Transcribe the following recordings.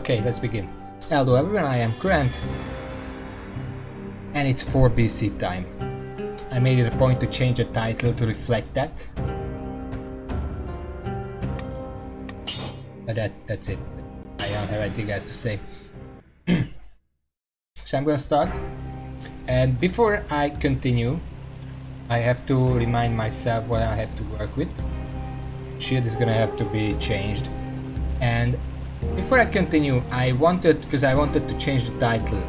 Okay, let's begin. Hello everyone, I am Grant, and it's 4 BC time. I made it a point to change the title to reflect that. But that's it. I don't have anything else to say. So I'm gonna start. And before I continue, I have to remind myself what I have to work with. Shield is gonna have to be changed. And before I continue, because I wanted to change the title,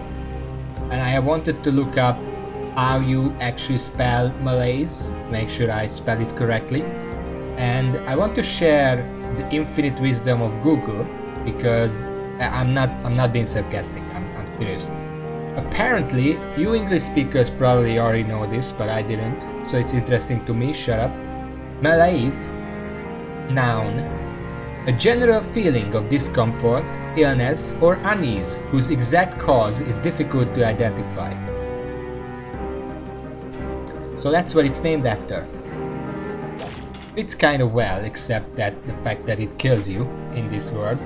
and I wanted to look up how you actually spell malaise, make sure I spell it correctly, and I want to share the infinite wisdom of Google, because I'm not being sarcastic, I'm serious. Apparently, you English speakers probably already know this, but I didn't, so it's interesting to me. Shut up. Malaise, noun, a general feeling of discomfort, illness, or unease whose exact cause is difficult to identify. So that's what it's named after. It's kind of well, except that the fact that it kills you in this world.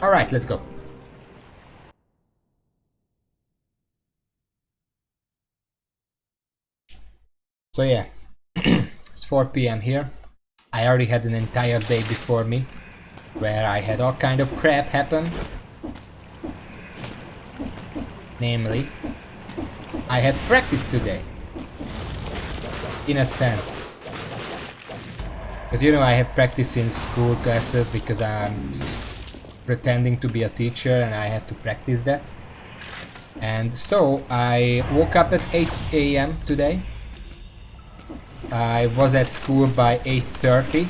Alright, let's go. So yeah, it's 4 PM here. I already had an entire day before me, where I had all kind of crap happen. Namely, I had practice today. In a sense. Because you know I have practice in school classes because I'm pretending to be a teacher and I have to practice that. And so I woke up at 8 AM today. I was at school by 8:30.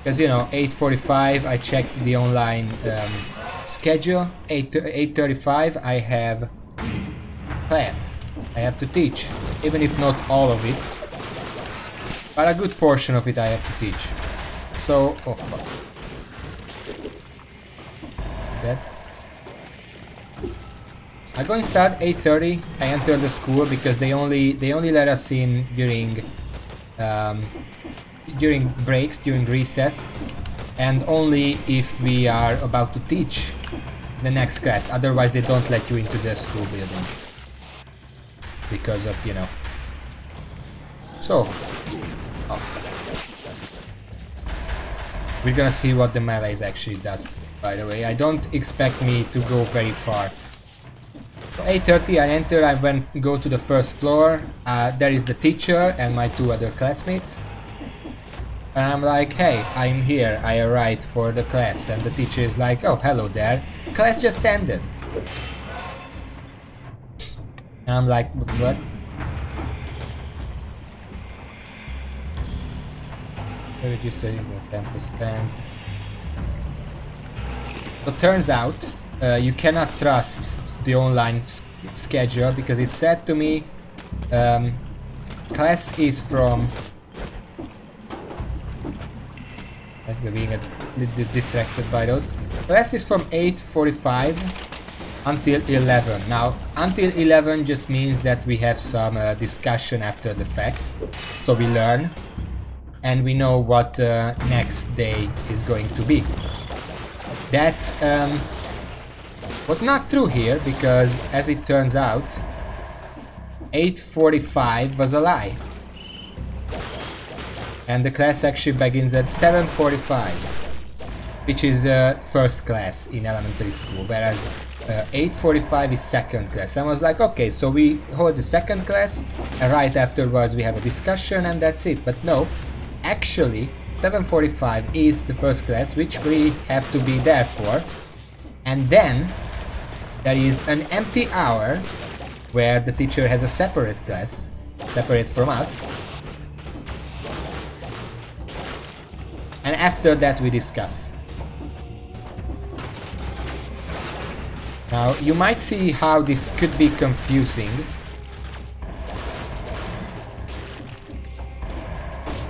Because you know, 8:45 I checked the online schedule. 8:35 I have class. I have to teach, even if not all of it, but a good portion of it I have to teach. So, oh fuck. That. I go inside 8:30. I enter the school because they only let us in during breaks, during recess, and only if we are about to teach the next class. Otherwise, they don't let you into the school building because of, you know. So, we're gonna see what the malaise actually does to me. By the way, I don't expect me to go very far. 8:30 I enter, go to the first floor, there is the teacher and my 2 other classmates. And I'm like, hey, I'm here, I arrived for the class, and the teacher is like, oh, hello there, class just ended. And I'm like, what? What did you say? 10%. So turns out, you cannot trust the online schedule, because it said to me class is from, we're being a little distracted by those, class is from 8:45 until 11. Now until 11 just means that we have some discussion after the fact, so we learn and we know what next day is going to be. That was not true here, because as it turns out 8:45 was a lie, and the class actually begins at 7:45, which is first class in elementary school, whereas 8:45 is second class. I was like, okay, so we hold the second class and right afterwards we have a discussion and that's it. But no, actually 7:45 is the first class, which we have to be there for, and then there is an empty hour where the teacher has a separate class, separate from us. And after that we discuss. Now you might see how this could be confusing.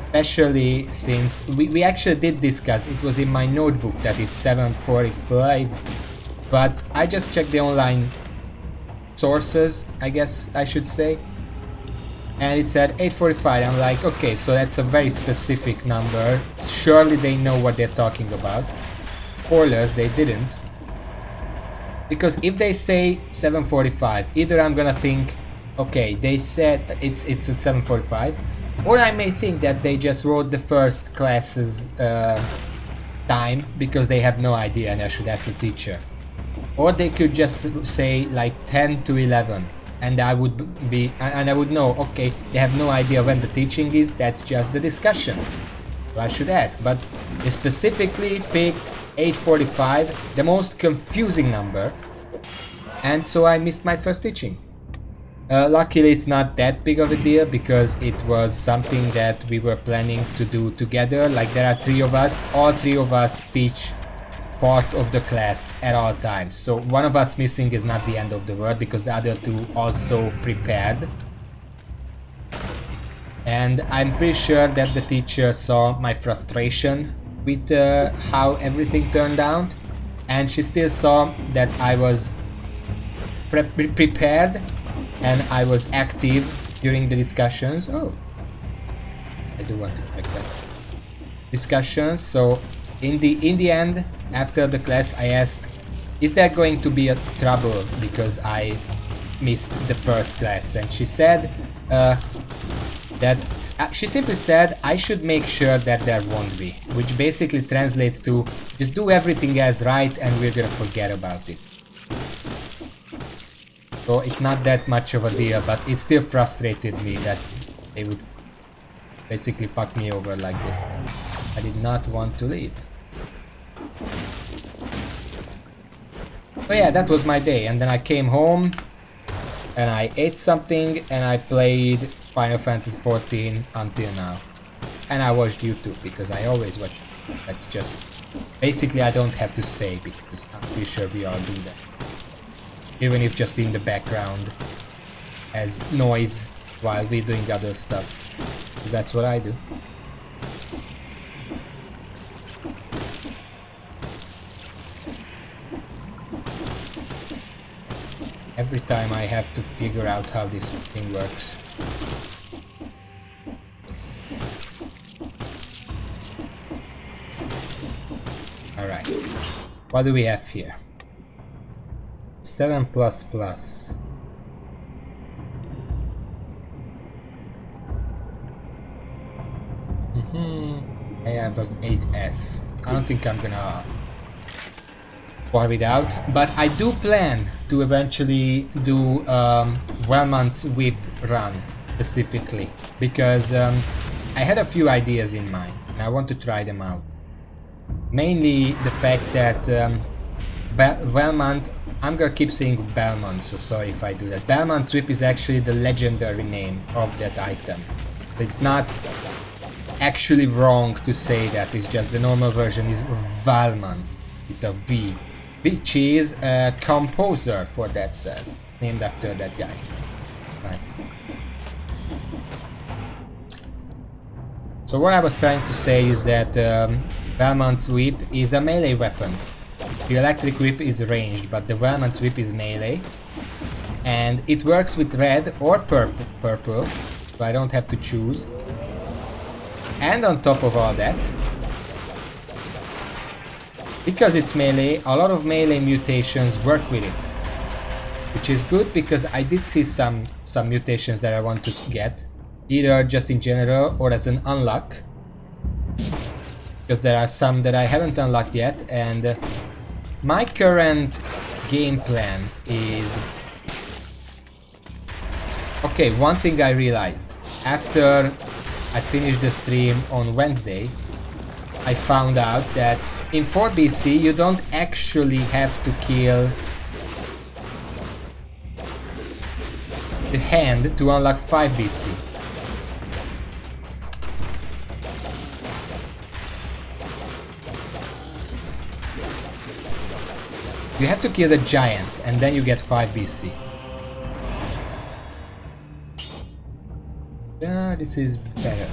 Especially since we actually did discuss, it was in my notebook that it's 7:45. But I just checked the online sources, I guess I should say, and it said 8:45. I'm like, okay, so that's a very specific number. Surely they know what they're talking about. spoilers, they didn't. Because if they say 7:45, either I'm gonna think, okay, they said it's at 7:45, or I may think that they just wrote the first class's time because they have no idea and I should ask the teacher. Or they could just say like 10 to 11, and I would know, okay, they have no idea when the teaching is, that's just the discussion. So I should ask, but they specifically picked 8:45, the most confusing number, and so I missed my first teaching. Luckily it's not that big of a deal because it was something that we were planning to do together. Like there are 3 of us, all 3 of us teach part of the class at all times. So one of us missing is not the end of the world because the other 2 also prepared. And I'm pretty sure that the teacher saw my frustration with how everything turned out, and she still saw that I was prepared and I was active during the discussions. Oh, I do want to check that. Discussions. So in the end, after the class, I asked, is there going to be a trouble because I missed the first class? And she said that she simply said I should make sure that there won't be, which basically translates to just do everything as right and we're gonna forget about it. So it's not that much of a deal, but it still frustrated me that they would basically fuck me over like this. I did not want to leave. So yeah, that was my day, and then I came home and I ate something and I played Final Fantasy XIV until now. And I watched YouTube because I always watch YouTube. That's just... basically I don't have to say because I'm pretty sure we all do that. Even if just in the background as noise while we're doing other stuff. That's what I do. Every time I have to figure out how this thing works. Alright, what do we have here? 7++. I have an 8S. I don't think I'm gonna farm it out, but I do plan to eventually do Wellman's whip run specifically because I had a few ideas in mind and I want to try them out. Mainly the fact that Belmont, I'm gonna keep saying Belmont, so sorry if I do that. Belmont's whip is actually the legendary name of that item. It's not actually wrong to say that, it's just the normal version is Valmont with a V, which is a composer for that says, named after that guy. Nice. So what I was trying to say is that Belmont's whip is a melee weapon. The electric whip is ranged, but the Belmont's whip is melee. And it works with red or purple, so I don't have to choose. And on top of all that, because it's melee, a lot of melee mutations work with it. Which is good because I did see some mutations that I want to get. Either just in general or as an unlock. Because there are some that I haven't unlocked yet, and my current game plan is... Okay, one thing I realized. After I finished the stream on Wednesday, I found out that in 4 BC you don't actually have to kill the hand to unlock 5 BC. You have to kill the giant and then you get 5 BC. Yeah, this is better.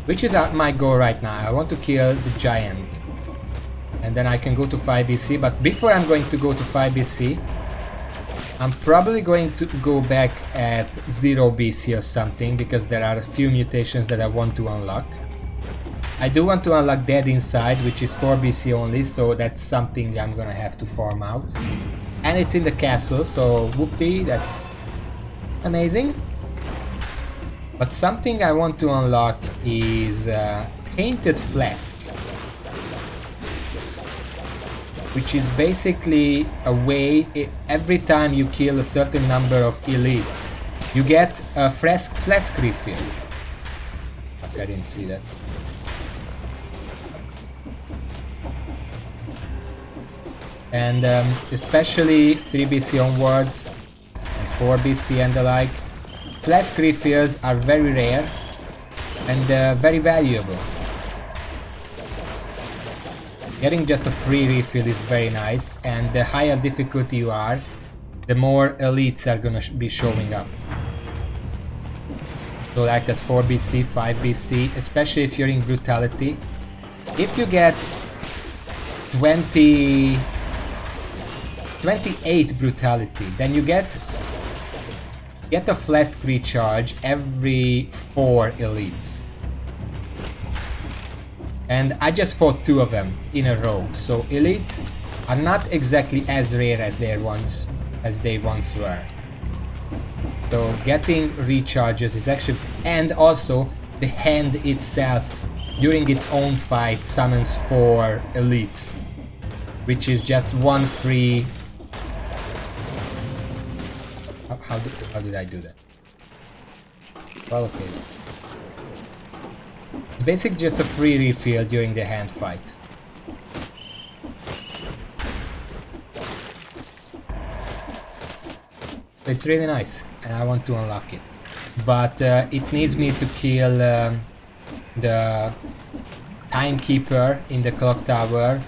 Which is my goal right now. I want to kill the giant. And then I can go to 5 BC. But before I'm going to go to 5 BC, I'm probably going to go back at 0 BC or something. Because there are a few mutations that I want to unlock. I do want to unlock Dead Inside, which is 4 BC only, so that's something I'm gonna have to farm out. And it's in the castle, so whoopty, that's amazing. But something I want to unlock is Tainted Flask, which is basically a way, every time you kill a certain number of elites, you get a flask refill. Okay, I didn't see that. And especially 3 BC onwards and 4 BC and the like, flask refills are very rare and very valuable. Getting just a free refill is very nice, and the higher difficulty you are, the more elites are gonna be showing up. So like at 4 BC, 5 BC, especially if you're in brutality. If you get 28 brutality, then you get a flask recharge every 4 elites. And I just fought 2 of them in a row, so elites are not exactly as rare as they once were. So getting recharges is actually, and also the hand itself during its own fight summons 4 elites, which is just 1 free. How did I do that? Well, okay. It's basically just a free refill during the hand fight. It's really nice, and I want to unlock it. But it needs me to kill the timekeeper in the clock tower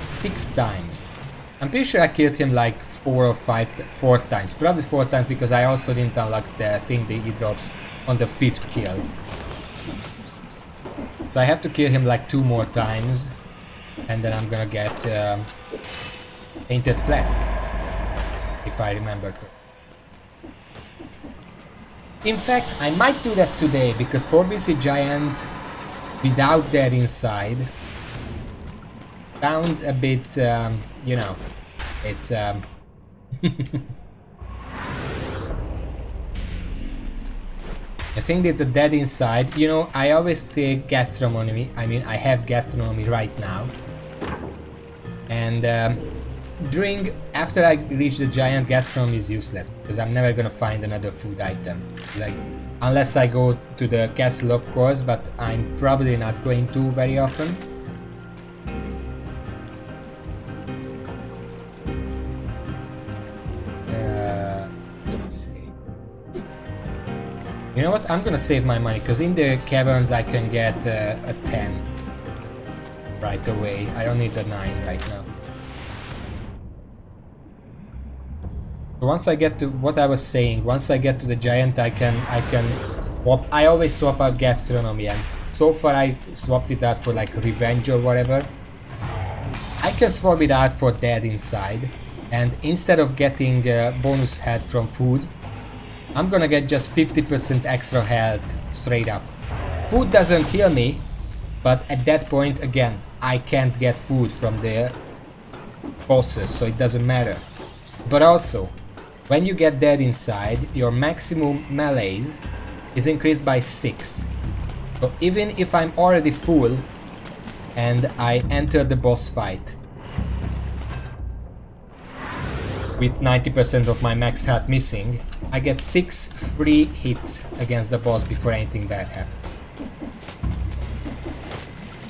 6 times. I'm pretty sure I killed him like 4 times. Probably 4 times, because I also didn't unlock the thing that he drops on the 5th kill. So I have to kill him like 2 more times, and then I'm gonna get Tainted Flask, if I remember correctly. In fact, I might do that today, because 4 BC Giant without Dead Inside sounds a bit, you know, it's I think it's a Dead Inside. You know, I always take gastronomy. I mean, I have gastronomy right now. And after I reach the giant, gastronomy is useless, because I'm never gonna find another food item. Like, unless I go to the castle, of course, but I'm probably not going to very often. Let's see. You know what? I'm gonna save my money, because in the caverns I can get a 10 right away. I don't need a 9 right now. So once I get to what I was saying, once I get to the giant, I can swap. I always swap out gastronomy, and so far I swapped it out for like revenge or whatever. I can swap it out for Dead Inside, and instead of getting a bonus health from food, I'm gonna get just 50% extra health straight up. Food doesn't heal me, but at that point again, I can't get food from the bosses, so it doesn't matter. But also, when you get Dead Inside, your maximum malaise is increased by 6. So even if I'm already full and I enter the boss fight with 90% of my max health missing, I get 6 free hits against the boss before anything bad happens.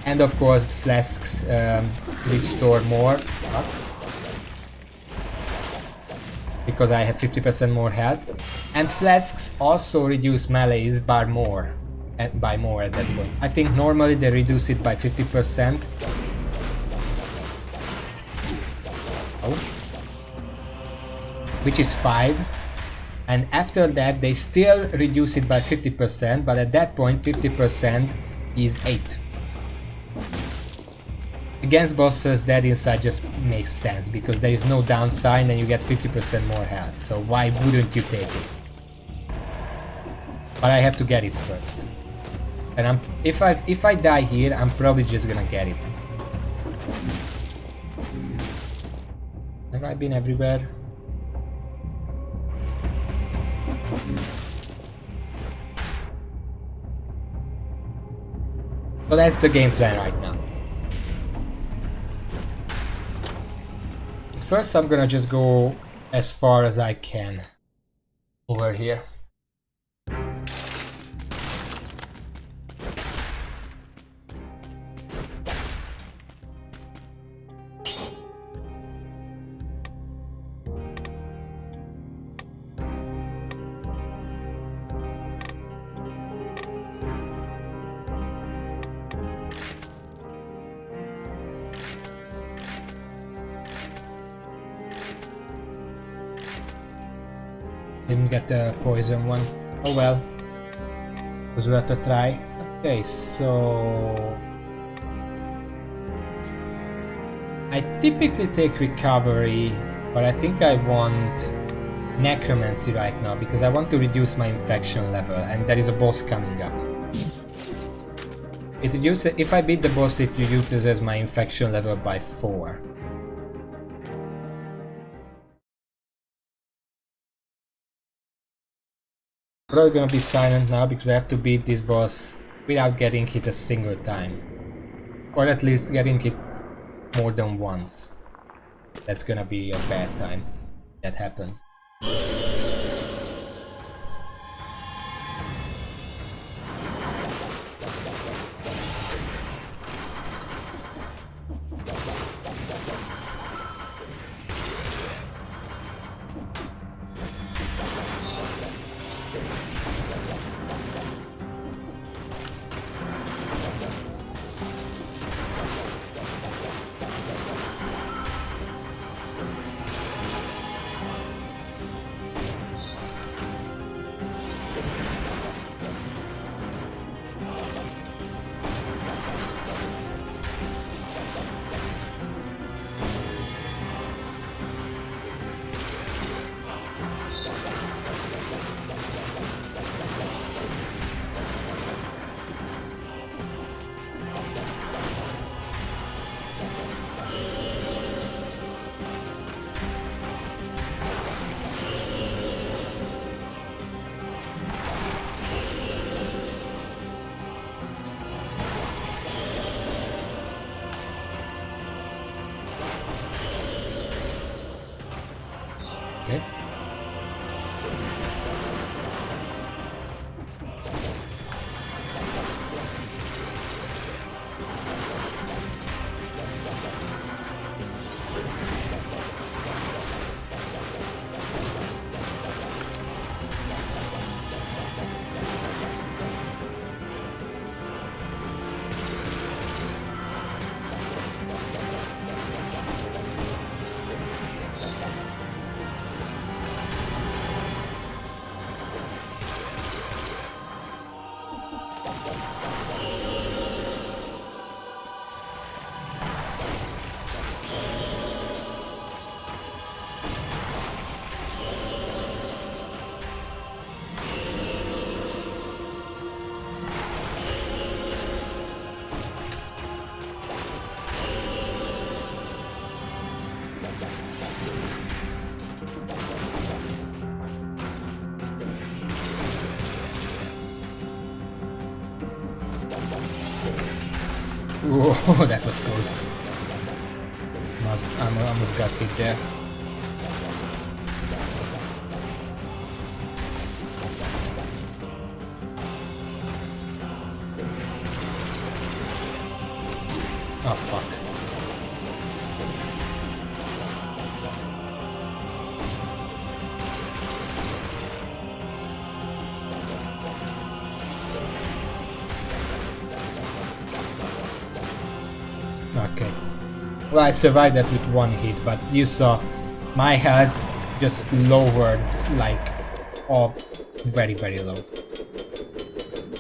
And of course, the flasks restore more. Because I have 50% more health, and flasks also reduce malaise by more at that point. I think normally they reduce it by 50%. Oh. Which is 5, and after that they still reduce it by 50%, but at that point 50% is 8. Against bosses, Dead Inside just makes sense, because there is no downside and you get 50% more health, so why wouldn't you take it? But I have to get it first. And if I die here, I'm probably just gonna get it. Have I been everywhere? So that's the game plan right now. First, I'm gonna just go as far as I can over here. Didn't get the poison one. Oh well. It was worth a try. Okay, so I typically take recovery, but I think I want necromancy right now because I want to reduce my infection level, and there is a boss coming up. It reduces, if I beat the boss, it reduces my infection level by 4. Probably gonna be silent now because I have to beat this boss without getting hit a single time. Or at least getting hit more than once. That's gonna be a bad time. That happens. Okay. Whoa, that was close. I almost got hit there. Oh fuck. Okay. Well, I survived that with one hit, but you saw my health just lowered like very very low.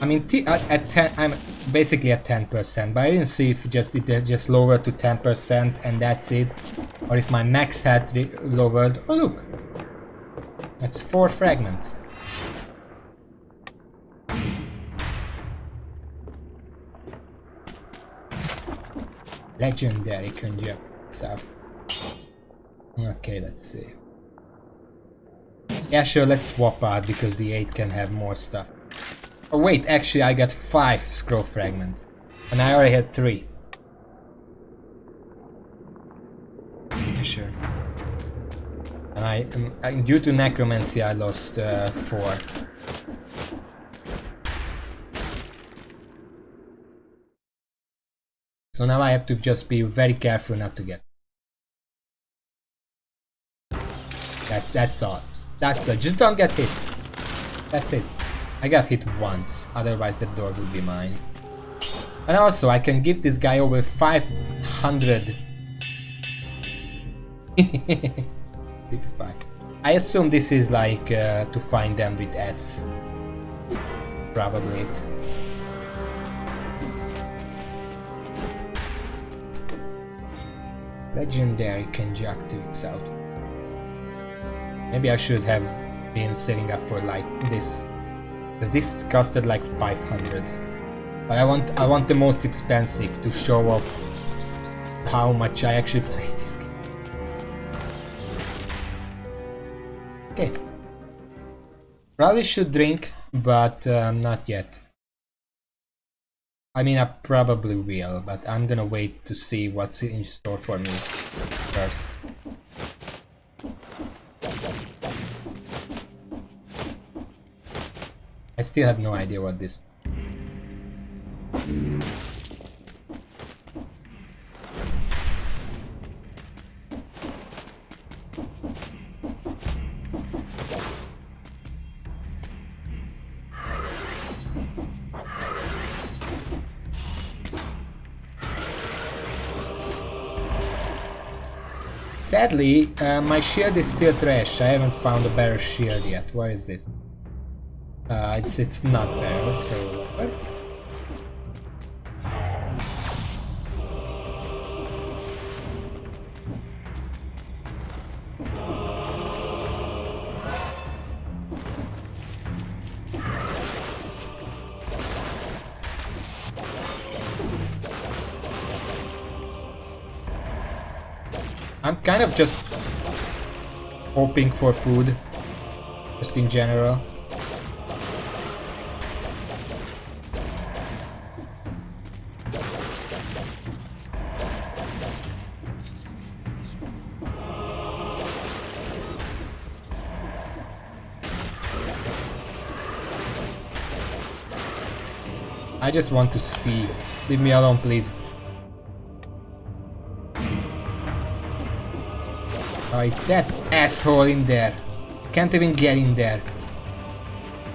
I mean, at 10, I'm basically at 10%, but I didn't see if it just lowered to 10% and that's it, or if my max had lowered. Oh look, that's 4 fragments. Legendary conjure stuff. Okay, let's see. Yeah, sure, let's swap out because the 8 can have more stuff. Oh wait, actually I got 5 scroll fragments. And I already had 3. Yeah, sure. And due to necromancy I lost 4. So now I have to just be very careful not to get. That's all. That's all. Just don't get hit. That's it. I got hit once, otherwise the door would be mine. And also I can give this guy over 500. I assume this is like to find them with S. Probably it. Legendary conjunctivics outfit. Maybe I should have been saving up for like this, because this costed like 500. But I want the most expensive to show off how much I actually played this game. Okay. Probably should drink, but not yet. I mean, I probably will, but I'm gonna wait to see what's in store for me first. I still have no idea what this. Sadly, my shield is still trash. I haven't found a better shield yet. Where is this? It's not better, so what? I'm kind of just hoping for food, just in general. I just want to see. Leave me alone, please. Oh, it's that asshole in there. I can't even get in there.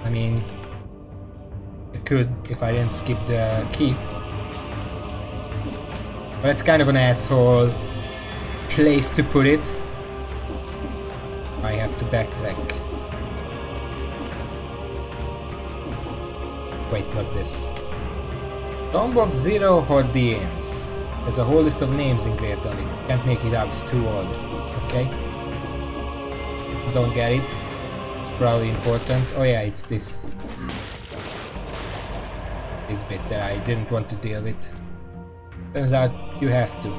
I mean, I could if I didn't skip the key. But it's kind of an asshole place to put it. I have to backtrack. Wait, what's this? Tomb of Zero Hordeans. There's a whole list of names engraved on it. Can't make it up, it's too old. Okay. Don't get it. It's probably important. Oh yeah, it's this. This bit that I didn't want to deal with. Turns out you have to.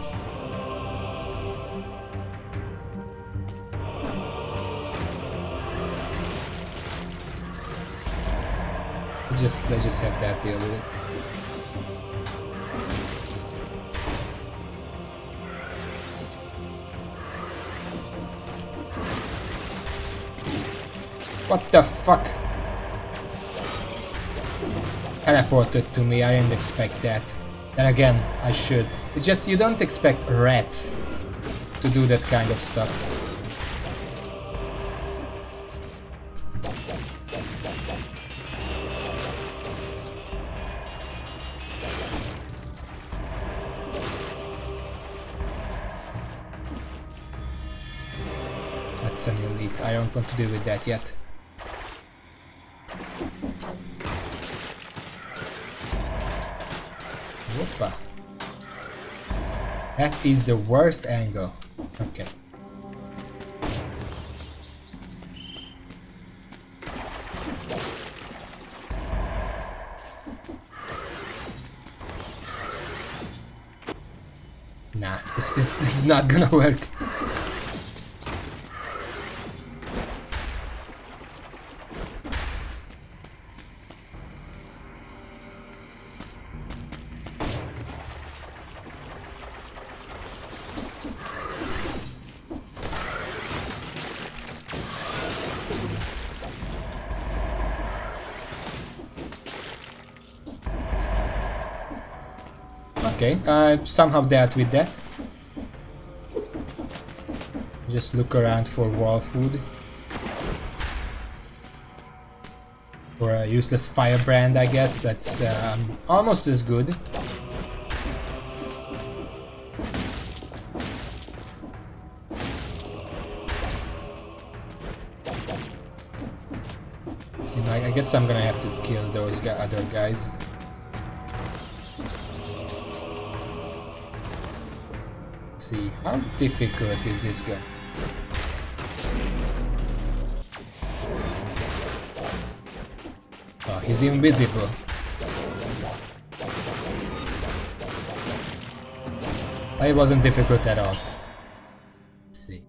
Let's just have that deal with it. What the fuck? Teleported to me, I didn't expect that. Then again, I should. It's just you don't expect rats to do that kind of stuff. That's an elite. I don't want to deal with that yet. Whoopa. That is the worst angle. Okay. This is not gonna work. Okay, I somehow dealt with that. Just look around for wall food. Or a useless firebrand, I guess. That's almost as good. See, I guess I'm gonna have to kill those other guys. See, how difficult is this gun? Oh, he's invisible. It wasn't difficult at all. Let's see.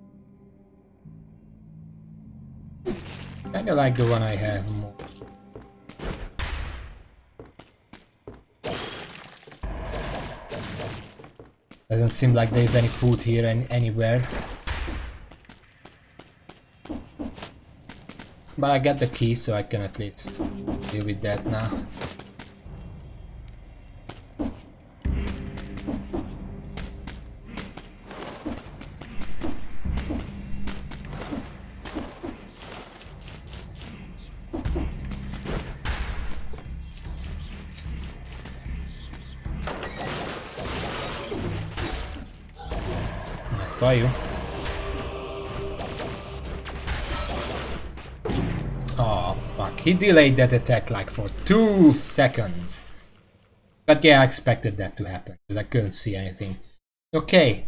Kinda like the one I have more. Doesn't seem like there's any food here anywhere. But I got the key, so I can at least deal with that now. Saw you. Oh fuck, he delayed that attack like for 2 seconds. But yeah, I expected that to happen because I couldn't see anything. Okay,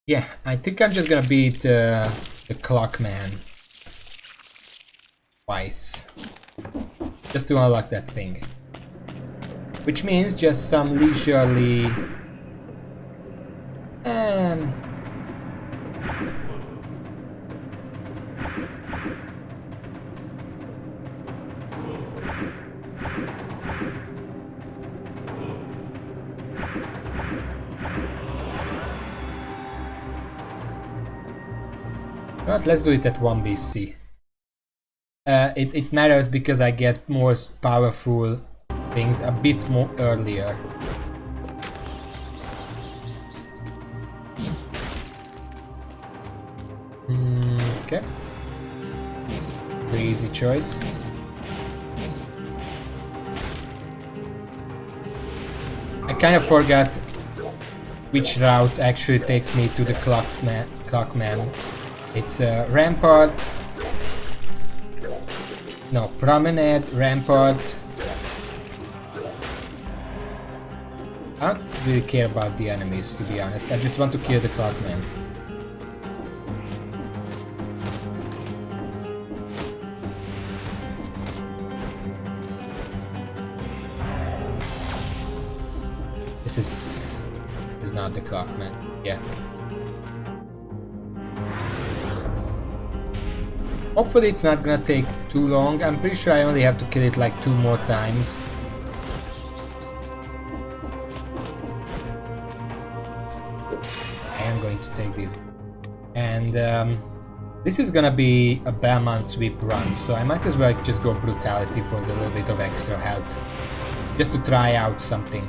yeah, I think I'm just gonna beat the Clockman twice. Just to unlock that thing. Which means just some leisurely but let's do it at 1 BC. It matters because I get more powerful things a bit more earlier. Okay. Pretty easy choice. I kind of forgot which route actually takes me to the Clockman. It's Rampart. No, Promenade, Rampart. I don't really care about the enemies, to be honest. I just want to kill the Clockman. This is not the Clockman. Yeah. Hopefully it's not gonna take too long. I'm pretty sure I only have to kill it like 2 more times. To take this, and this is gonna be a Bellman sweep run, so I might as well just go brutality for the little bit of extra health, just to try out something.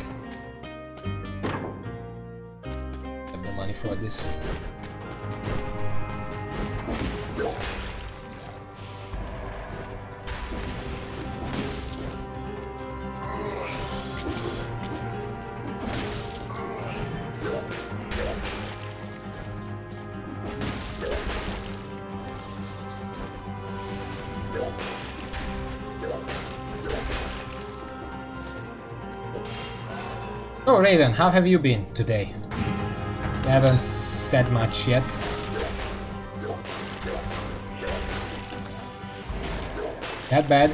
Have the money for this. So Raven, how have you been today? You haven't said much yet. That bad?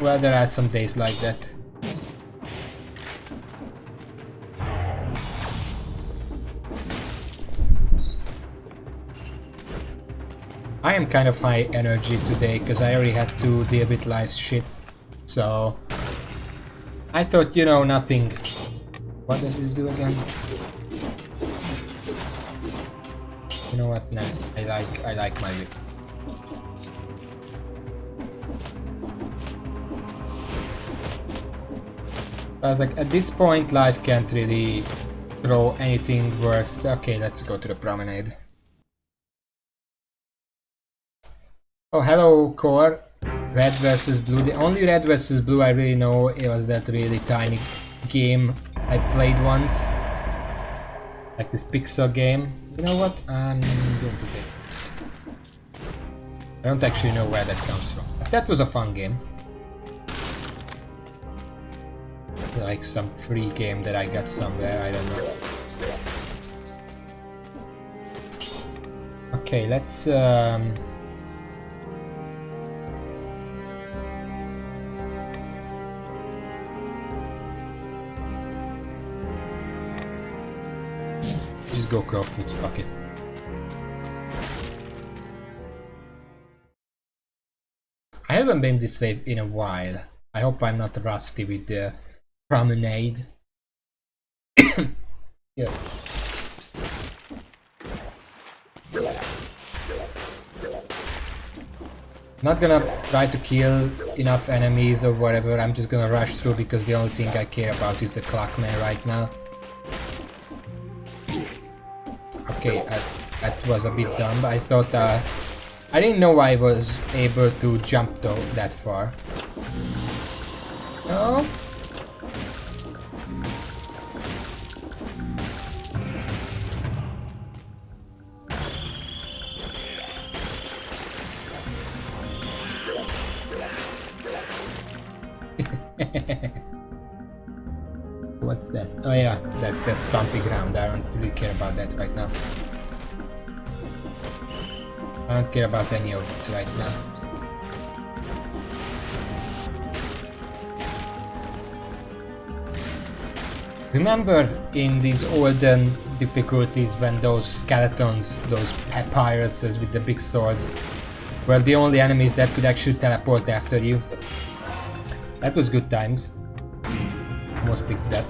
Well, there are some days like that. I am kind of high energy today because I already had to deal with life's shit. So I thought, you know, nothing. What does this do again? You know what? Nah, I like my whip. I was like, at this point, life can't really throw anything worse. Okay, let's go to the promenade. Oh, hello, Core. Red versus Blue. The only Red versus Blue I really know it was that really tiny game I played once. Like this pixel game. You know what? I'm going to take this. I don't actually know where that comes from. But that was a fun game. Like some free game that I got somewhere, I don't know. Okay, let's just go Crowfoot, fuck it. I haven't been this way in a while. I hope I'm not rusty with the promenade. Yeah. Not gonna try to kill enough enemies or whatever, I'm just gonna rush through because the only thing I care about is the Clockman right now. Okay, that was a bit dumb. I thought I didn't know I was able to jump though that far. No. What's that? Oh yeah, that's the stompy ground. I don't really care about that right now. I don't care about any of it right now. Remember in these olden difficulties when those skeletons, those papyruses with the big swords, were the only enemies that could actually teleport after you? That was good times. Almost picked that.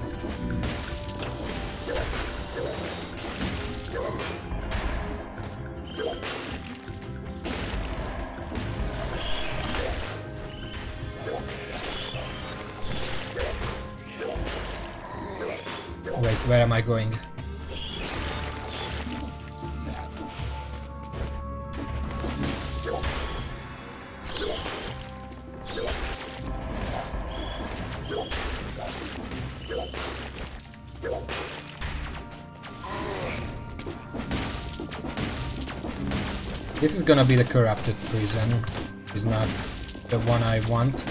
Wait, where am I going? This is gonna be the corrupted prison. It's not the one I want.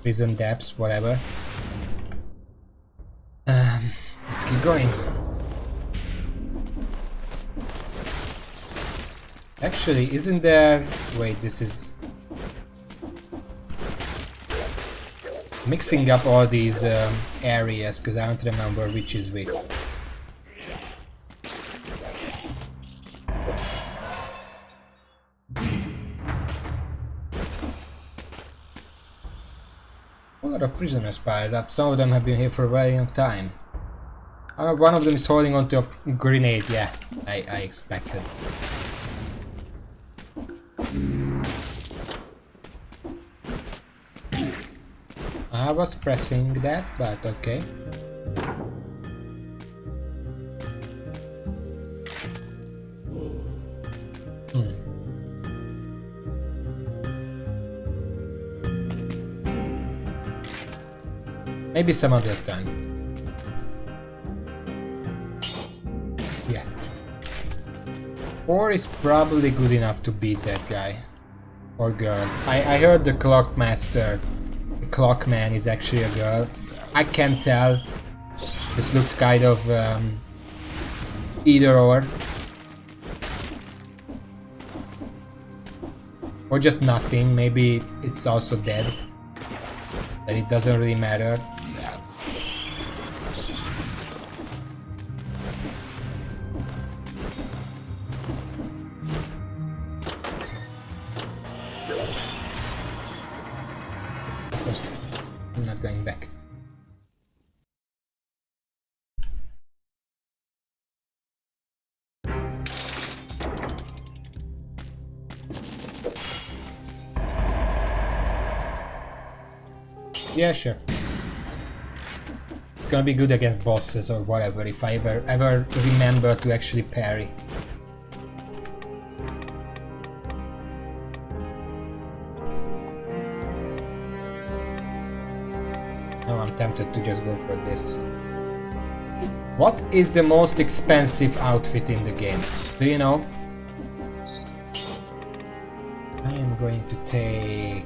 Prison depths, whatever. Let's keep going. Actually, isn't there... Wait, this is... mixing up all these areas, because I don't remember which is which. A lot of prisoners piled up. Some of them have been here for a very long time. One of them is holding onto a grenade. Yeah, I expected. I was pressing that, but okay. Maybe some other time. Yeah. 4 is probably good enough to beat that guy. Or girl. I heard the Clockmaster, the Clockman is actually a girl. I can't tell. This looks kind of either or. Or just nothing, maybe it's also dead. But it doesn't really matter. I'm not going back. Yeah, sure. It's gonna be good against bosses or whatever if I ever remember to actually parry. Now I'm tempted to just go for this. What is the most expensive outfit in the game? Do you know? I am going to take...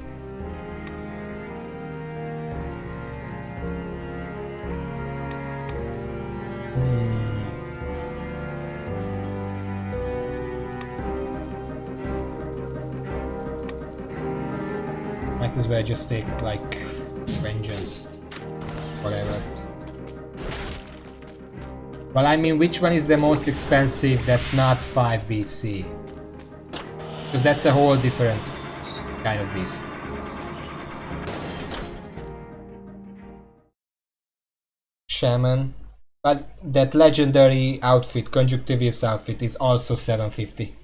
Might as well just take, like, vengeance. Whatever. Well, I mean, which one is the most expensive that's not 5 BC? Because that's a whole different kind of beast. Shaman. But that legendary outfit, Conjunctivius outfit, is also 750.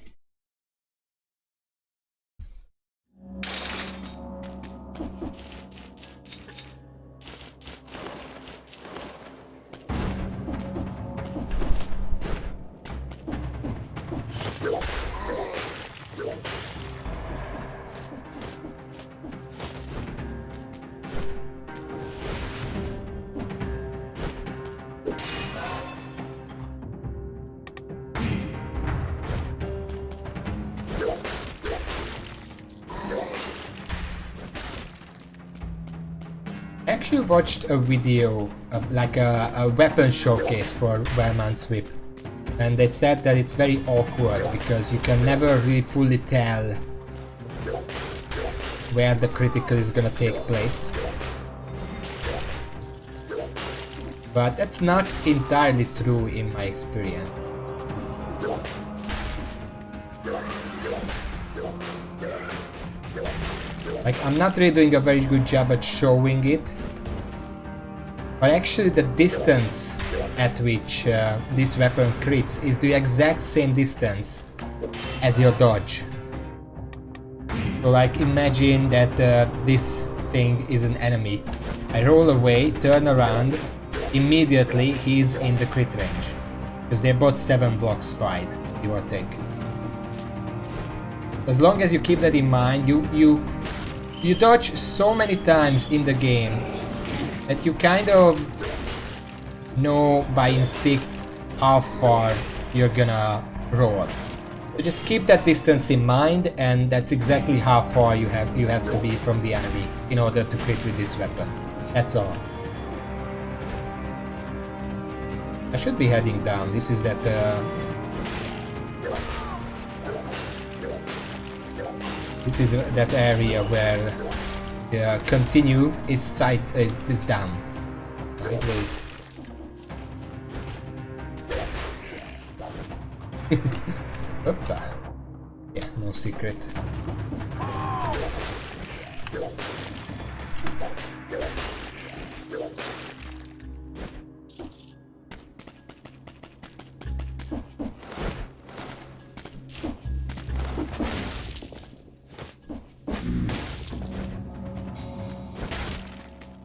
I actually watched a video of like a weapon showcase for Wellman's Whip, and they said that it's very awkward because you can never really fully tell where the critical is gonna take place. But that's not entirely true in my experience. Like, I'm not really doing a very good job at showing it, but actually the distance at which this weapon crits is the exact same distance as your dodge. So like, imagine that this thing is an enemy. I roll away, turn around, immediately he's in the crit range. Because they're both 7 blocks wide, give or take. As long as you keep that in mind, you dodge so many times in the game that you kind of know by instinct how far you're gonna roll. So just keep that distance in mind, and that's exactly how far you have to be from the enemy in order to crit with this weapon. That's all. I should be heading down. This is that this is that area where the continue is down. Sideways. Oppa. Yeah, no secret.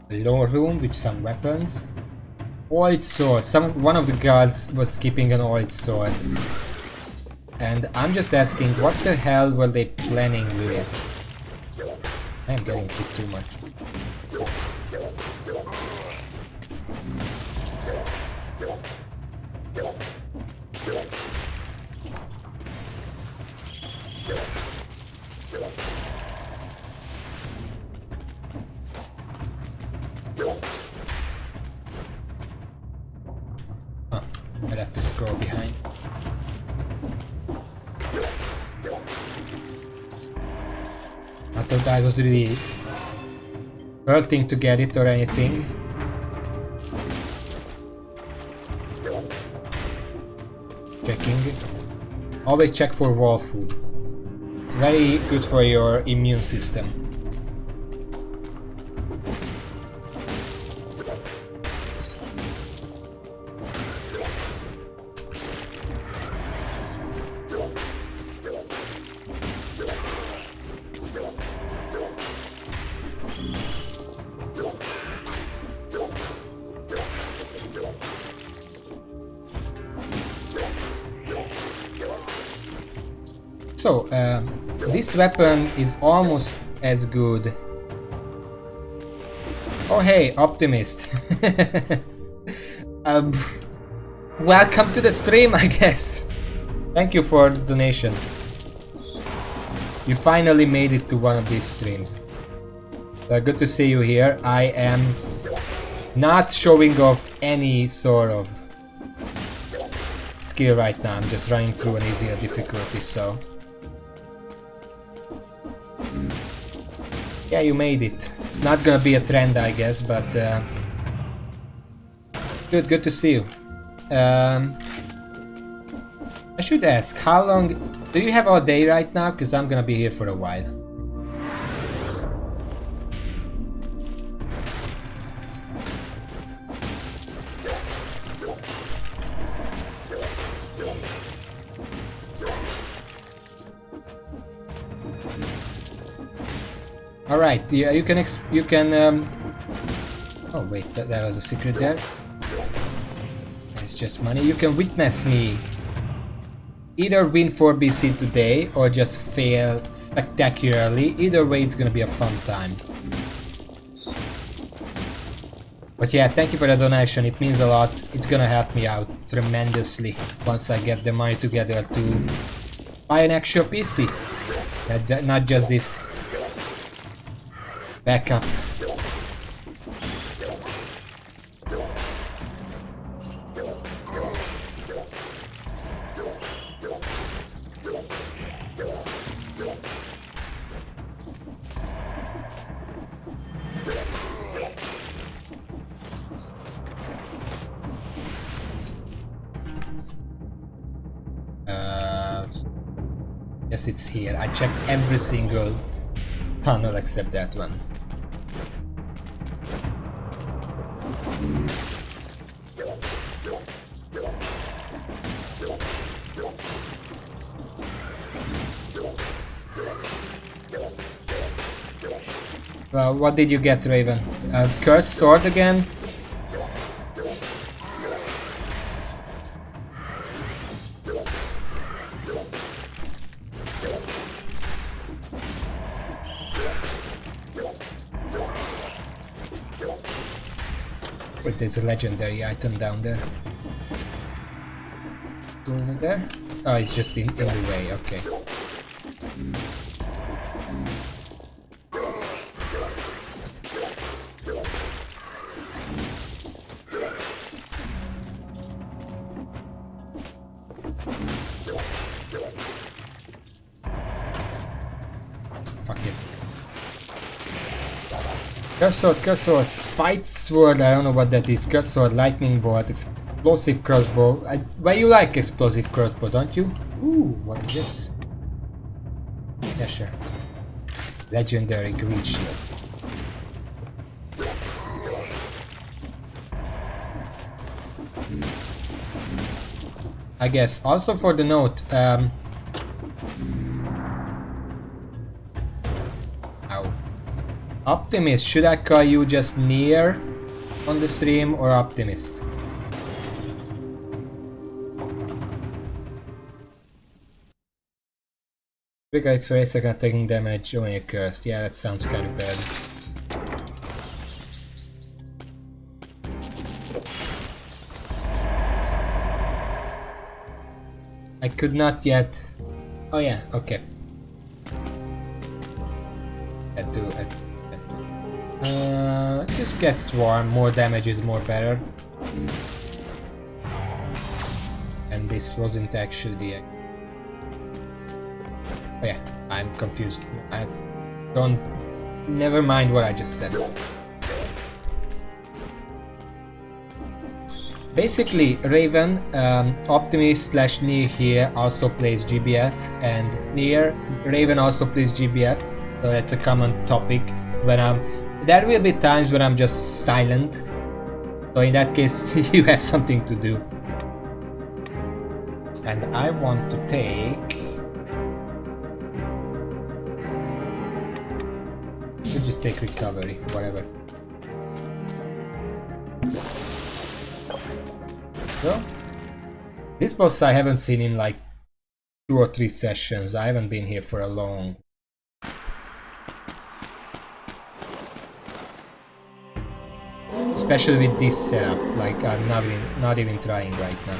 Lower room with some weapons. Oiled sword. One of the guards was keeping an oiled sword. And I'm just asking, what the hell were they planning with it? I am getting hit too much. I'll have to scroll behind. thought I was really hurting to get it or anything. Checking. Always check for wall food. It's very good for your immune system. So, this weapon is almost as good. Oh hey, Optimist. Welcome to the stream, I guess. Thank you for the donation. You finally made it to one of these streams. Good to see you here. I am not showing off any sort of skill right now. I'm just running through an easier difficulty, so... Yeah, you made it. It's not gonna be a trend, I guess, but good to see you. I should ask, how long do you have all day right now? Because I'm gonna be here for a while. Alright, you can oh wait, that was a secret there. It's just money. You can witness me either win 4 BC today or just fail spectacularly. Either way, it's gonna be a fun time. But yeah, thank you for the donation. It means a lot. It's gonna help me out tremendously once I get the money together to buy an actual PC. Not just this backup. Yes, it's here. I checked every single tunnel except that one. Well, what did you get, Raven? A cursed sword again? Wait, there's a legendary item down there. Go over there? Oh, it's just in the way, okay. Curse sword, fight sword, I don't know what that is. Curse sword, lightning bolt, explosive crossbow. Well, you like explosive crossbow, don't you? Ooh, what is this? Yeah, sure. Legendary greed shield. I guess. Also for the note, ow. Optimist, should I call you just near on the stream or Optimist? Quick it's for a second taking damage when you're cursed. Yeah, that sounds kind of bad. I could not yet. Oh yeah, okay. Just get swarm, more damage is more better. And this wasn't actually the... Oh yeah, I'm confused. Don't... Never mind what I just said. Basically, Raven, Optimist / Nier here also plays GBF, and Raven also plays GBF, so that's a common topic when there will be times when I'm just silent, so in that case you have something to do. And I want to take... Let's just take recovery, whatever. So, this boss I haven't seen in like 2 or 3 sessions. I haven't been here for a long. Especially with this setup, like I'm not even trying right now.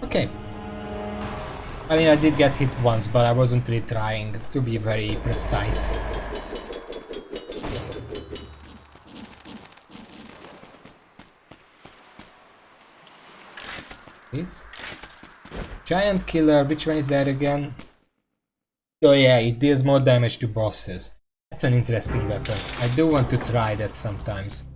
Okay. I mean, I did get hit once, but I wasn't really trying to be very precise. This giant killer, which one is that again? Oh yeah, it deals more damage to bosses. That's an interesting weapon. I do want to try that sometimes.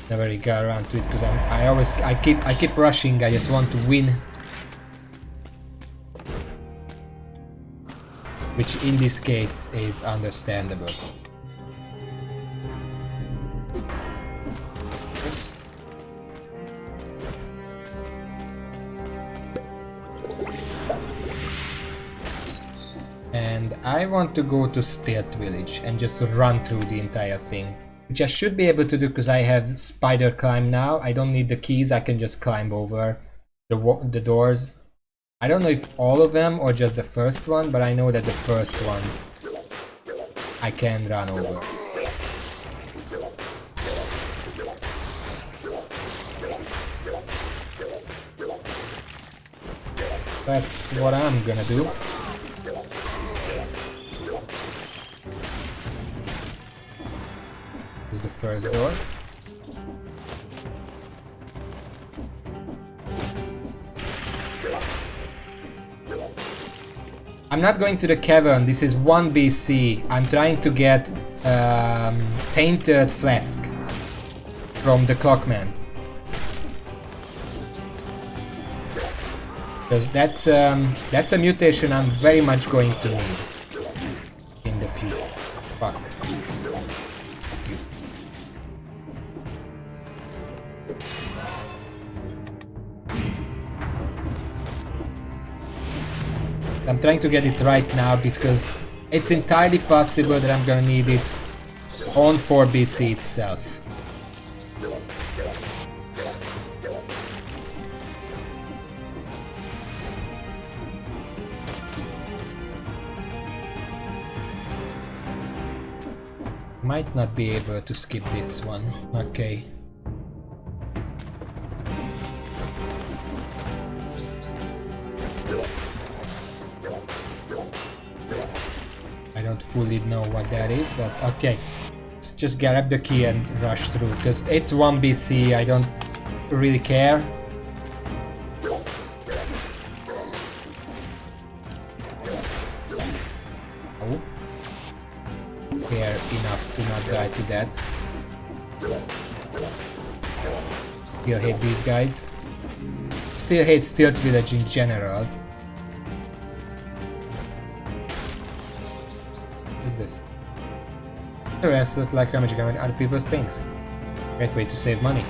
Never really got around to it because I keep rushing. I just want to win, which in this case is understandable. Yes. And I want to go to Stealth Village and just run through the entire thing. Which I should be able to do because I have spider climb now. I don't need the keys, I can just climb over the doors. I don't know if all of them or just the first one, but I know that the first one I can run over. That's what I'm gonna do. This is the first door. I'm not going to the cavern, this is 1 BC. I'm trying to get tainted flask from the Clockman. Because that's a mutation I'm very much going to need in the future. Fuck. I'm trying to get it right now because it's entirely possible that I'm gonna need it on 4 BC itself. Might not be able to skip this one. Okay. I don't fully know what that is, but okay. Let's just grab the key and rush through, because it's 1 BC, I don't really care. Oh. Care enough to not die to that. Still hate these guys. Still hate Stealth Village in general. This. The rest look like rummaging around other people's things. Great way to save money.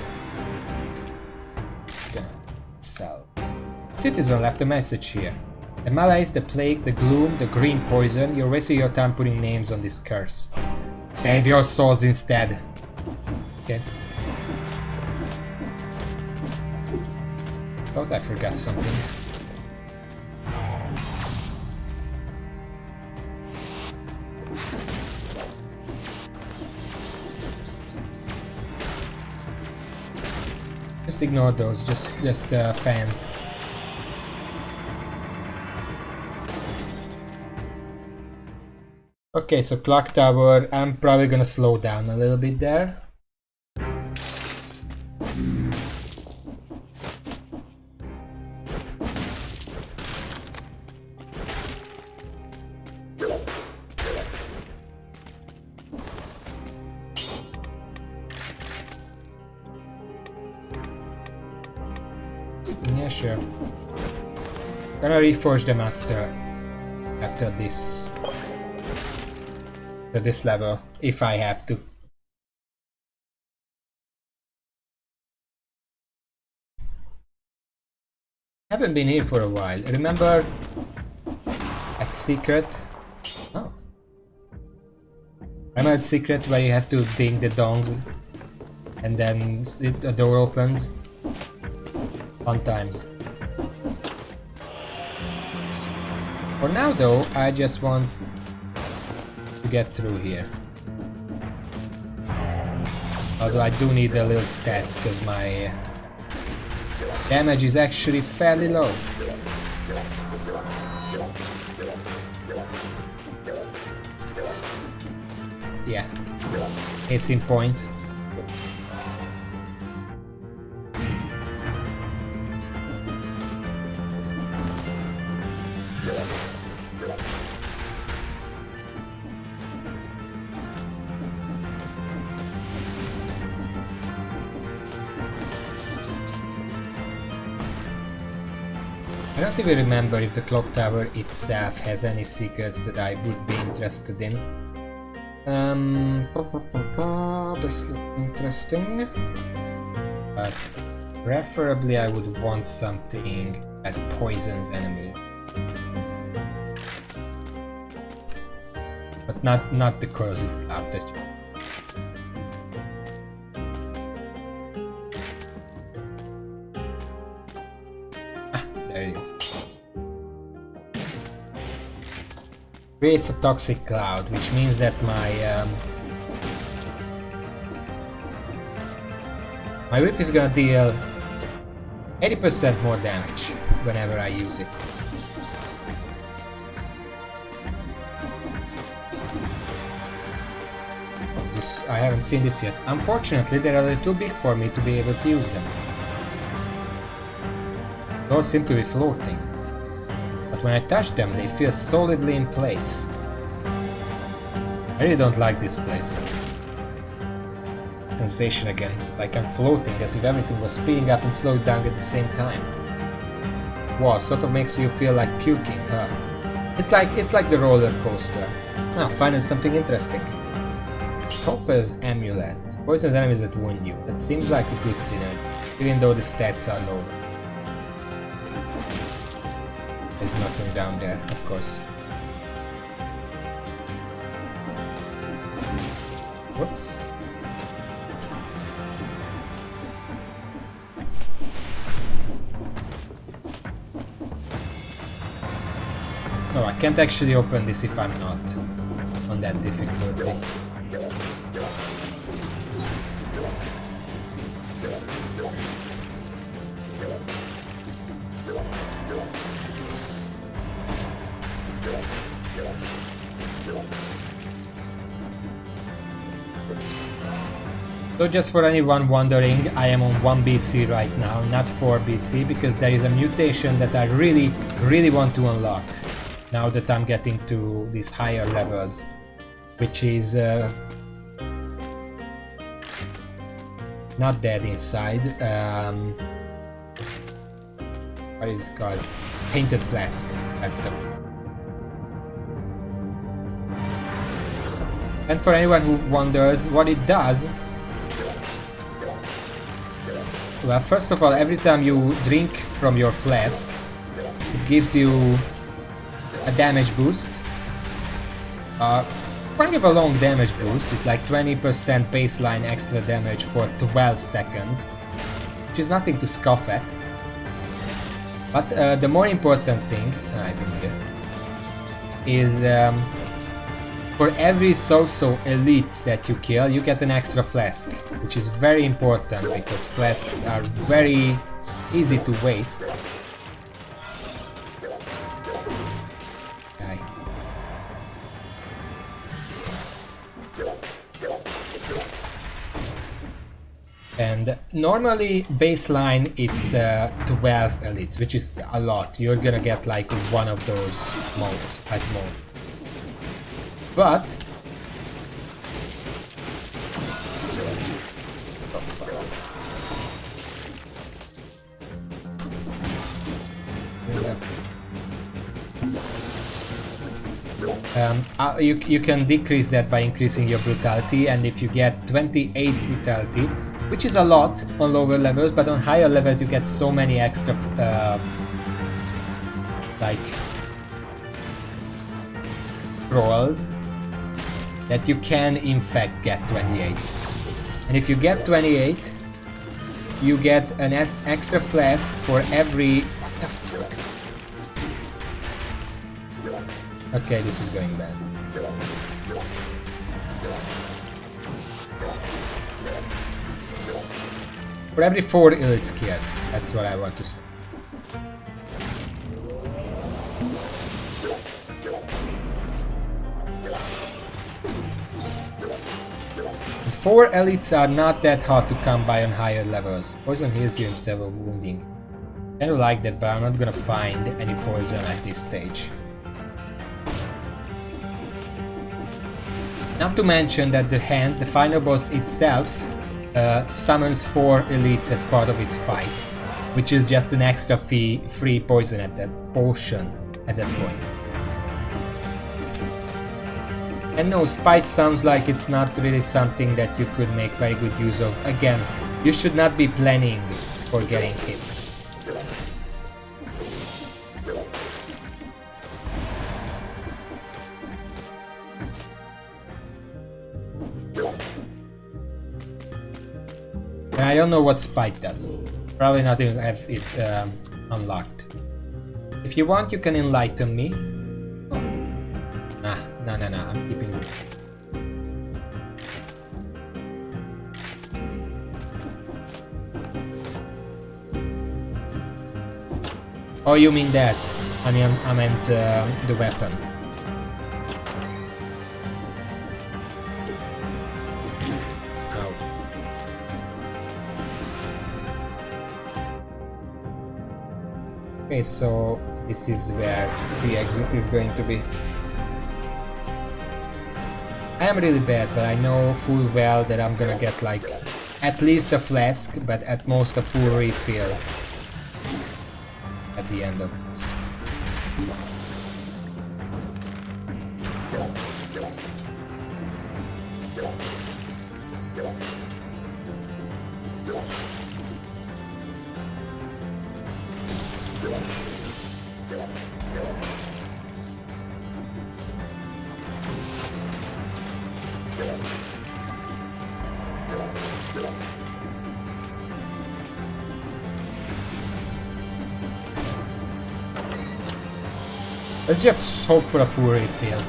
Sell. Citizen left a message here. The malaise, the plague, the gloom, the green poison. You're wasting your time putting names on this curse. Save your souls instead. Okay. Thought I forgot something. Just ignore those, just fans. Okay, so clock tower, I'm probably gonna slow down a little bit there. Yeah, sure. Gonna reforge them after this level, if I have to. Haven't been here for a while. Remember that secret? Oh. Remember that secret where you have to ding the dongs and then the door opens? Fun times. For now though, I just want to get through here. Although I do need a little stats because my damage is actually fairly low. Yeah, case in point. I don't even remember if the clock tower itself has any secrets that I would be interested in. This looks interesting. But preferably I would want something that poisons enemies. But not the corrosive cloud that you... Creates a toxic cloud, which means that my whip is gonna deal 80% more damage whenever I use it. Oh, this, I haven't seen this yet. Unfortunately, they're a little too big for me to be able to use them. Those seem to be floating. But when I touch them, they feel solidly in place. I really don't like this place. Sensation again, like I'm floating, as if everything was speeding up and slowing down at the same time. Wow, sort of makes you feel like puking, huh? It's like the roller coaster. Ah, finally something interesting. Topper's Amulet. Poisons enemies that wound you. That seems like a good synergy, even though the stats are lower. There's nothing down there, of course. Whoops. No, I can't actually open this if I'm not on that difficulty. So just for anyone wondering, I am on 1 BC right now, not 4 BC, because there is a mutation that I really want to unlock now that I'm getting to these higher levels, which is not dead inside. What is it called? Painted Flask. That's the one. And for anyone who wonders what it does, well, first of all, every time you drink from your flask, it gives you a damage boost. Quite of a long damage boost. It's like 20% baseline extra damage for 12 seconds, which is nothing to scoff at. But the more important thing, I think here, is for every so-so elites that you kill, you get an extra flask, which is very important because flasks are very easy to waste. And normally baseline it's 12 elites, which is a lot. You're gonna get like one of those modes at most. But you can decrease that by increasing your brutality, and if you get 28 brutality, which is a lot on lower levels, but on higher levels you get so many extra like rolls that you can in fact get 28. And if you get 28, you get an extra flask for every... What the fuck? Okay, this is going bad. For every 4 elites killed, that's what I want to say. And 4 elites are not that hard to come by on higher levels. Poison heals you instead of wounding. I kind of like that, but I'm not gonna find any poison at this stage. Not to mention that the final boss itself summons 4 elites as part of its fight, which is just an extra free poison at that potion at that point. And no, Spite sounds like it's not really something that you could make very good use of. Again, you should not be planning for getting hit. And I don't know what Spite does. Probably not even have it unlocked. If you want, you can enlighten me. Ah, no, I'm keeping it. Oh, you mean that? I meant the weapon. Okay, so this is where the exit is going to be. I am really bad, but I know full well that I'm gonna get like at least a flask, but at most a full refill at the end of this. Let's just hope for a full refill.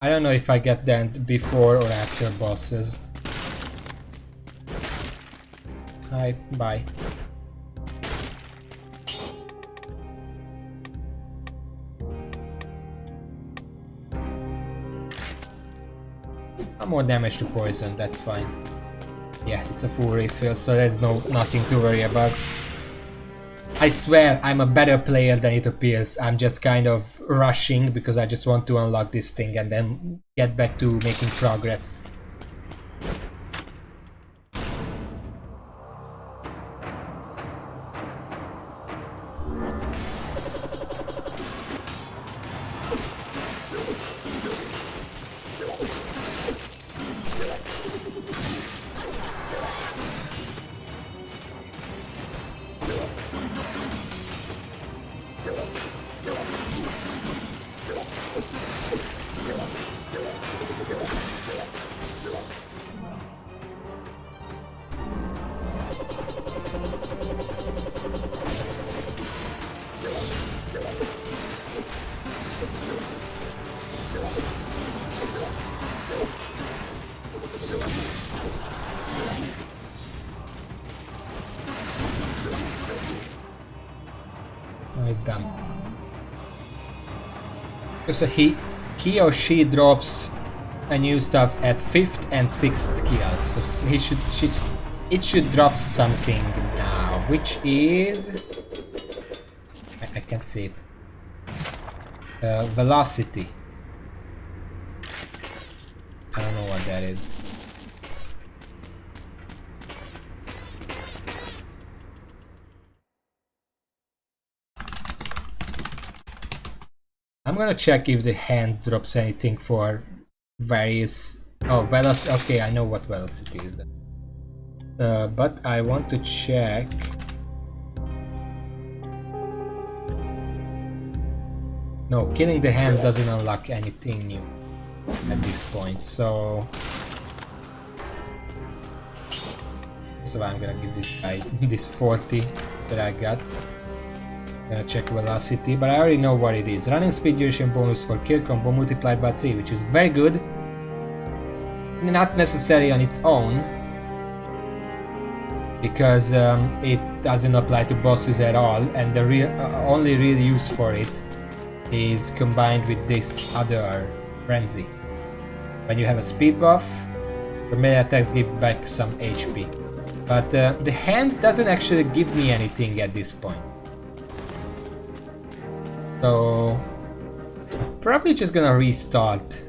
I don't know if I get that before or after bosses. Hi, bye. More damage to poison, that's fine. Yeah, it's a full refill, so there's nothing to worry about. I swear I'm a better player than it appears. I'm just kind of rushing because I just want to unlock this thing and then get back to making progress. Oh, it's done. So he or she drops a new stuff at 5th and 6th kill. So it should drop something now, which is I can't see it. Velocity. I don't know what that is. I'm gonna check if the hand drops anything for various... Oh, velocity. Okay, I know what velocity is then. But I want to check... No, killing the hand doesn't unlock anything new at this point, so... So I'm gonna give this guy this 40 that I got. Gonna check velocity, but I already know what it is. Running speed duration bonus for kill combo multiplied by 3, which is very good. Not necessary on its own, because it doesn't apply to bosses at all, and the only real use for it is combined with this other frenzy. When you have a speed buff, your melee attacks give back some HP. But the hand doesn't actually give me anything at this point. So probably just gonna restart,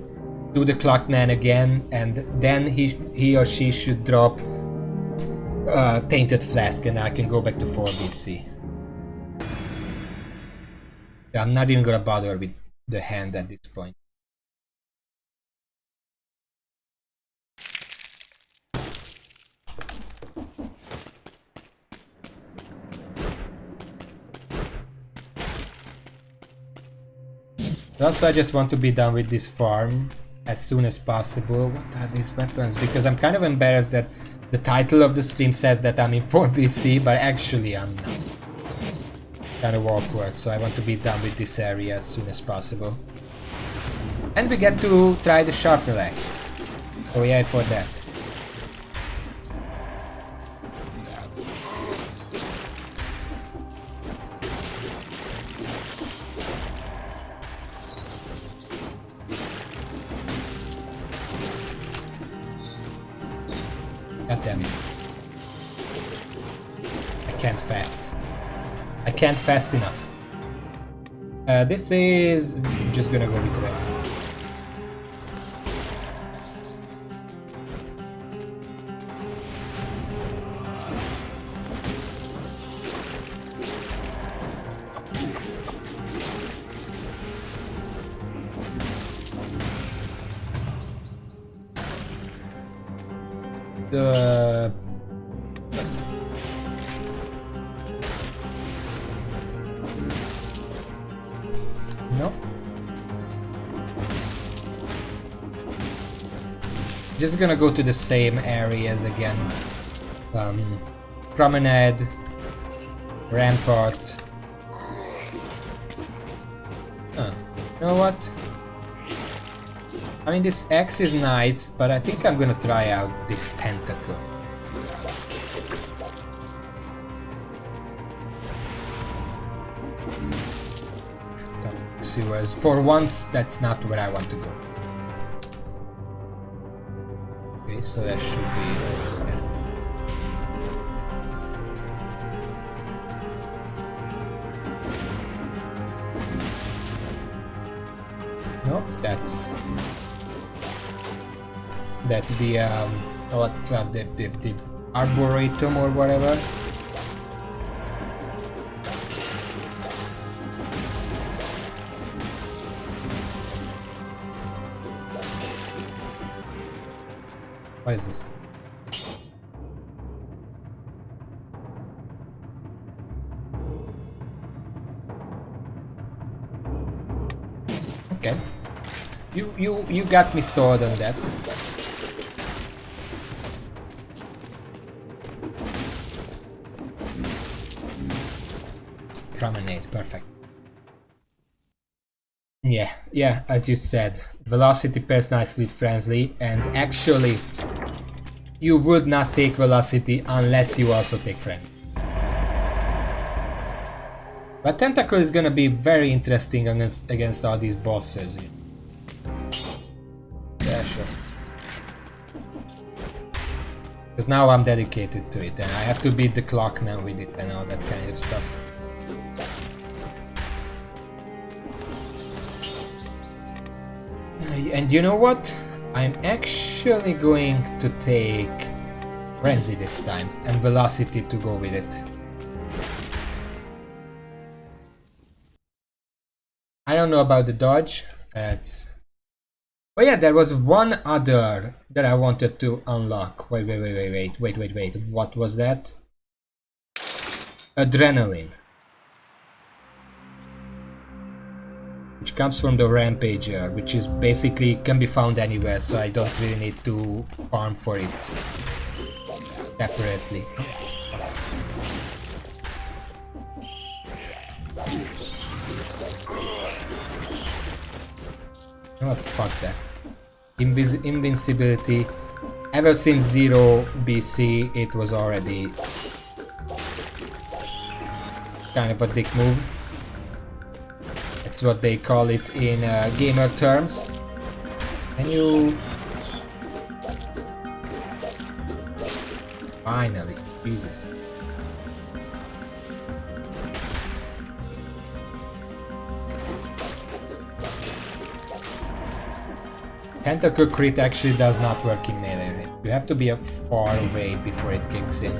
do the Clockman again, and then he or she should drop Tainted Flask, and I can go back to 4 BC. I'm not even gonna bother with the hand at this point. Also, I just want to be done with this farm as soon as possible. What are these weapons? Because I'm kind of embarrassed that the title of the stream says that I'm in 4 BC, but actually I'm not. Kind of awkward, so I want to be done with this area as soon as possible. And we get to try the sharpener axe. Oh yeah, for that. God damn it. I can't fast. I can't fast enough. This is... I'm just gonna go with red. No. Just gonna go to the same areas again. Promenade, Rampart. You know what? I mean, this X is nice, but I think I'm gonna try out this tentacle. Sewers. For once, that's not where I want to go. Okay, so that should be... No, that's the what's up, the arboretum or whatever. What is this? Okay. You got me sold on that. Promenade, perfect. Yeah, as you said, velocity pairs nicely with frenzy, and actually you would not take velocity unless you also take friend. But Tentacle is gonna be very interesting against all these bosses. Yeah, sure. Because now I'm dedicated to it and I have to beat the Clockman with it and all that kind of stuff. And you know what? I'm actually going to take Frenzy this time and Velocity to go with it. I don't know about the dodge. Oh yeah, there was one other that I wanted to unlock. Wait. What was that? Adrenaline. Which comes from the Rampager, which is basically can be found anywhere, so I don't really need to farm for it separately. What, fuck that. Invincibility. Ever since 0 BC, it was already kind of a dick move. That's what they call it in gamer terms. Can you... Finally, Jesus. Tentacle crit actually does not work in melee. You have to be far away before it kicks in.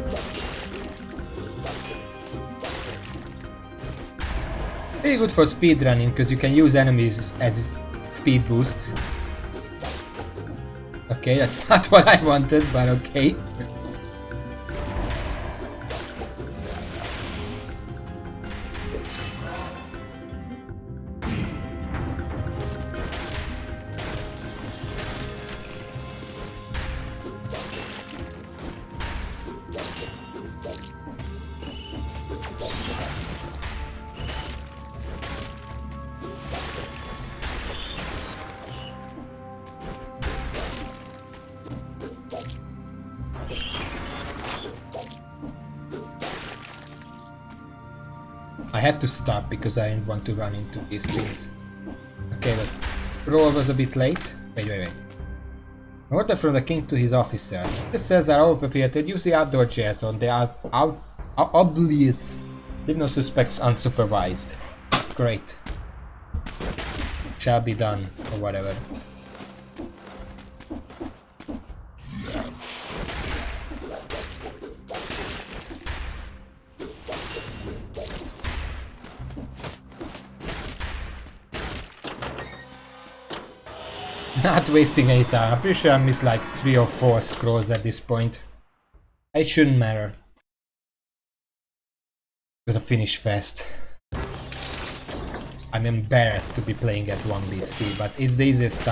Very good for speedrunning because you can use enemies as speed boosts. Okay, that's not what I wanted, but okay. I had to stop because I didn't want to run into these things. Okay, the roll was a bit late. Wait. Order from the king to his officers. The cells are all prepared to use the outdoor jets on the oubliettes. Leave no suspects unsupervised. Great. Shall be done, or whatever. Not wasting any time. I'm pretty sure I missed like 3 or 4 scrolls at this point. It shouldn't matter. Gotta finish fast. I'm embarrassed to be playing at 1 BC, but it's the easiest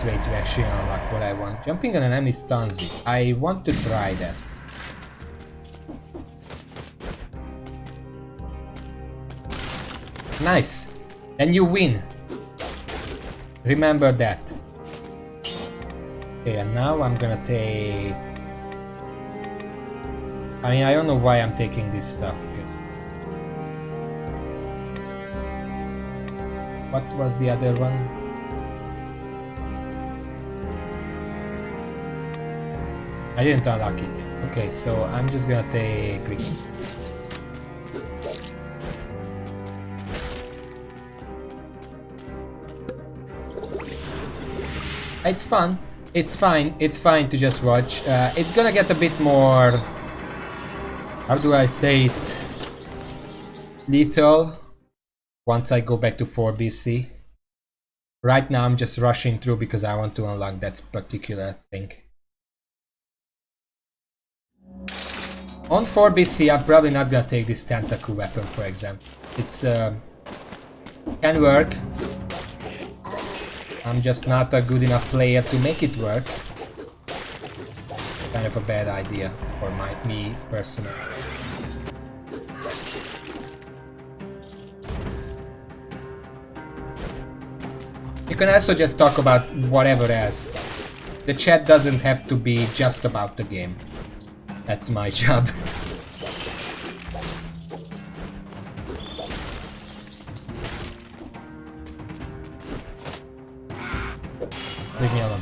way to actually unlock what I want. Jumping on an enemy stuns you. I want to try that. Nice! Then you win! Remember that. Okay, and now I'm gonna take... I mean, I don't know why I'm taking this stuff. What was the other one? I didn't unlock it yet. Okay, so I'm just gonna take... It's fun. It's fine to just watch. It's gonna get a bit more... How do I say it? Lethal. Once I go back to 4 BC. Right now I'm just rushing through because I want to unlock that particular thing. On 4 BC I'm probably not gonna take this tentacle weapon, for example. It's can work. I'm just not a good enough player to make it work. Kind of a bad idea for me personally. You can also just talk about whatever else. the chat doesn't have to be just about the game. That's my job. Leave me alone.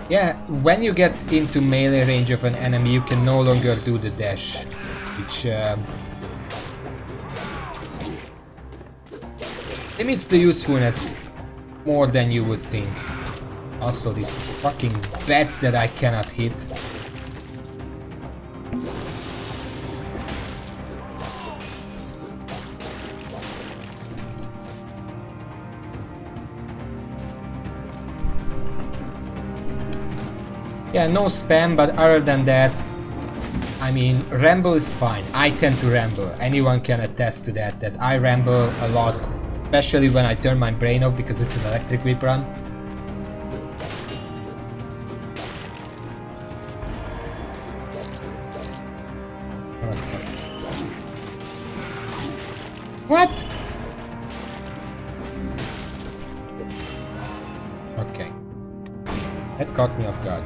Yeah, when you get into melee range of an enemy, you can no longer do the dash, which limits the usefulness more than you would think. Also, these fucking bats that I cannot hit. Yeah, no spam, but other than that, I mean, ramble is fine. I tend to ramble. Anyone can attest to that, that I ramble a lot, especially when I turn my brain off because it's an electric whip run. What? Okay. That caught me off guard.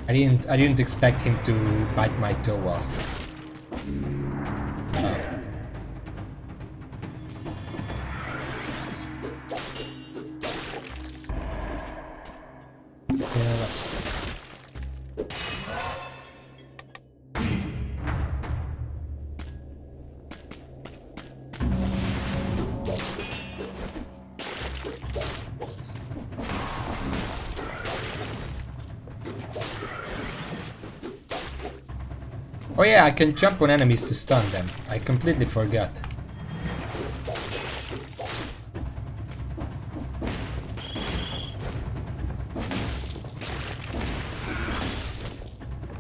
I didn't expect him to bite my toe off. Yeah, that's... Oh yeah, I can jump on enemies to stun them. I completely forgot.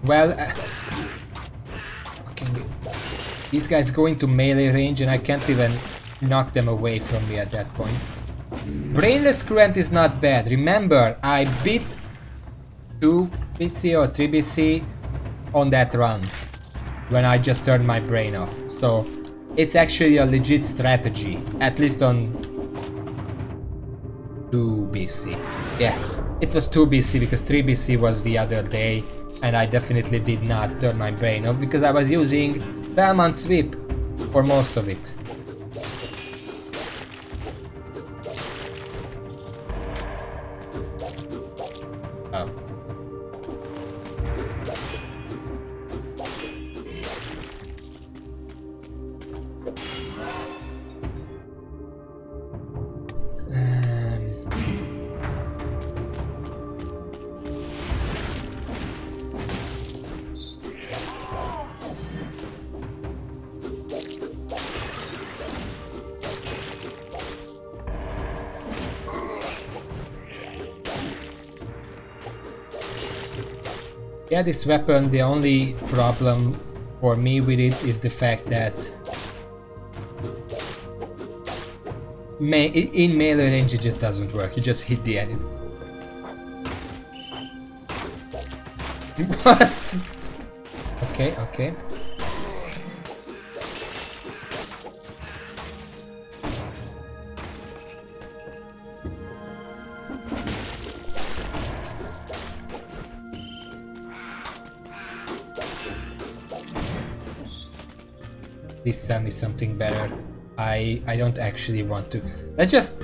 Well, okay, these guys go into melee range and I can't even knock them away from me at that point. Brainless Cruent is not bad. Remember, I beat 2 BC or 3 BC on that run when I just turned my brain off. So it's actually a legit strategy, at least on 2 BC. Yeah, it was 2 BC because 3 BC was the other day and I definitely did not turn my brain off because I was using Belmont Sweep for most of it. Oh. Yeah, this weapon, the only problem for me with it is the fact that in melee range it just doesn't work, you just hit the enemy. What? Okay, okay. Please sell me something better. I don't actually want to. Let's just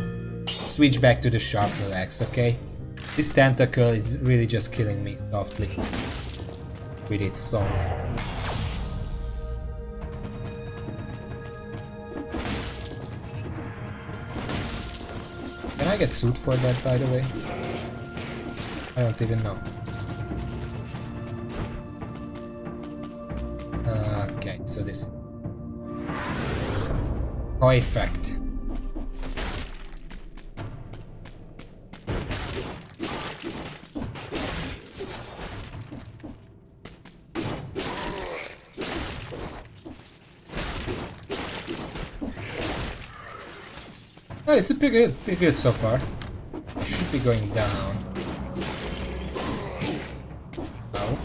switch back to the sharpener axe, okay? This tentacle is really just killing me softly with its song. Can I get suit for that, by the way? I don't even know. Okay, so this effect. Oh, it's pretty good so far. I should be going down. No.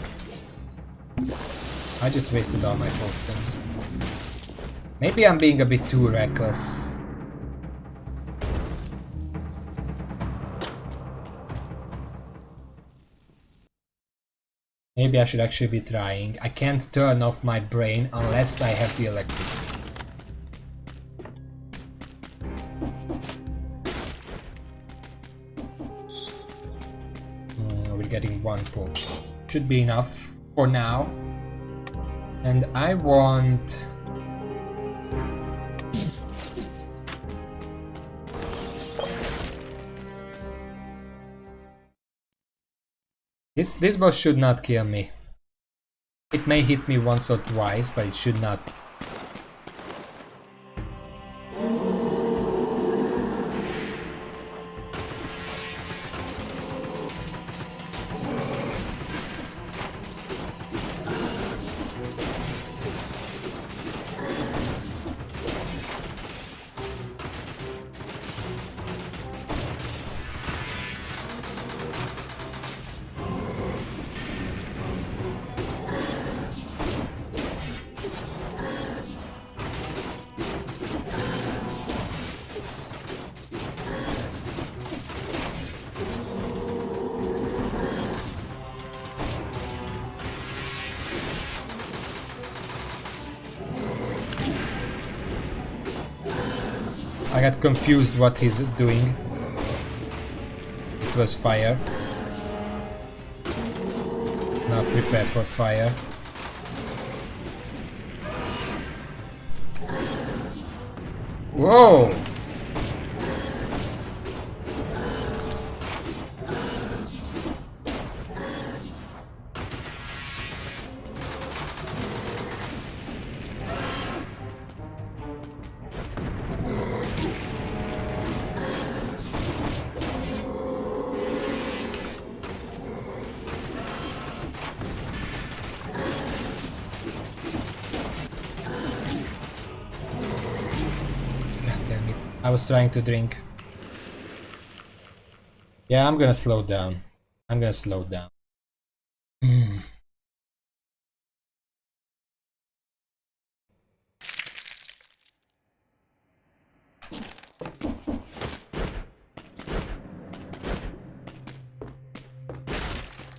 I just wasted all my potions. Maybe I'm being a bit too reckless. Maybe I should actually be trying. I can't turn off my brain unless I have the electric. We're getting one poke. Should be enough for now. And I want... This boss should not kill me. It may hit me once or twice, but it should not. I got confused what he's doing. It was fire. Not prepared for fire. Whoa! I was trying to drink. Yeah, I'm gonna slow down. I'm gonna slow down.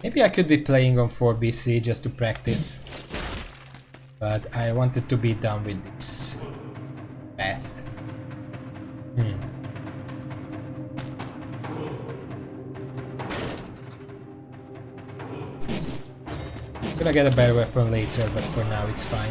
Maybe I could be playing on 4BC just to practice. But I wanted to be done with this fast. Gonna get a better weapon later, but for now it's fine.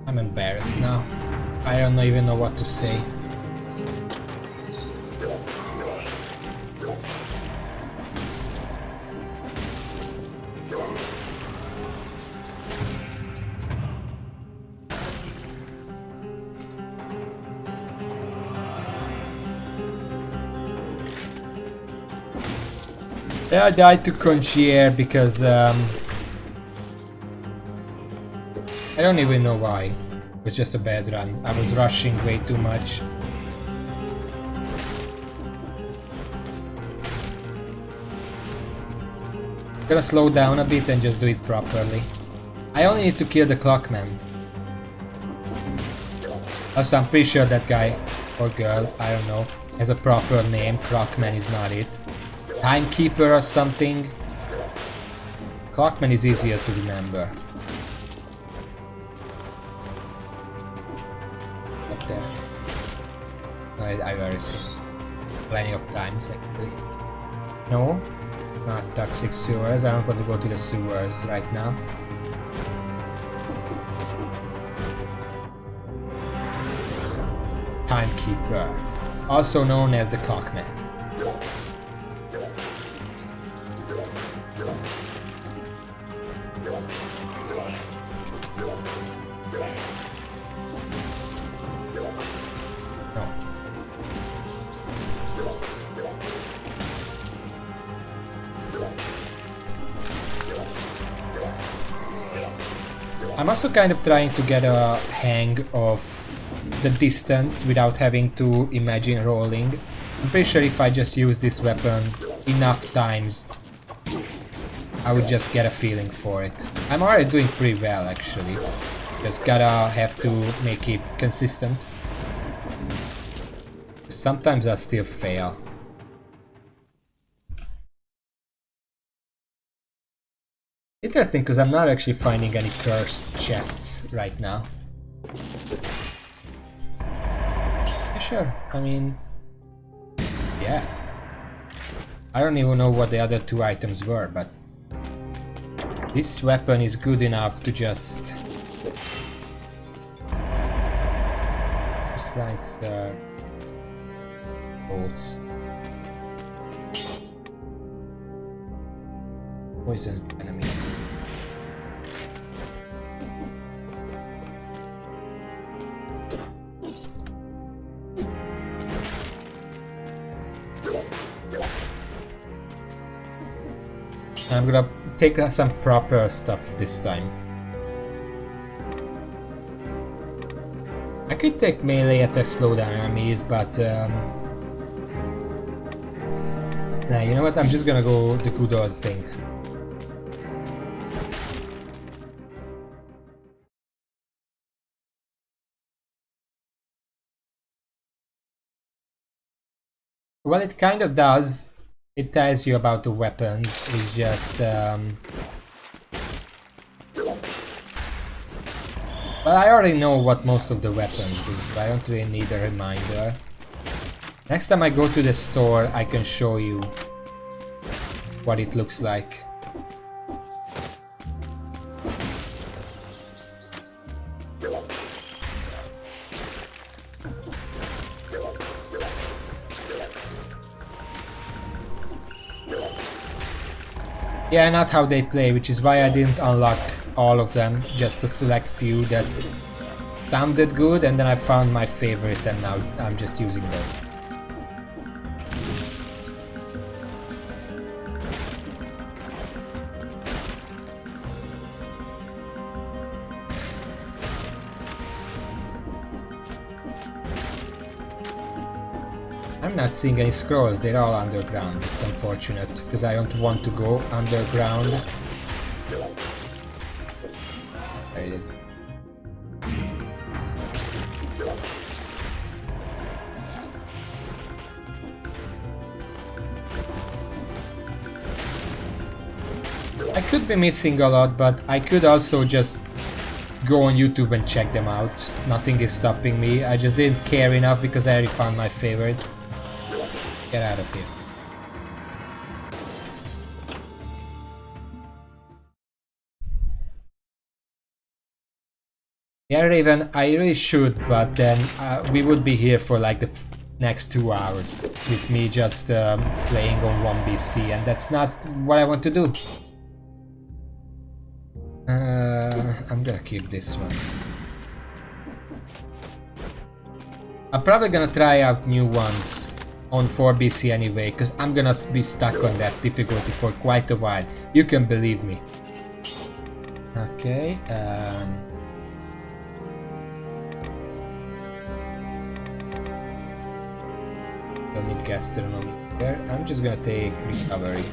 I'm embarrassed now. I don't even know what to say. Yeah, I died to Conchier because I don't even know why. It was just a bad run. I was rushing way too much. Gonna slow down a bit and just do it properly. I only need to kill the Clockman. Also, I'm pretty sure that guy or girl, I don't know, has a proper name. Clockman is not it. Timekeeper or something. Clockman is easier to remember. Up there. No, I've already seen plenty of times actually. No, not toxic sewers. I'm going to go to the sewers right now. Timekeeper, also known as the Clockman. I'm also kind of trying to get a hang of the distance without having to imagine rolling. I'm pretty sure if I just use this weapon enough times, I would just get a feeling for it. I'm already doing pretty well actually. Just gotta have to make it consistent. Sometimes I still fail. Interesting, because I'm not actually finding any cursed chests right now. Yeah, sure, I mean... yeah. I don't even know what the other two items were, but... this weapon is good enough to just... slice bolts. Poisons the enemy. I'm gonna take some proper stuff this time. I could take melee attack slowdown enemies, but nah, you know what? I'm just gonna go the good old thing. Well, it kind of does. It tells you about the weapons. It's just well, I already know what most of the weapons do, so I don't really need a reminder. Next time I go to the store, I can show you what it looks like. Yeah, not how they play, which is why I didn't unlock all of them, just a select few that sounded good, and then I found my favorite and now I'm just using them. I'm not seeing any scrolls, they're all underground. It's unfortunate, because I don't want to go underground. There it is. I could be missing a lot, but I could also just go on YouTube and check them out. Nothing is stopping me. I just didn't care enough because I already found my favorite. Get out of here. Yeah, Raven, I really should, but then we would be here for like the next 2 hours with me just playing on 1BC, and that's not what I want to do. I'm gonna keep this one. I'm probably gonna try out new ones on 4BC anyway, because I'm gonna be stuck on that difficulty for quite a while. You can believe me. Okay, don't need gastronomy here. I'm just gonna take recovery.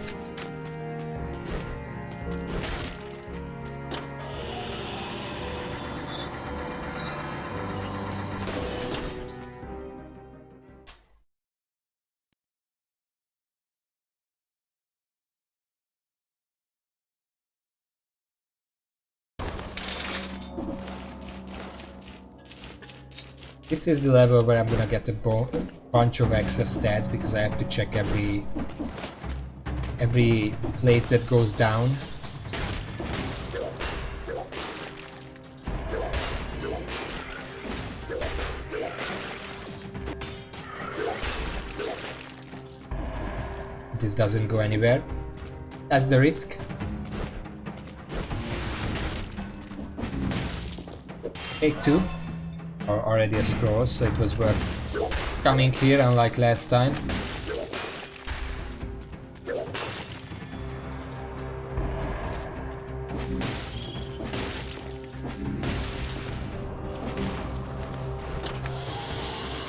This is the level where I'm gonna get a bunch of extra stats because I have to check every place that goes down. This doesn't go anywhere. That's the risk. Take 2. Or already a scroll, so it was worth coming here, unlike last time.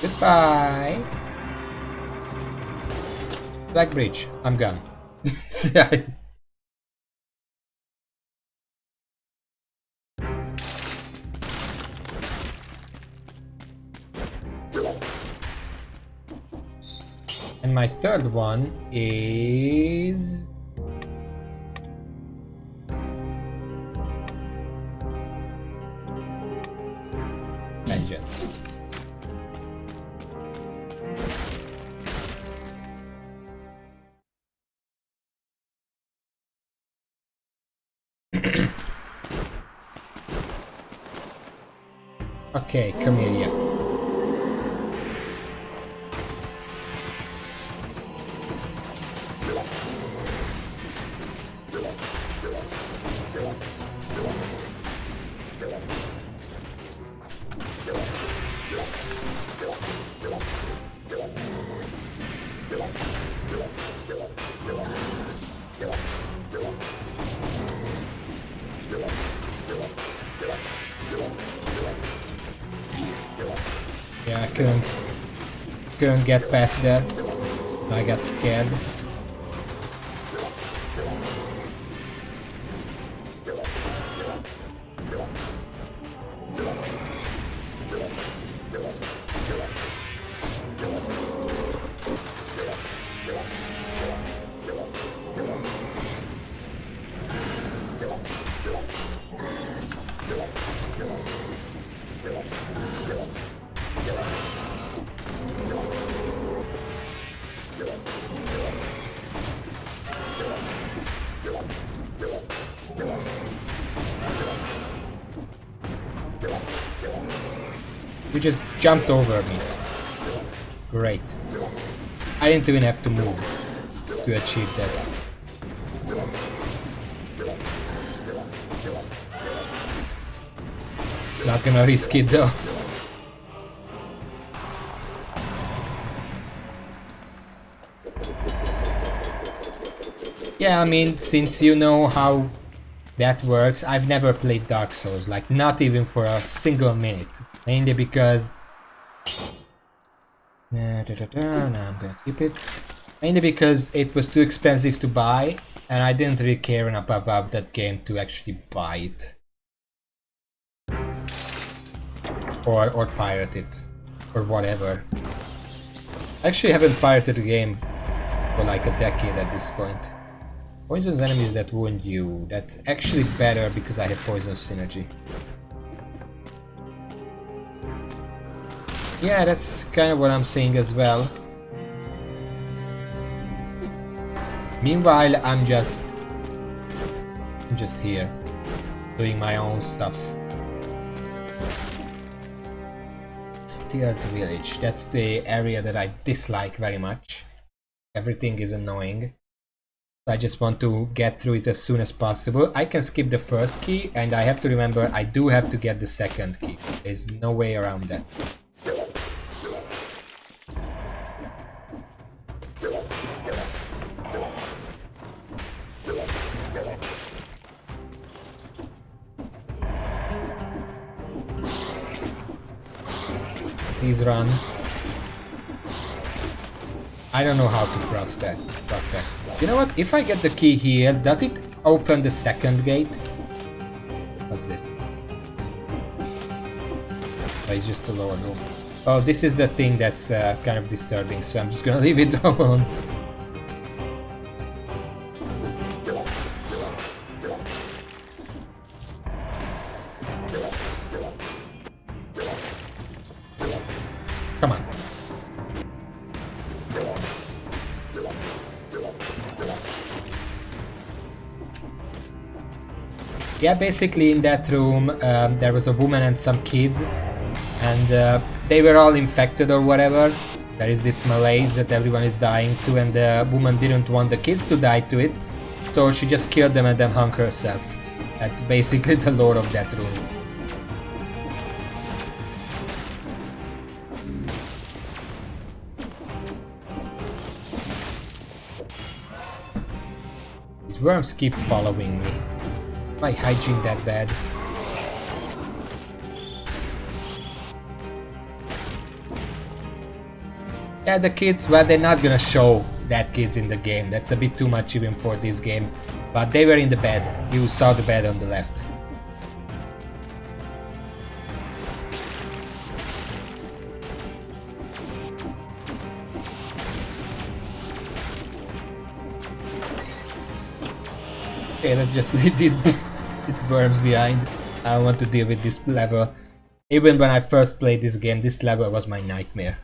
Goodbye. Black Bridge, I'm gone. And my third one is... Vengeance. Okay, Camellia. Yeah, I couldn't get past that. I got scared. You just jumped over me. Great. I didn't even have to move to achieve that. Not gonna risk it though. Yeah, I mean, since you know how that works, I've never played Dark Souls, like not even for a single minute. Mainly because... No, I'm gonna keep it. Mainly because it was too expensive to buy, and I didn't really care enough about that game to actually buy it. Or pirate it. Or whatever. I actually haven't pirated a game for like a decade at this point. Poisonous enemies that wound you. That's actually better because I have poison synergy. Yeah, that's kind of what I'm saying as well. Meanwhile, I'm just here, doing my own stuff. Stealth Village. That's the area that I dislike very much. Everything is annoying. I just want to get through it as soon as possible. I can skip the first key, and I have to remember I do have to get the second key. There's no way around that. Please run. I don't know how to cross that. Okay. You know what? If I get the key here, does it open the second gate? What's this? Oh, it's just a lower room. Oh, this is the thing that's kind of disturbing, so I'm just gonna leave it alone. Come on. Yeah, basically in that room there was a woman and some kids, and they were all infected or whatever. There is this malaise that everyone is dying to, and the woman didn't want the kids to die to it, so she just killed them and then hung herself. That's basically the lore of that room. These worms keep following me. My hygiene that bad? Yeah, the kids, well, they're not gonna show that kids in the game. That's a bit too much even for this game. But they were in the bed. You saw the bed on the left. Okay, let's just leave these worms behind. I don't want to deal with this level. Even when I first played this game, this level was my nightmare.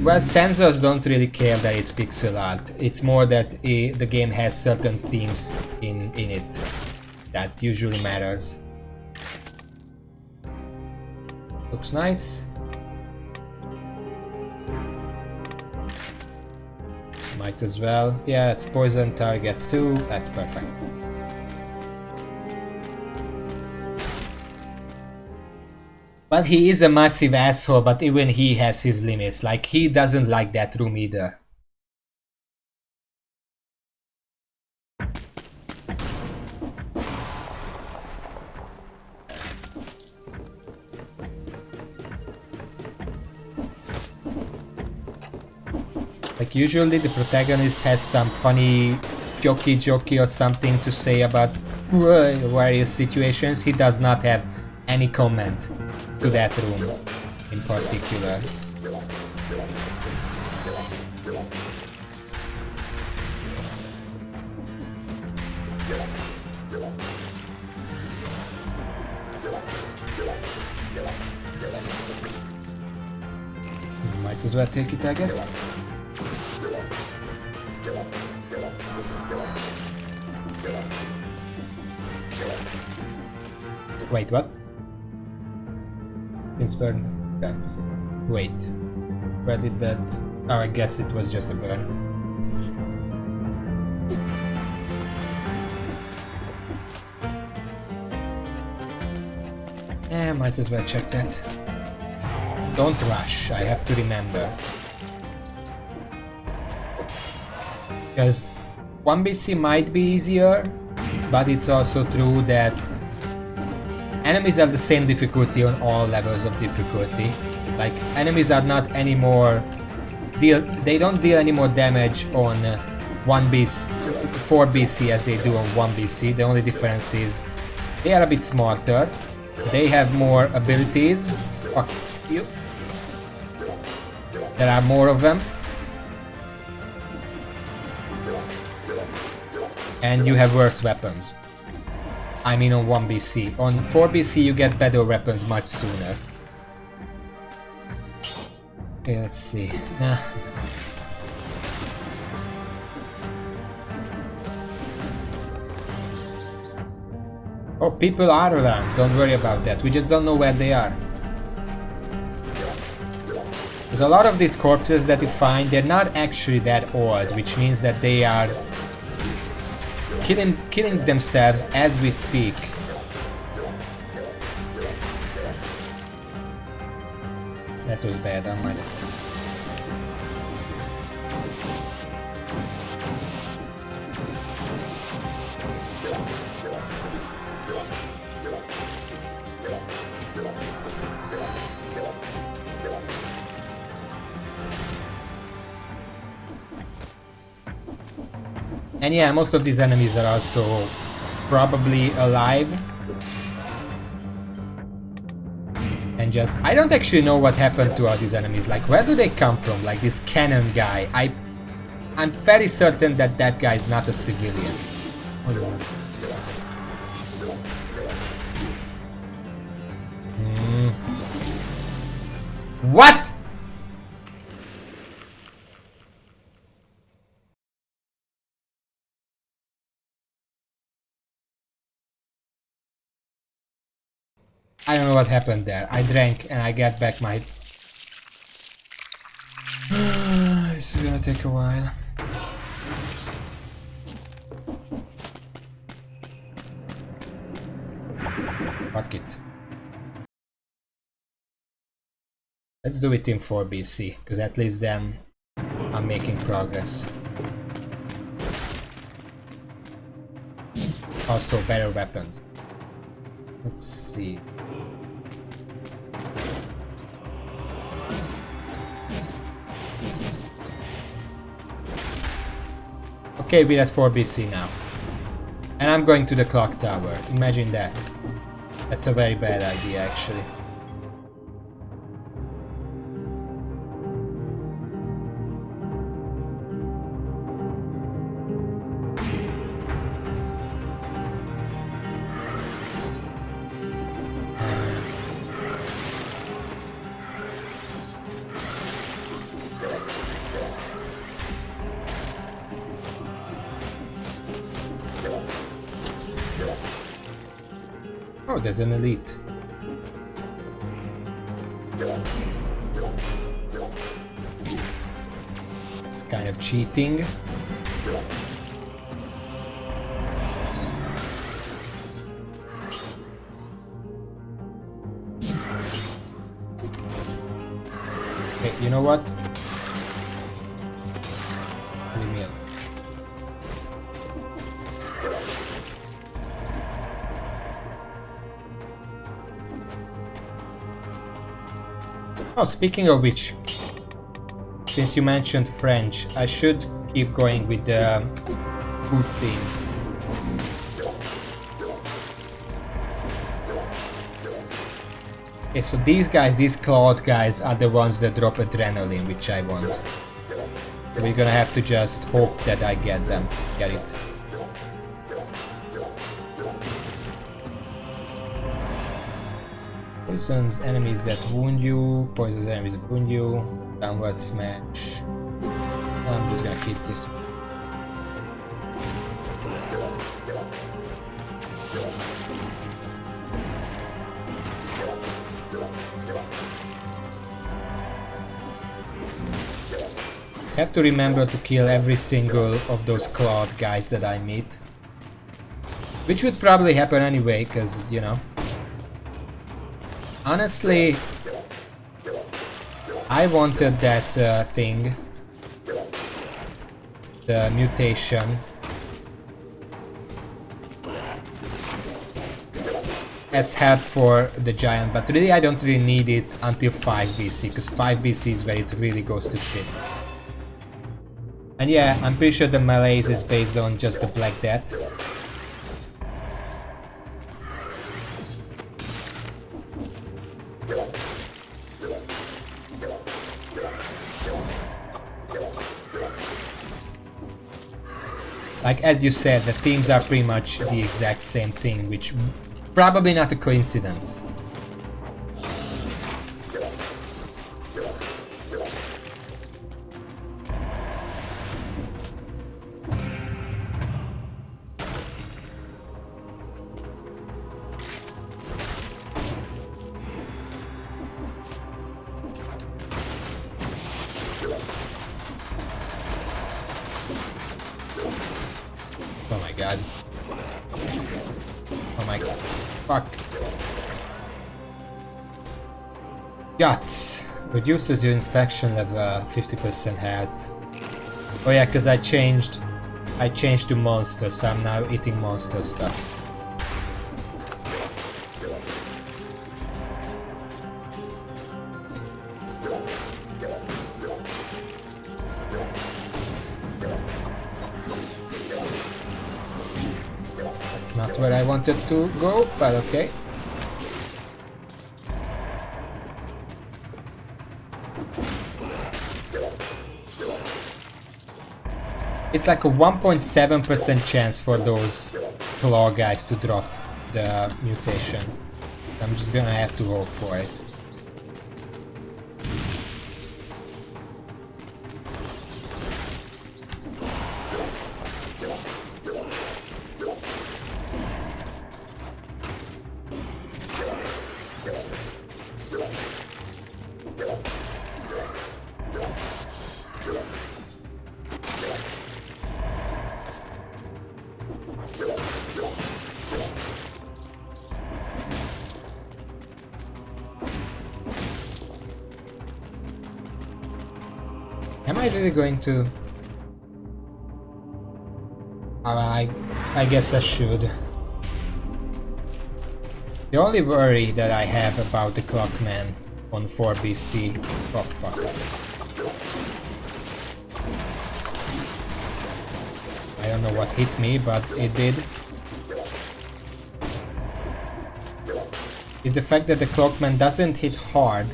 Well, sensors don't really care that it's pixel art. It's more that the game has certain themes in it that usually matters. Looks nice. Might as well. Yeah, it's poison targets too. That's perfect. Well, he is a massive asshole, but even he has his limits. Like, he doesn't like that room either. Like, usually the protagonist has some funny jokey or something to say about various situations. He does not have any comment to that room in particular. Might as well take it, I guess. Wait, what? It's burn. Wait. Where did that... Oh, I guess it was just a burn. Yeah, might as well check that. Don't rush, I have to remember. Because 1BC might be easier, but it's also true that enemies have the same difficulty on all levels of difficulty. Like, enemies are not anymore... They don't deal any more damage on 4BC as they do on 1BC. The only difference is they are a bit smarter. They have more abilities. Fuck you. There are more of them. And you have worse weapons. I mean on 1BC. On 4BC you get better weapons much sooner. Okay, let's see. Nah. Oh, people are around. Don't worry about that. We just don't know where they are. There's a lot of these corpses that you find. They're not actually that old, which means that they are killing themselves as we speak. That was bad, I might have. And yeah, most of these enemies are also probably alive. And just... I don't actually know what happened to all these enemies. Like, where do they come from? Like, this cannon guy. I'm very certain that that guy is not a civilian. Hold on. What?! I don't know what happened there. I drank and I got back my... This is gonna take a while. Fuck it. Let's do it in 4BC, because at least then I'm making progress. Also better weapons. Let's see. Okay, we're at 4 BC now. And I'm going to the clock tower. Imagine that. That's a very bad idea, actually. Oh, there's an elite. It's kind of cheating. Okay, you know what? Leave me alone. Oh, speaking of which, since you mentioned French, I should keep going with the food themes. Okay, so these guys, these Claude guys, are the ones that drop adrenaline, which I want. So we're gonna have to just hope that I get them. Get it. Poisons enemies that wound you, poisons enemies that wound you, downward smash. I'm just gonna keep this. I have to remember to kill every single of those Claude guys that I meet. Which would probably happen anyway, because, you know. Honestly, I wanted that thing, the mutation, as help for the giant, but really I don't really need it until 5 BC, because 5 BC is where it really goes to shit. And yeah, I'm pretty sure the malaise is based on just the Black Death. Like, as you said, the themes are pretty much the exact same thing, which probably not a coincidence. Oh my god. Oh my god. Fuck. Guts. Reduces your infection level 50% health. Oh yeah, because I changed to monster, so I'm now eating monster stuff. Not where I wanted to go, but okay. It's like a 1.7% chance for those claw guys to drop the mutation. I'm just gonna have to hope for it. Am I really going to... I guess I should. The only worry that I have about the Clockman on 4 BC... Oh fuck. I don't know what hit me, but it did. Is the fact that the Cloakman doesn't hit hard,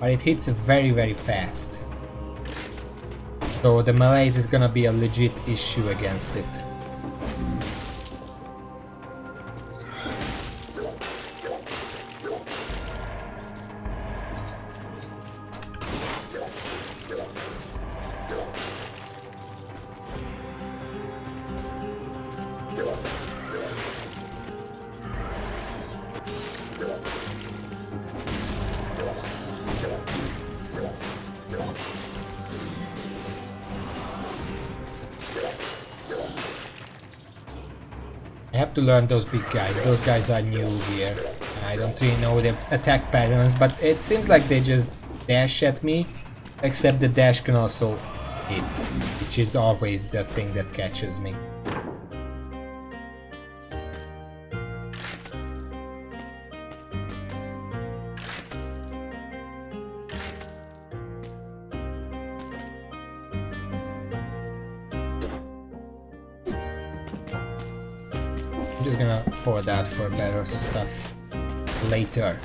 but it hits very, very fast. So the malaise is gonna be a legit issue against it. I have to learn those big guys. Those guys are new here. I don't really know their attack patterns, but it seems like they just dash at me. Except the dash can also hit, which is always the thing that catches me. I'm just gonna hoard out for better stuff later.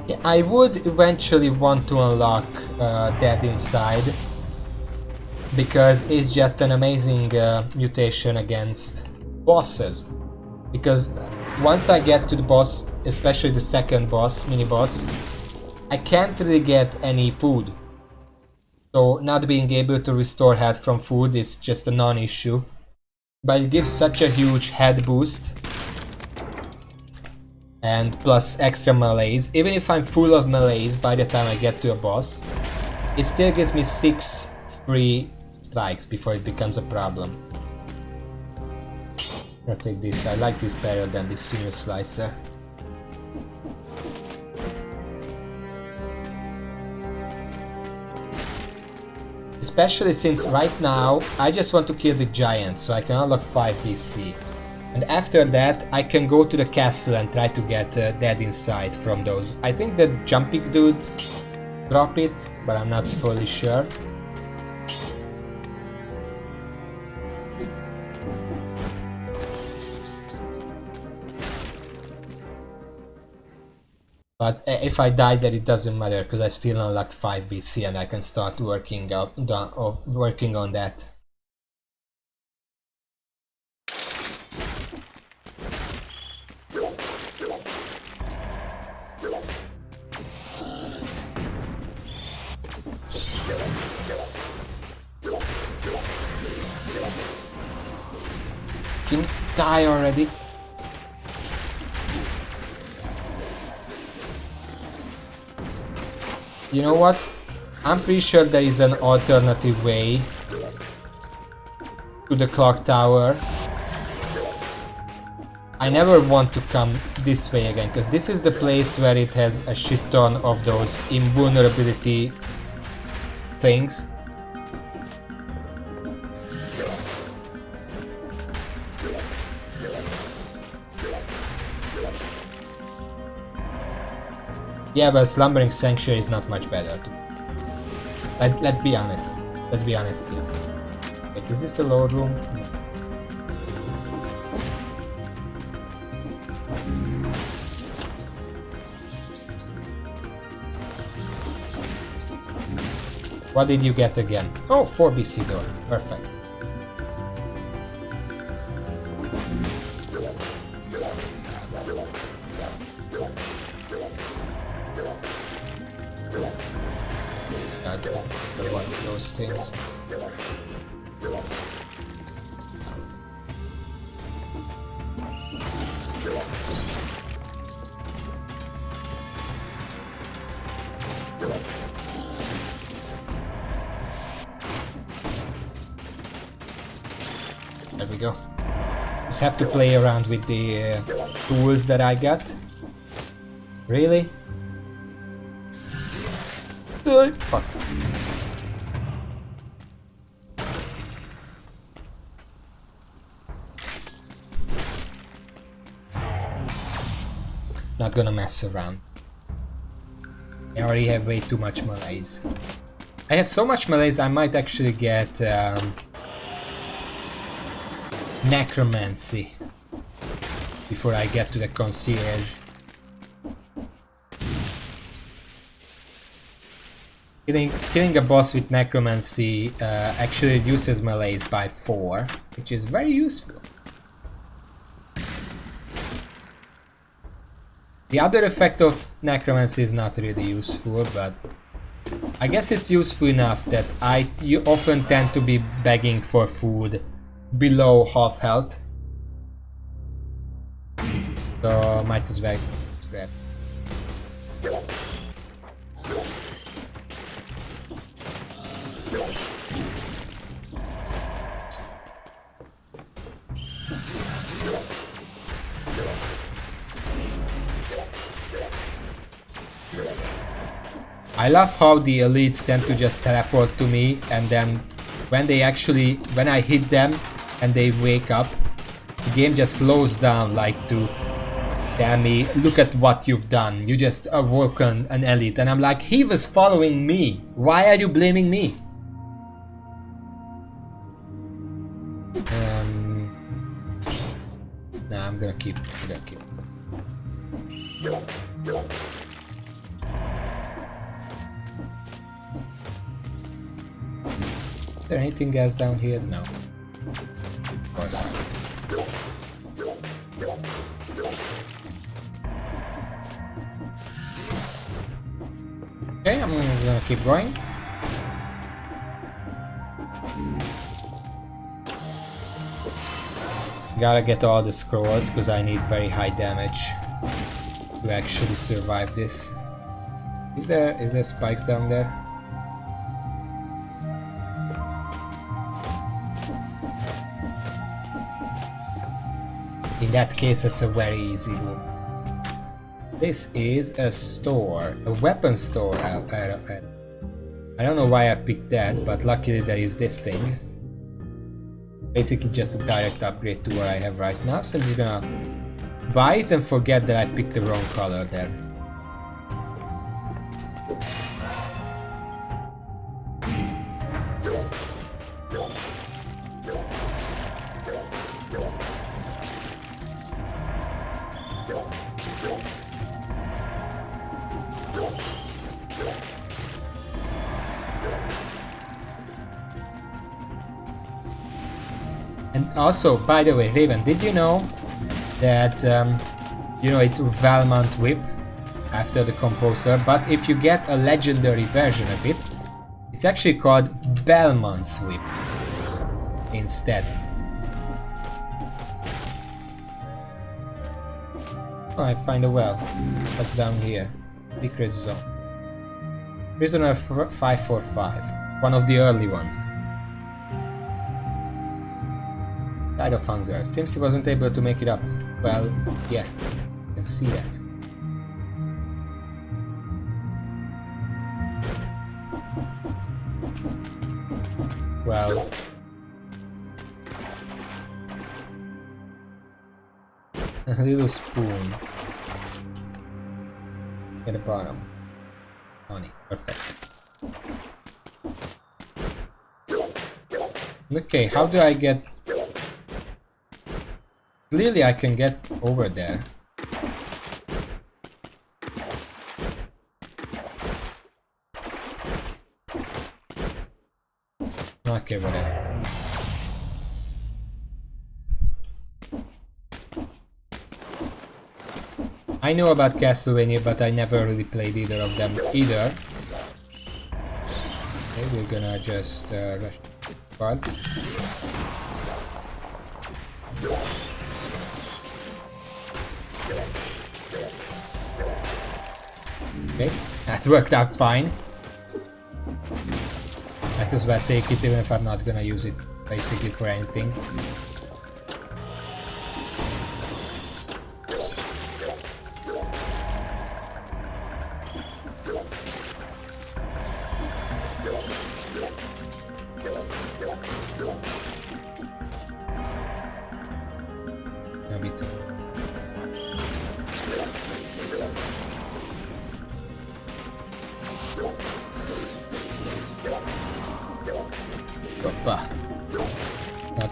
Yeah, I would eventually want to unlock that inside, because it's just an amazing mutation against bosses. Because once I get to the boss, especially the second boss, mini-boss, I can't really get any food. So not being able to restore health from food is just a non-issue. But it gives such a huge head boost. And plus extra malaise. Even if I'm full of malaise by the time I get to a boss, it still gives me 6 free strikes before it becomes a problem. I'll take this. I like this better than this sinew slicer. Especially since right now I just want to kill the giant so I can unlock 5 BC. And after that I can go to the castle and try to get that inside from those. I think the jumping dudes drop it, but I'm not fully sure. But if I die there, it doesn't matter because I still unlocked 5 BC and I can start working on that. Can you die already? You know what? I'm pretty sure there is an alternative way to the clock tower. I never want to come this way again, because this is the place where it has a shit ton of those invulnerability things. Yeah, but Slumbering Sanctuary is not much better. Let's be honest. Let's be honest here. Wait, is this the lower room? No. What did you get again? Oh, 4 BC door. Perfect. One of those things. There we go. Just have to play around with the tools that I got. Really? Fuck. Not gonna mess around. I already have way too much malaise. I have so much malaise I might actually get necromancy before I get to the concierge. Killing a boss with necromancy actually reduces malaise by 4, which is very useful. The other effect of necromancy is not really useful, but I guess it's useful enough that you often tend to be begging for food below half health. So might as well grab. I love how the elites tend to just teleport to me, and then when I hit them and they wake up, the game just slows down, like to tell me, look at what you've done, you just awoken an elite, and I'm like, he was following me, why are you blaming me? Nah, I'm gonna keep. Is there anything else down here? No. Of course. Okay, I'm gonna keep going. Gotta get all the scrolls because I need very high damage to actually survive this. Is there spikes down there? In that case, it's a very easy room. This is a store, a weapon store. I don't know why I picked that, but luckily there is this thing. Basically just a direct upgrade to what I have right now, so I'm just gonna buy it and forget that I picked the wrong color there. And also, by the way, Raven, did you know that, it's Valmont Whip after the Composer, but if you get a legendary version of it, it's actually called Belmont's Whip instead. Oh, I find a well. What's down here? Secret zone. Prisoner 545. One of the early ones. Died of hunger. Seems he wasn't able to make it up. Well, yeah, you can see that. Well, a little spoon at the bottom. Honey, perfect. Okay, how do I get? Clearly I can get over there. Okay, whatever. I know about Castlevania, but I never really played either of them either. Okay, we're gonna just rush part. Okay, that worked out fine. Might as well take it even if I'm not gonna use it basically for anything. A bit.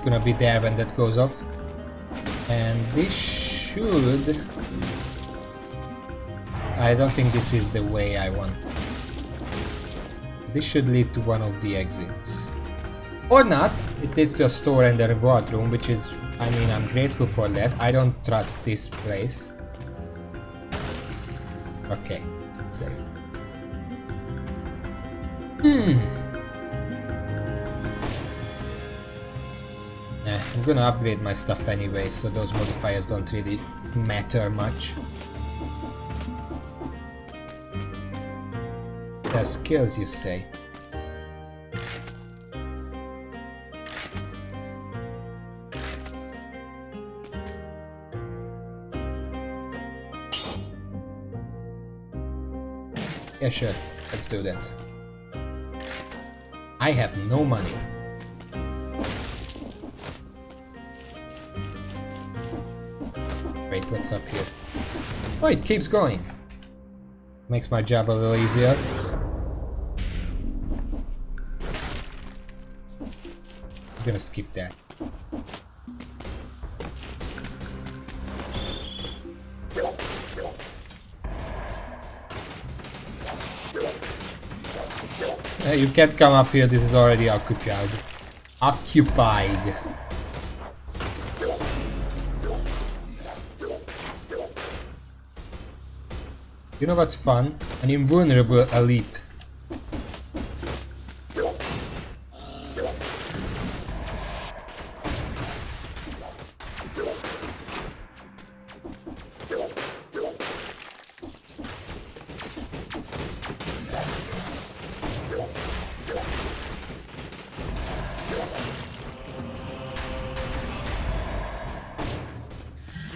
gonna be there when that goes off. And this should... I don't think this is the way I want. This should lead to one of the exits. Or not! It leads to a store and a reward room, which is... I mean, I'm grateful for that. I don't trust this place. Okay, safe. I'm gonna upgrade my stuff anyway, so those modifiers don't really matter much. The skills, you say? Yeah, sure. Let's do that. I have no money. Wait, what's up here? Oh, it keeps going. Makes my job a little easier. I'm gonna skip that. You can't come up here, this is already occupied. Occupied. You know what's fun? An invulnerable elite.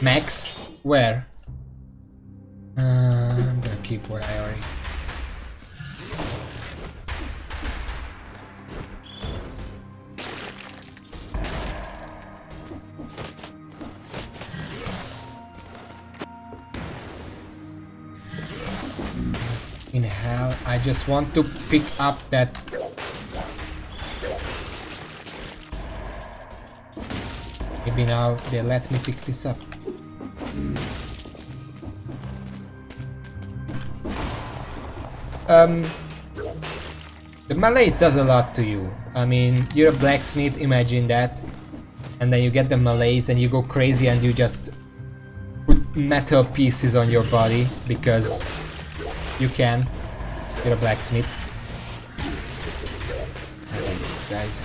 Max? Where? I'm gonna keep what I already... In hell, I just want to pick up that... Maybe now they let me pick this up. The malaise does a lot to you. I mean, you're a blacksmith, imagine that. And then you get the malaise and you go crazy and you just put metal pieces on your body because you can. You're a blacksmith. I hate you guys.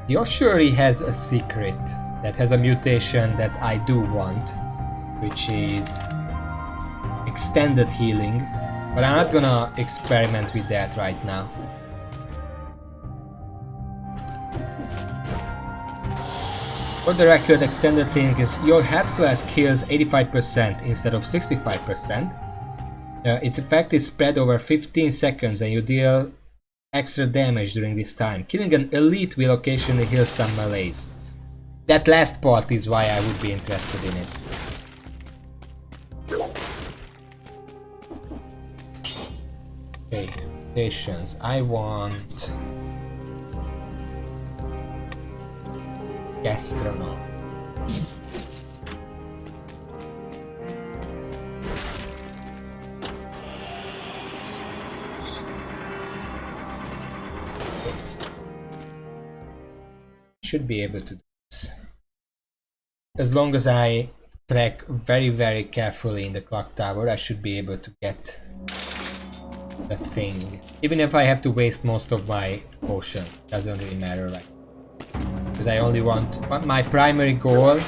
The Oshuri has a secret that has a mutation that I do want, which is extended healing, but I'm not gonna experiment with that right now. For the record, extended healing is your health flask heals 85% instead of 65%. Its effect is spread over 15 seconds and you deal extra damage during this time. Killing an elite will occasionally heal some malaise. That last part is why I would be interested in it. Okay, stations. I want... Gastronom. Should be able to do this. As long as I track very carefully in the clock tower, I should be able to get the thing. Even if I have to waste most of my potion, doesn't really matter, right? Because I only want... But my primary goal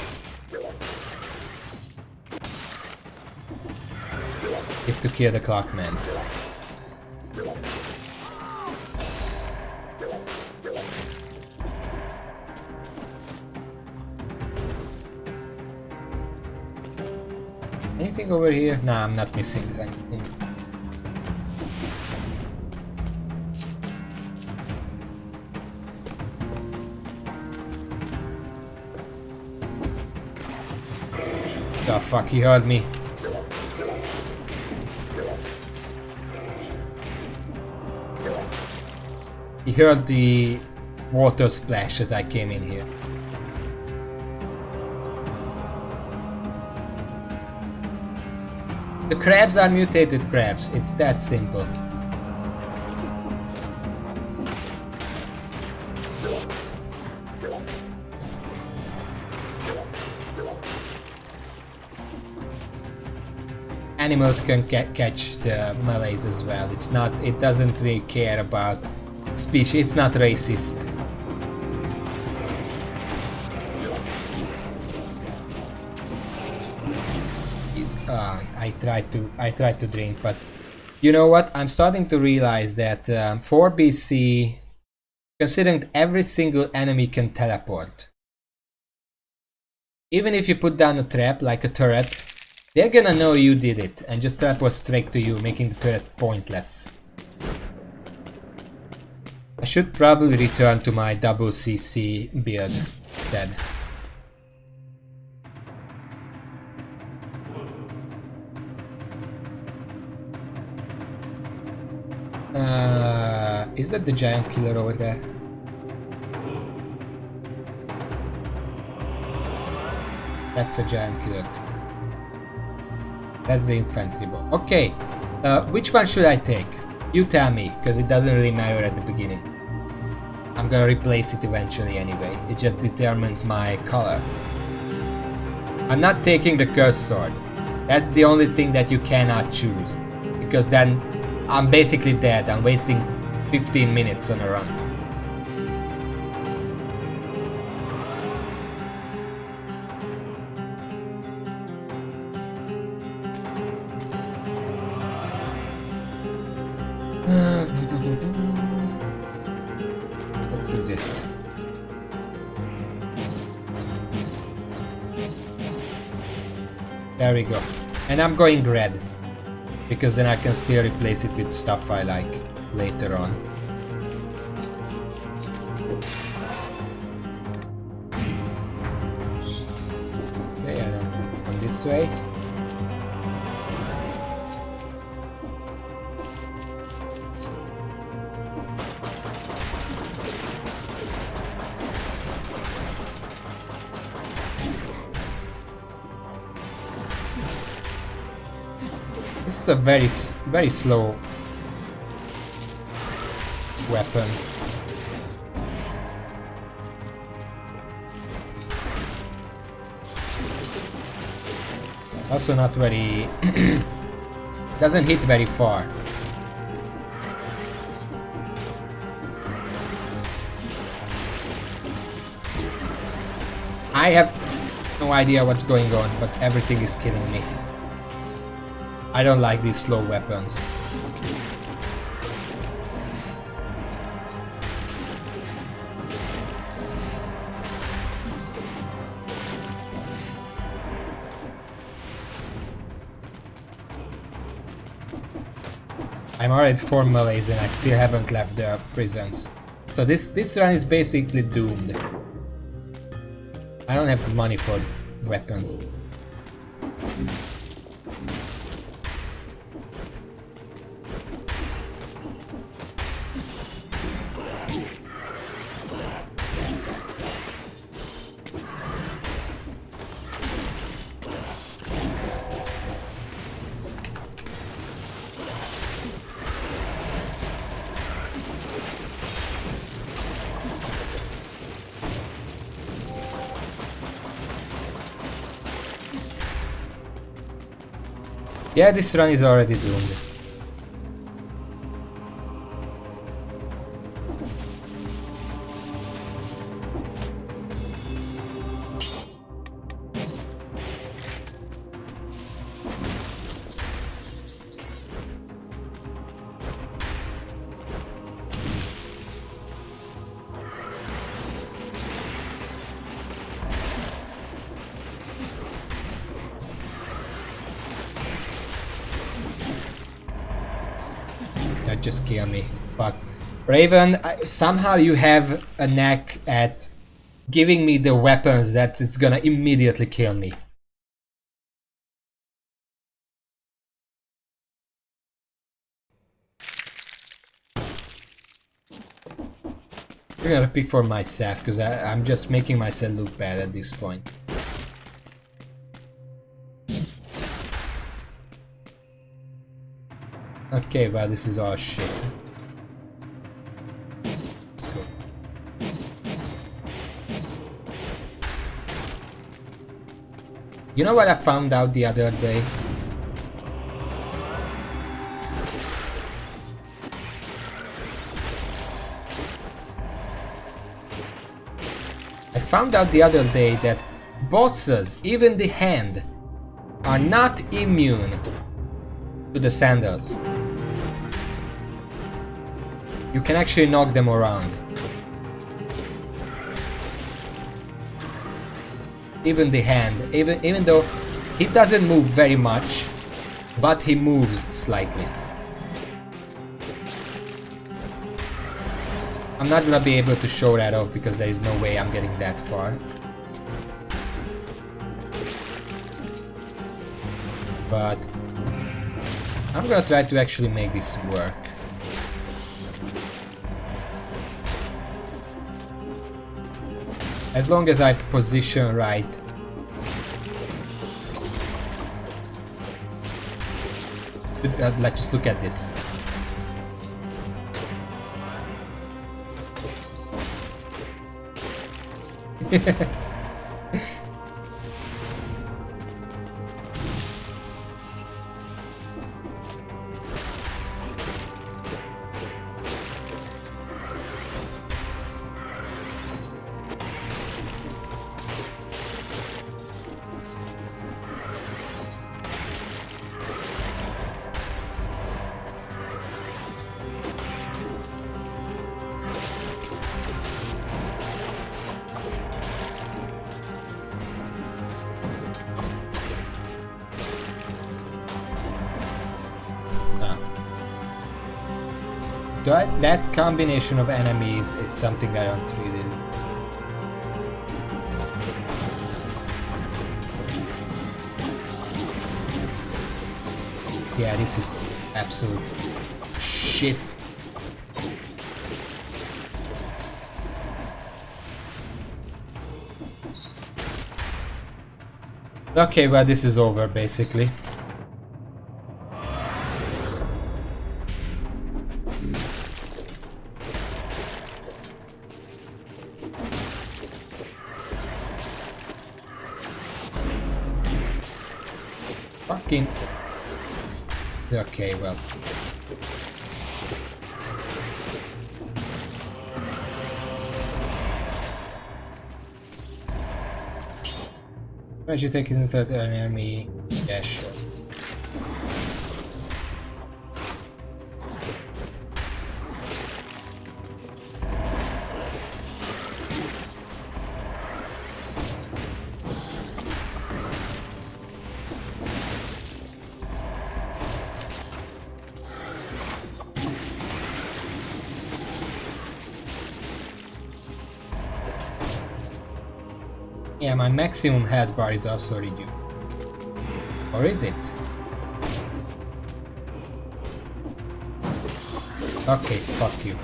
is to kill the clockman. Anything over here? Nah, I'm not missing anything. Oh fuck, he heard me. He heard the water splash as I came in here. The crabs are mutated crabs, it's that simple. Animals can catch the malaise as well. It doesn't really care about species, it's not racist. I tried to drink, but you know what? I'm starting to realize that 4 BC, considering every single enemy can teleport. Even if you put down a trap, like a turret, they're gonna know you did it and just teleport straight to you, making the turret pointless. I should probably return to my double CC build instead. Is that the giant killer over there? That's a giant killer too. That's the infantry bow. Okay, which one should I take? You tell me, because it doesn't really matter at the beginning. I'm gonna replace it eventually anyway. It just determines my color. I'm not taking the cursed sword. That's the only thing that you cannot choose. Because then I'm basically dead. I'm wasting 15 minutes on a run. Let's do this. There we go. And I'm going red, because then I can still replace it with stuff I like later on. Okay, I don't know. On this way. This is a very slow weapon. Also not very... doesn't hit very far. I have no idea what's going on, but everything is killing me. I don't like these slow weapons. I'm already 4 malaise and I still haven't left the prisons. So this run is basically doomed. I don't have money for weapons. Yeah, this run is already doomed. That just killed me. Fuck. Raven, somehow you have a knack at giving me the weapons that it's gonna immediately kill me. I'm gonna pick for myself, because I'm just making myself look bad at this point. Okay, well, this is all shit. Let's go. You know what I found out the other day? I found out the other day that bosses, even the hand, are not immune to the sandals. You can actually knock them around. Even the hand, even though he doesn't move very much, but he moves slightly. I'm not gonna be able to show that off because there is no way I'm getting that far. But I'm gonna try to actually make this work. As long as I position right. Like, just look at this. That combination of enemies is something I don't really... Yeah, this is absolute shit. Okay, well, this is over basically. Fucking... Okay, well. Why don't you take it into an enemy? Yeah, sure. Yeah, my maximum health bar is also reduced. Or is it? Okay, fuck you.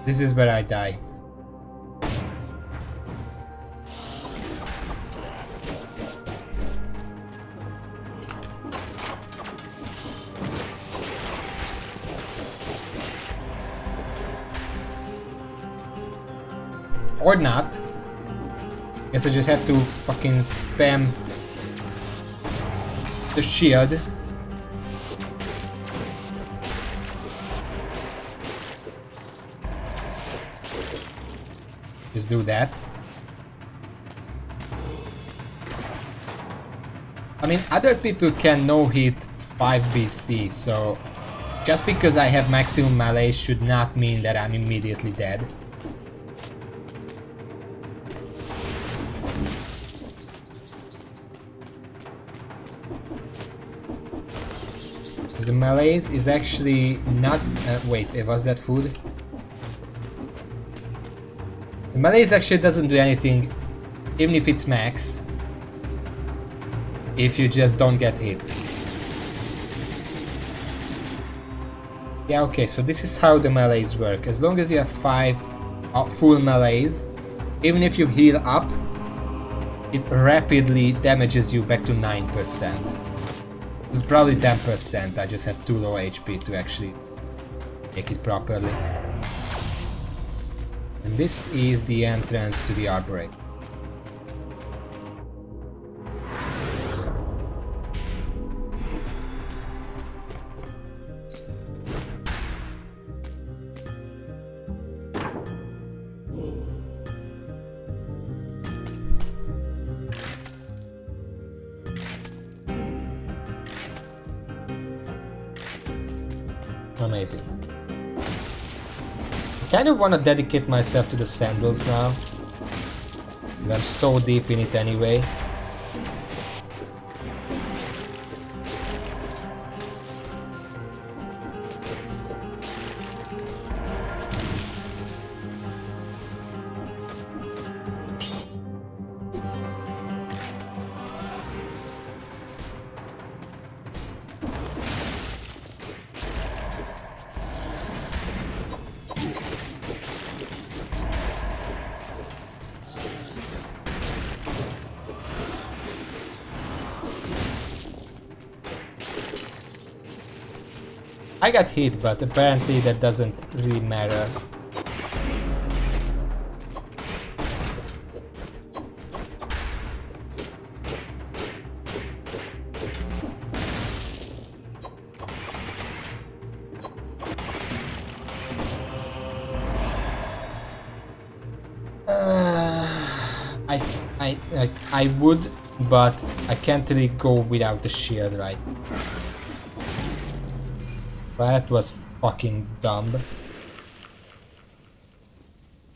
This is where I die. Or not. Guess I just have to fucking spam the shield. Just do that. I mean, other people can no-hit 5 BC, so just because I have maximum malaise should not mean that I'm immediately dead. The malaise is actually not... wait, was that food? The malaise actually doesn't do anything, even if it's max, if you just don't get hit. Yeah, okay, so this is how the melees work. As long as you have 5 full melees, even if you heal up, it rapidly damages you back to 9%. It's probably 10%, I just have too low HP to actually make it properly. And this is the entrance to the Arborate. Amazing. I kind of want to dedicate myself to the sandals now. I'm so deep in it anyway. I got hit, but apparently that doesn't really matter. I would, but I can't really go without the shield, right? That was fucking dumb.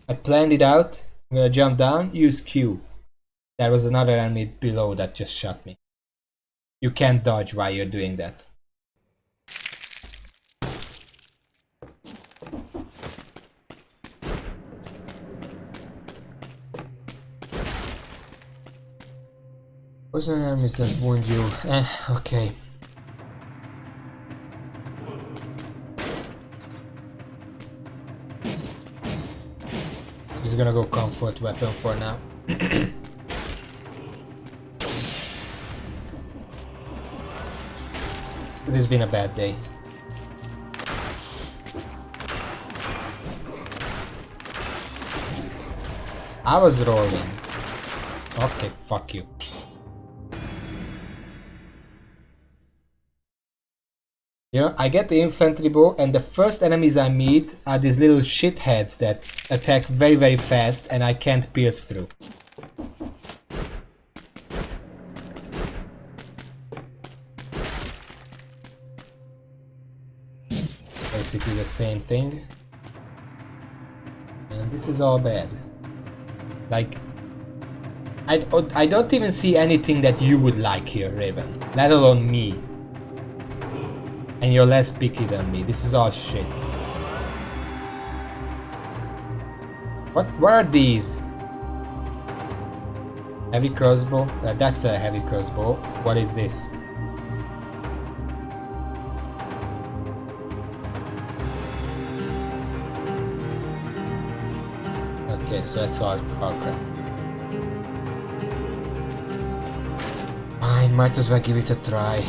I planned it out. I'm gonna jump down, use Q. There was another enemy below that just shot me. You can't dodge while you're doing that. What's an enemies that wound you? Okay. Just gonna go comfort weapon for now. This has been a bad day. I was rolling. Okay, fuck you. You know, I get the infantry bow and the first enemies I meet are these little shitheads that attack very very fast and I can't pierce through. Basically the same thing. And this is all bad. Like, I don't even see anything that you would like here, Raven. Let alone me. And you're less picky than me. This is all shit. What are these? Heavy crossbow? That's a heavy crossbow. What is this? Okay, so that's all crap. Fine, might as well give it a try.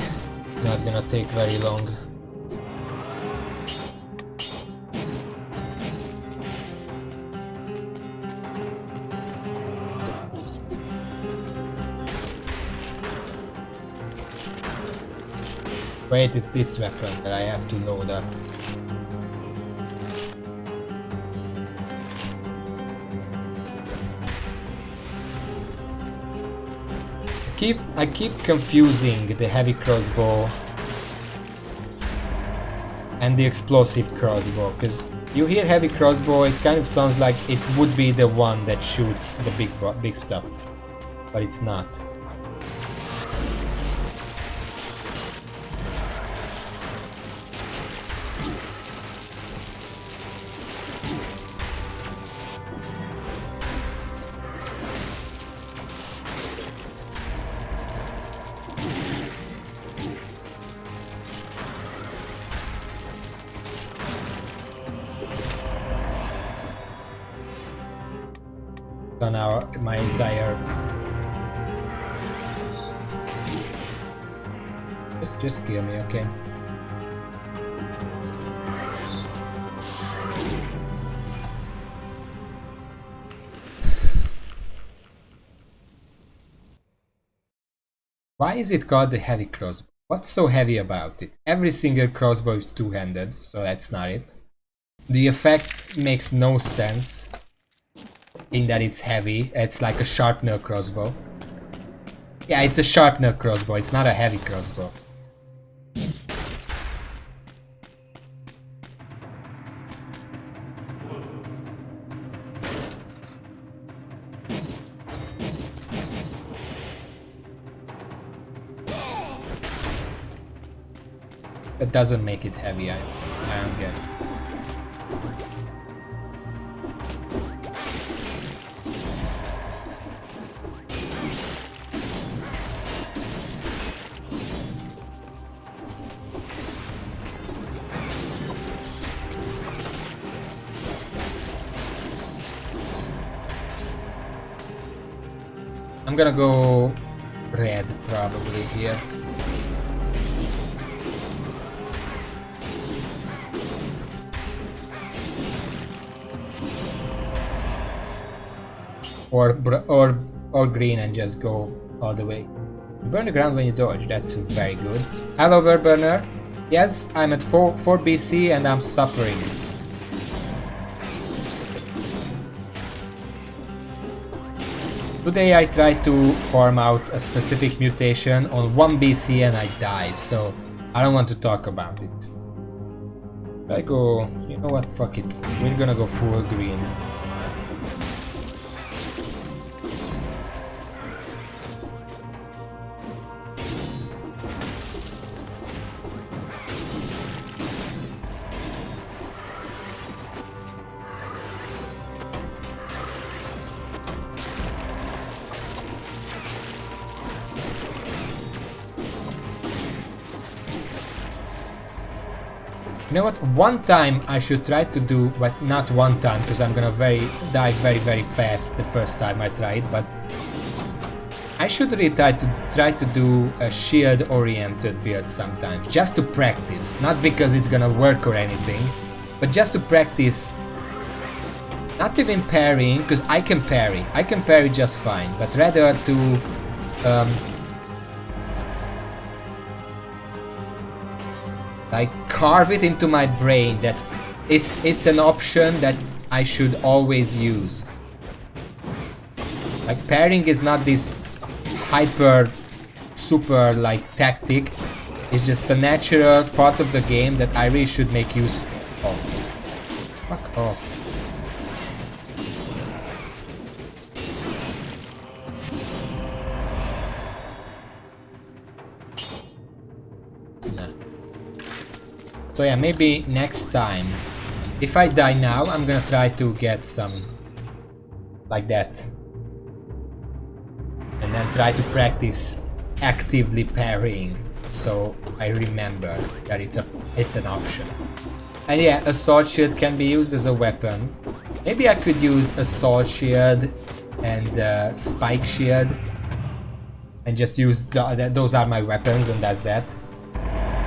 Not gonna take very long. Wait, it's this weapon that I have to load up. I keep confusing the heavy crossbow and the explosive crossbow, because you hear heavy crossbow, it kind of sounds like it would be the one that shoots the big stuff, but it's not. on my entire. Just kill me, okay? Why is it called the heavy crossbow? What's so heavy about it? Every single crossbow is two-handed, so that's not it. The effect makes no sense in that it's heavy. It's like a sharpener crossbow. Yeah, it's a sharpener crossbow, it's not a heavy crossbow. That doesn't make it heavy, I don't get it. I'm gonna go red probably here. Or green and just go all the way. You burn the ground when you dodge, that's very good. Hello Verburner. Yes, I'm at 4 BC and I'm suffering. Today I tried to farm out a specific mutation on 1 BC and I died, so I don't want to talk about it. I go, you know what, fuck it, we're gonna go full green. You know what, one time I should try to do, but not one time, because I'm gonna die very fast the first time I try it, but I should really try to do a shield oriented build sometimes, just to practice, not because it's gonna work or anything, but just to practice, not even parrying, because I can parry just fine, but rather to like carve it into my brain that it's an option that I should always use. Like parrying is not this super like tactic, it's just a natural part of the game that I really should make use of. Fuck off. So yeah, maybe next time, if I die now, I'm gonna try to get some like that. And then try to practice actively parrying, so I remember that it's an option. And yeah, a sword shield can be used as a weapon. Maybe I could use a sword shield and spike shield. And just use those are my weapons and that's that.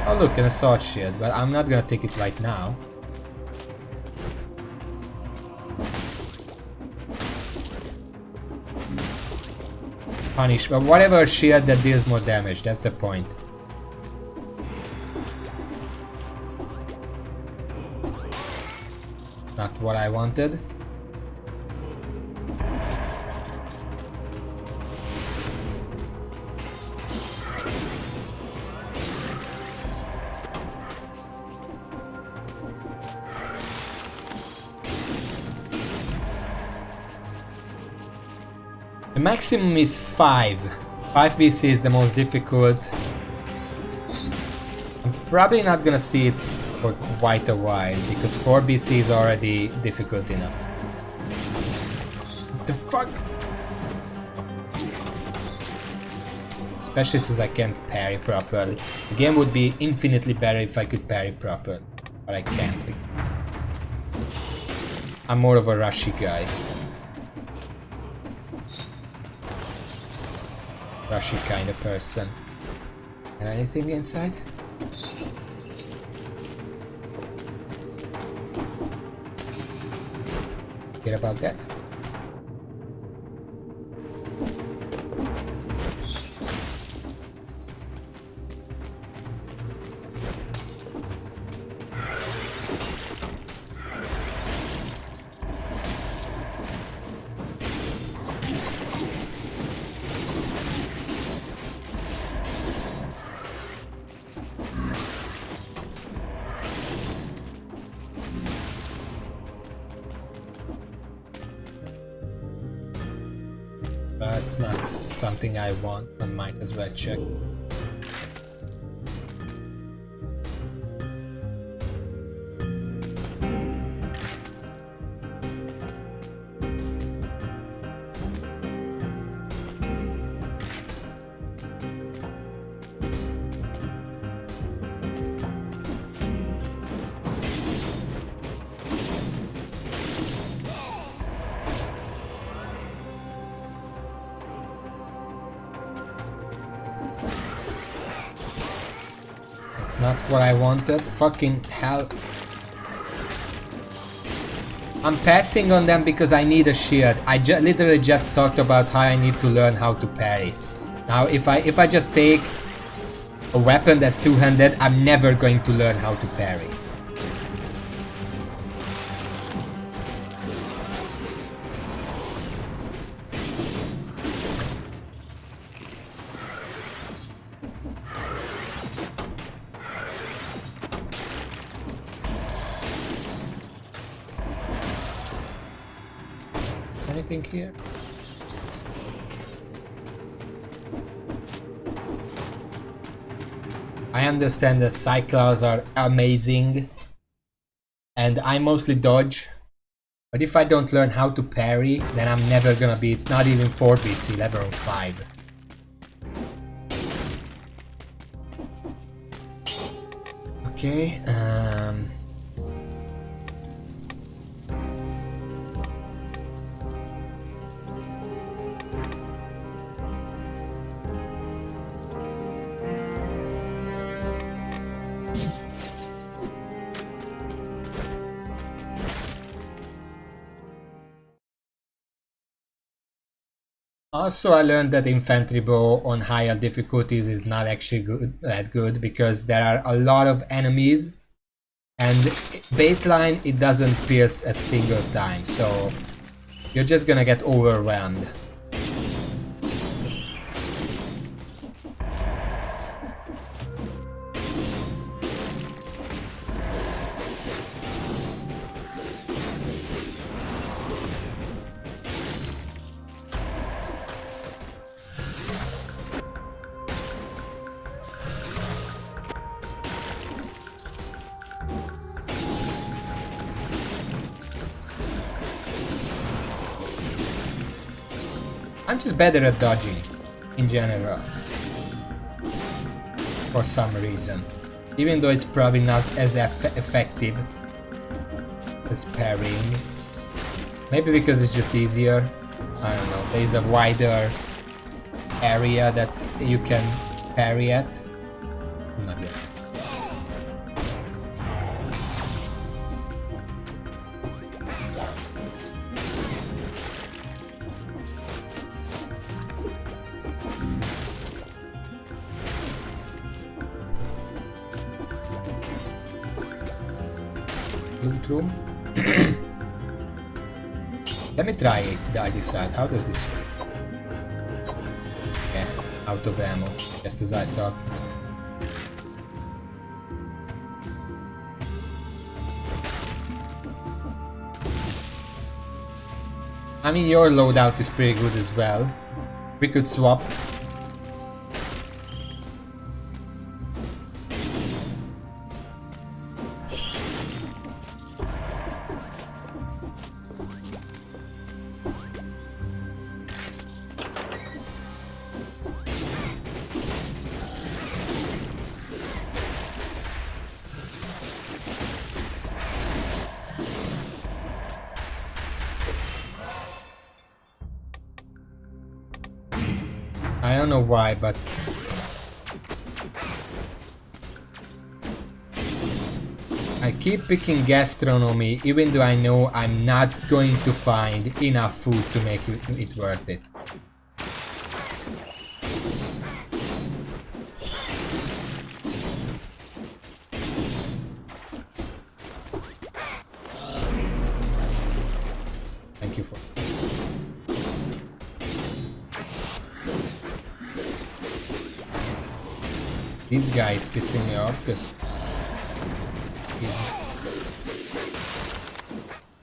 Oh look, an assault shield, but I'm not gonna take it right now. Punish, but whatever shield that deals more damage, that's the point. Not what I wanted. The maximum is 5. 5 VC is the most difficult. I'm probably not gonna see it for quite a while, because 4 BC is already difficult enough. What the fuck? Especially since I can't parry properly. The game would be infinitely better if I could parry properly, but I can't. I'm more of a rushy guy. rushy kind of person. Anything inside? Hear about that? That's not something I want, I might as well check. It's not what I wanted. Fucking hell. I'm passing on them because I need a shield. I literally just talked about how I need to learn how to parry. Now if I just take a weapon that's two-handed, I'm never going to learn how to parry. Anything here? I understand that cycles are amazing and I mostly dodge, but if I don't learn how to parry, then I'm never gonna be not even 4 BC, let alone 5. Okay, also, I learned that infantry bow on higher difficulties is not actually that good because there are a lot of enemies and baseline it doesn't pierce a single time, so you're just gonna get overwhelmed. I'm just better at dodging, in general. For some reason. Even though it's probably not as effective as parrying. Maybe because it's just easier. I don't know, there's a wider area that you can parry at. Not yet. Room. Let me try the other side. How does this work? Yeah, out of ammo, just as I thought. I mean, your loadout is pretty good as well. We could swap. don't know why, but I keep picking gastronomy even though I know I'm not going to find enough food to make it worth it. Thank you for this guy is pissing me off because he's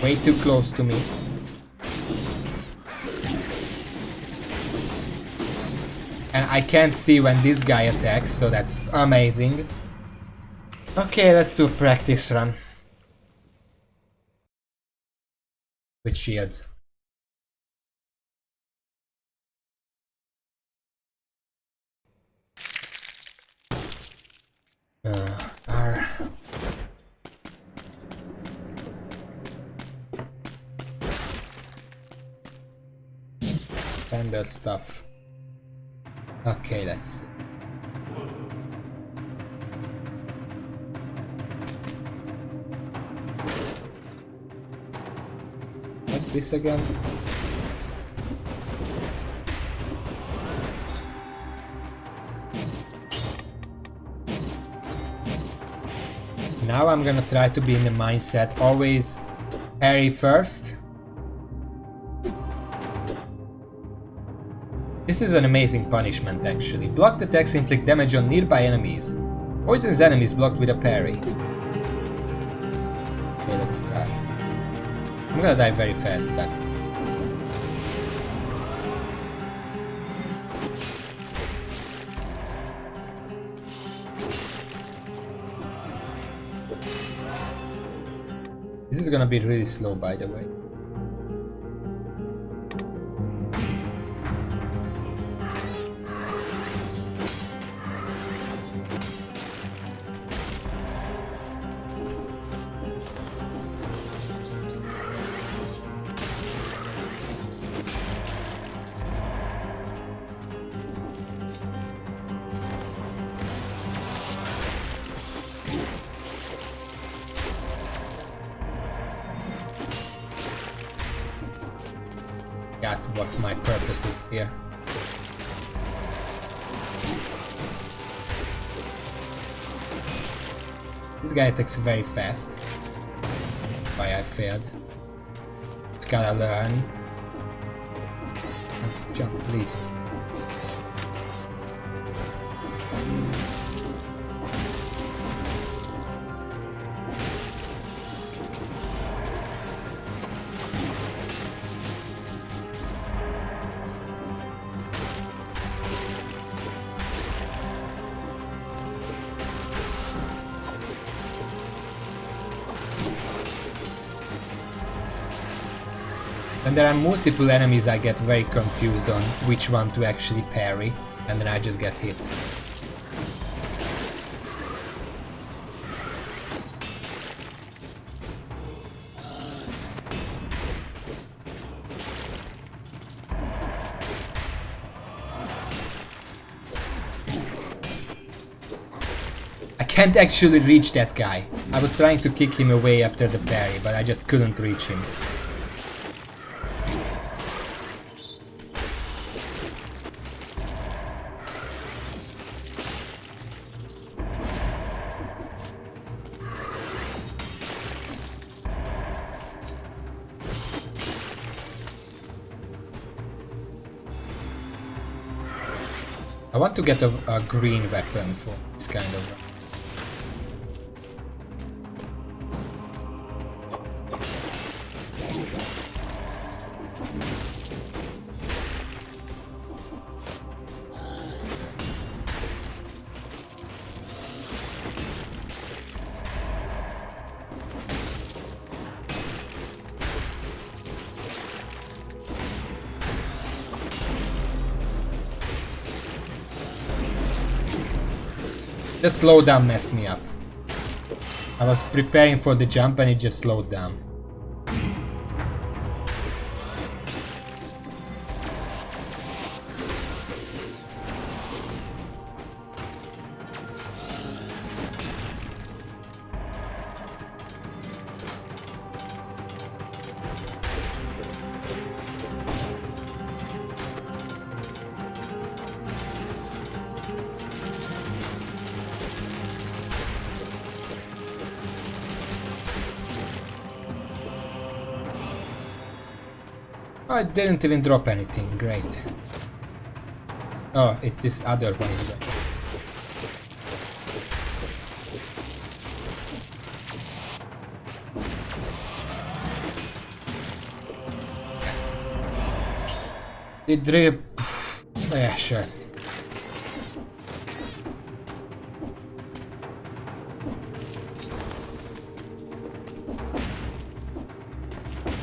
way too close to me. And I can't see when this guy attacks, so that's amazing. Okay, let's do a practice run. With shields. R. Standard stuff. Okay, let's see. What's this again? Now I'm gonna try to be in the mindset always parry first. This is an amazing punishment actually. Blocked attacks inflict damage on nearby enemies. Poisons enemies blocked with a parry. Okay, let's try. I'm gonna die very fast, but this is gonna be really slow, by the way. Got what my purpose is here. This guy attacks very fast. Why I failed. Just gotta learn. Jump, please. When there are multiple enemies, I get very confused on which one to actually parry, and then I just get hit. I can't actually reach that guy. I was trying to kick him away after the parry, but I just couldn't reach him. I want to get a green weapon for this kind of... The slowdown messed me up. I was preparing for the jump and it just slowed down. Oh, it didn't even drop anything, great. Oh, this other one is great. It drip. Yeah, sure.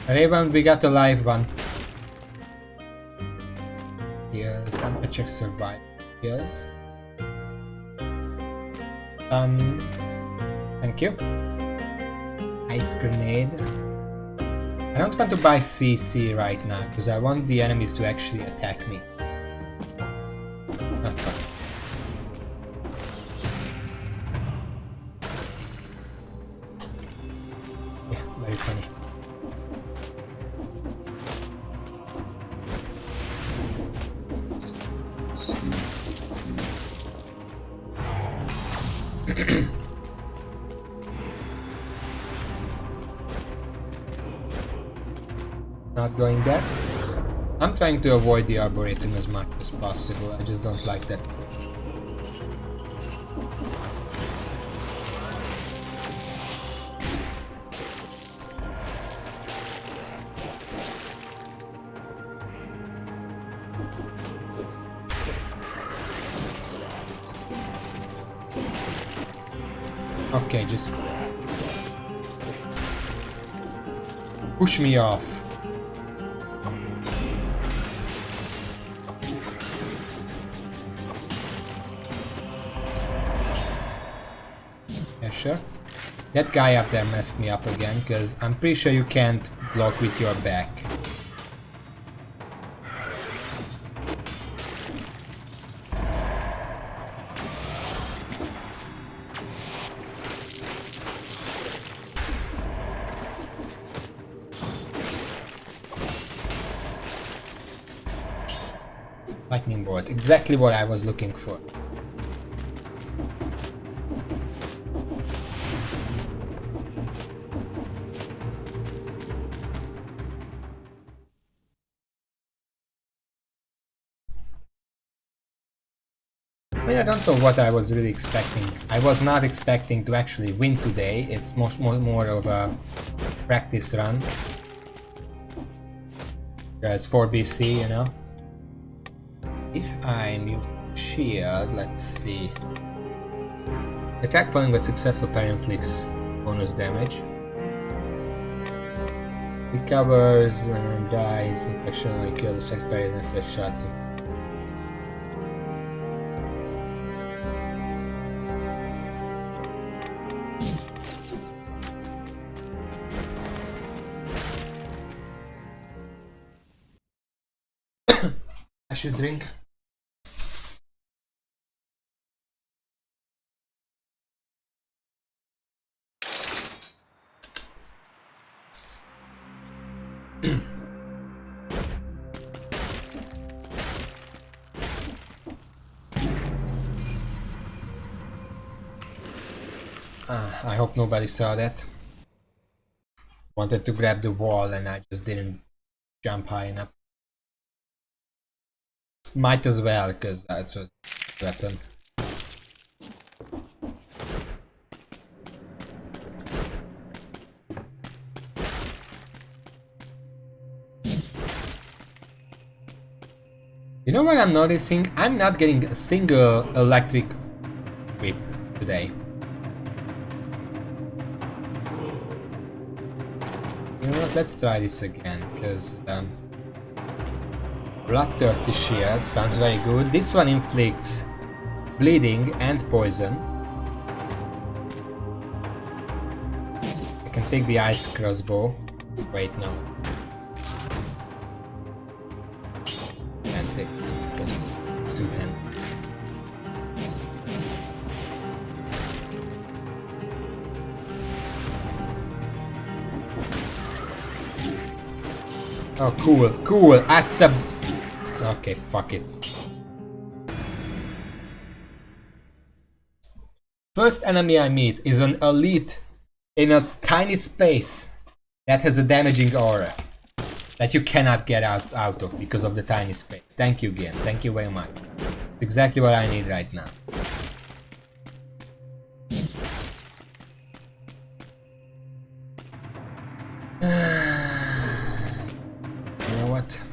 Raven, we got a live one. Yes, I'm gonna check survive. Yes. Thank you. Ice grenade. I don't want to buy CC right now because I want the enemies to actually attack me. Yeah, very funny. Not going there. I'm trying to avoid the Arboretum as much as possible, I just don't like that. Okay, just push me off. Yeah, sure. That guy up there messed me up again, because I'm pretty sure you can't block with your back. Lightning bolt, exactly what I was looking for. I mean, I don't know what I was really expecting. I was not expecting to actually win today. It's more of a practice run. It's 4 BC, you know. If I'm using shield, let's see. Attack following a successful parry inflicts bonus damage. Recovers and dies, infection or kills, sex parries and flesh shots. I should drink. I hope nobody saw that. Wanted to grab the wall and I just didn't jump high enough. Might as well, because that's a weapon. You know what I'm noticing? I'm not getting a single electric whip today. You know what, let's try this again, because Bloodthirsty Shield sounds very good. This one inflicts bleeding and poison. I can take the ice crossbow. Wait, no. Can't take it because it's too hand. Oh, cool, cool. That's a... Okay, fuck it. First enemy I meet is an elite in a tiny space that has a damaging aura. that you cannot get out of because of the tiny space. Thank you, game. Thank you very much. Exactly what I need right now. You know what?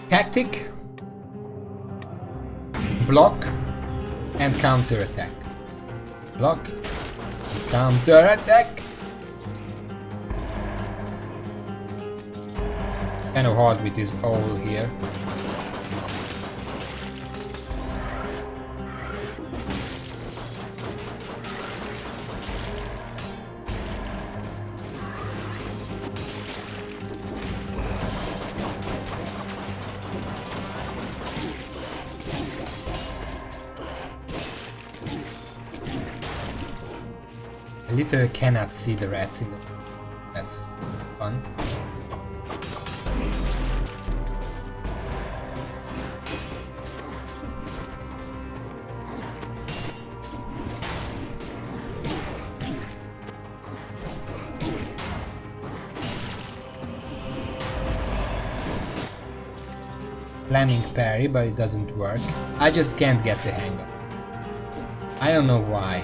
Tactic, block, and counter attack. Block, counter attack. Kind of hard with this owl here. I literally cannot see the rats in the... That's fun. Slamming parry, but it doesn't work. I just can't get the hang of it. I don't know why.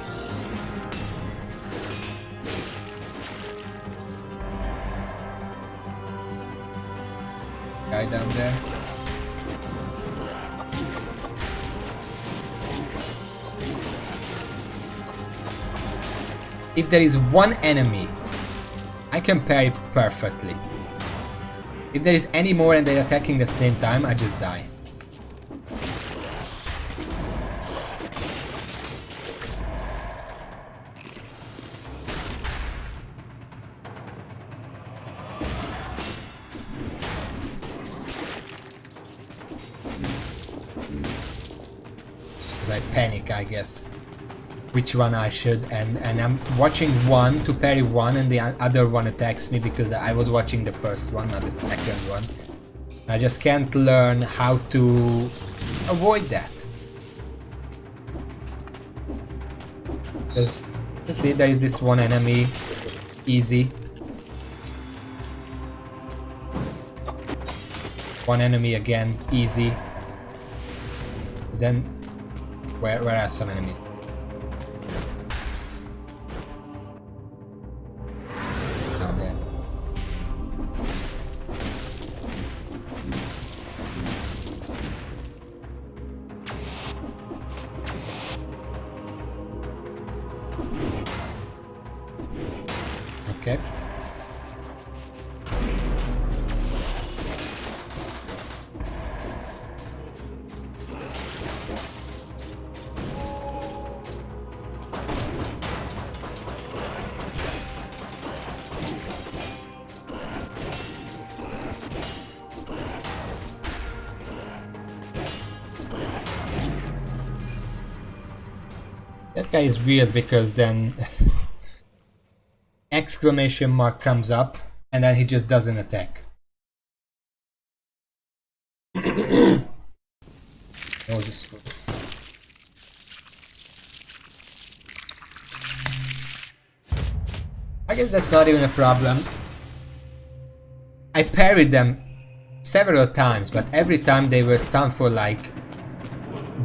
Guy down there. If there is one enemy, I can parry perfectly. If there is any more and they're attacking at the same time, I just die. Because I panic, I guess, which one I should, and I'm watching one to parry one and the other one attacks me because I was watching the first one, not the second one. I just can't learn how to avoid that. Because, you see, there is this one enemy, easy. One enemy again, easy. Then, where are some enemies? Down there. Okay. That guy is weird because then exclamation mark comes up and then he just doesn't attack. Oh, just food. I guess that's not even a problem. I parried them several times, but every time they were stunned for like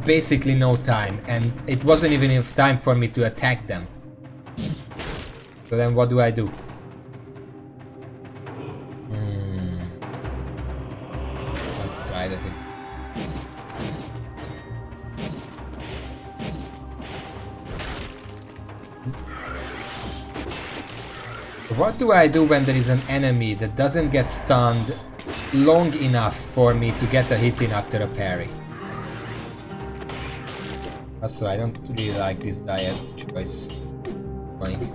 basically no time, and it wasn't even enough time for me to attack them. So then what do I do? Let's try that again. What do I do when there is an enemy that doesn't get stunned long enough for me to get a hit in after a parry. Also, I don't really like this diet choice. Going.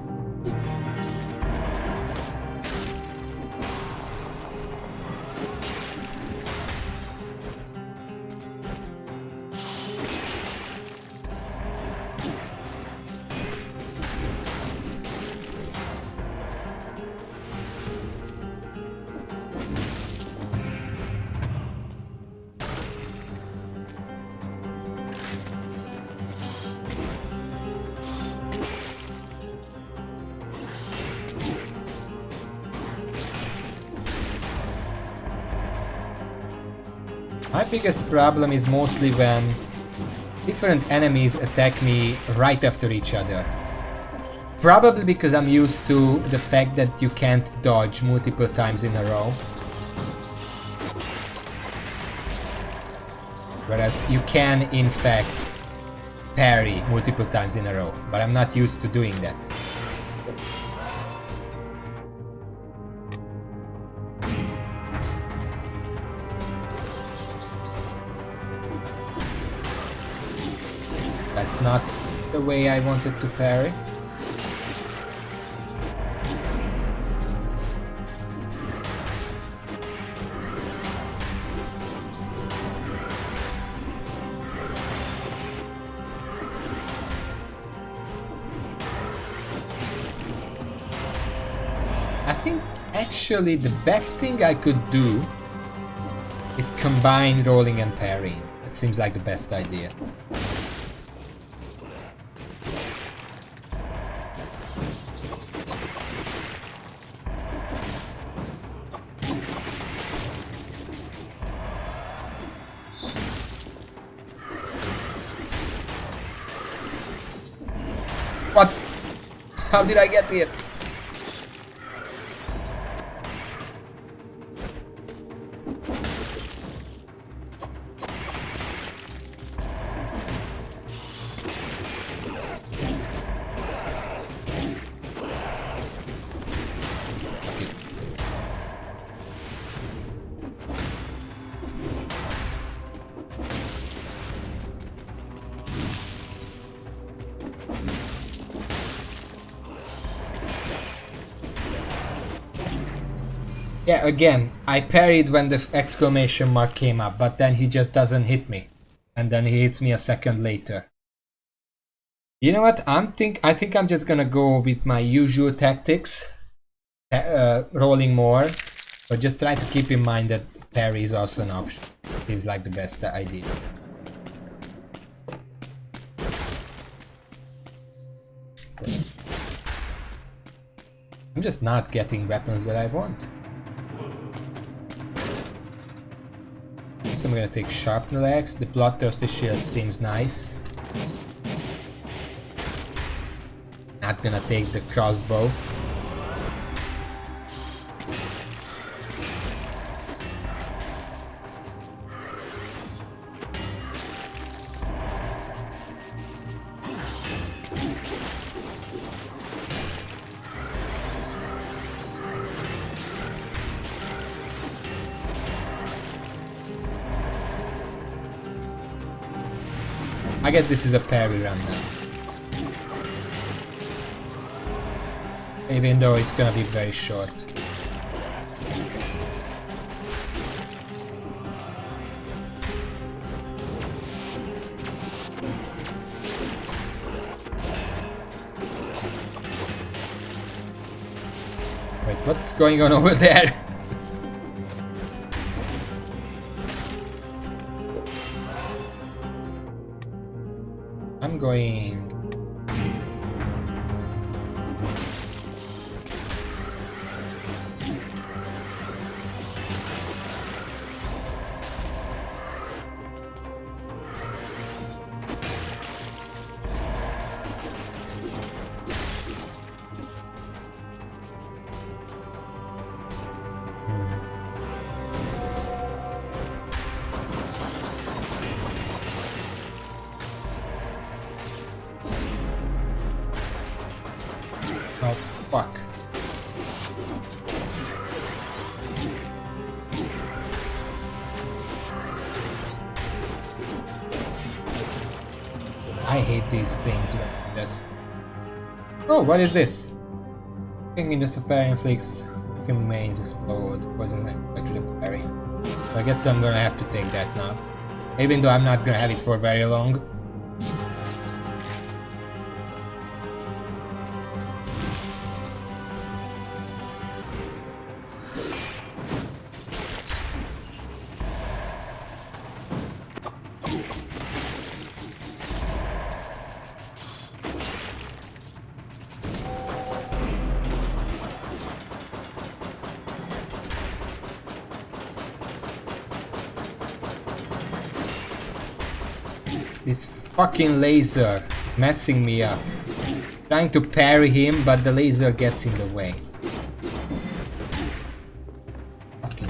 My biggest problem is mostly when different enemies attack me right after each other. Probably because I'm used to the fact that you can't dodge multiple times in a row. Whereas you can, in fact, parry multiple times in a row, but I'm not used to doing that. That's not the way I wanted to parry. I think actually the best thing I could do is combine rolling and parrying. It seems like the best idea. What? How did I get here? Yeah, again, I parried when the exclamation mark came up, but then he just doesn't hit me. And then he hits me a second later. You know what? I think I'm just gonna go with my usual tactics. Rolling more. But just try to keep in mind that parry is also an option. Seems like the best idea. I'm just not getting weapons that I want. So I'm gonna take Sharpener Axe. The Bloodthirsty Shield seems nice. Not gonna take the Crossbow. I guess this is a parry run now. Even though it's gonna be very short. Wait, what's going on over there? I'm going... Oh, fuck. I hate these things when you just... Oh, what is this? Thinking just a parry inflicts the mains explode. Poison like to the parry. So I guess I'm gonna have to take that now. Even though I'm not gonna have it for very long. This fucking laser messing me up. Trying to parry him, but the laser gets in the way. Fucking...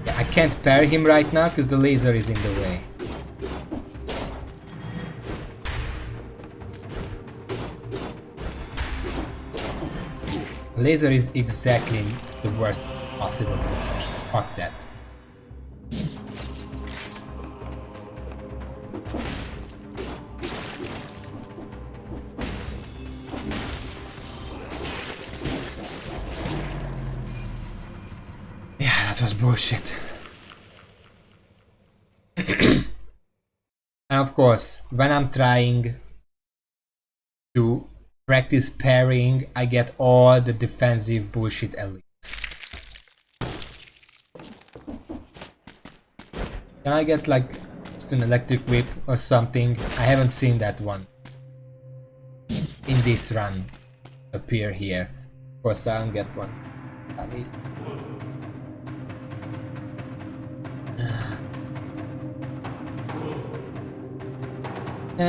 Yeah, I can't parry him right now because the laser is in the way. Laser is exactly the worst possible. Fuck that. That was bullshit. And of course, when I'm trying to practice parrying, I get all the defensive bullshit elites. Can I get like just an electric whip or something? I haven't seen that one in this run appear here. Of course, I don't get one. I mean, no.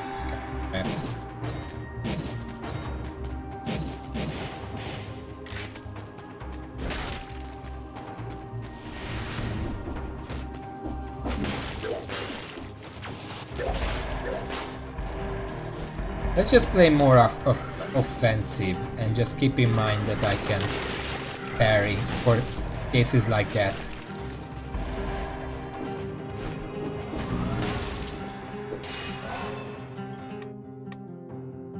It's kind of bad. Let's just play more offensive and just keep in mind that I can parry for cases like that.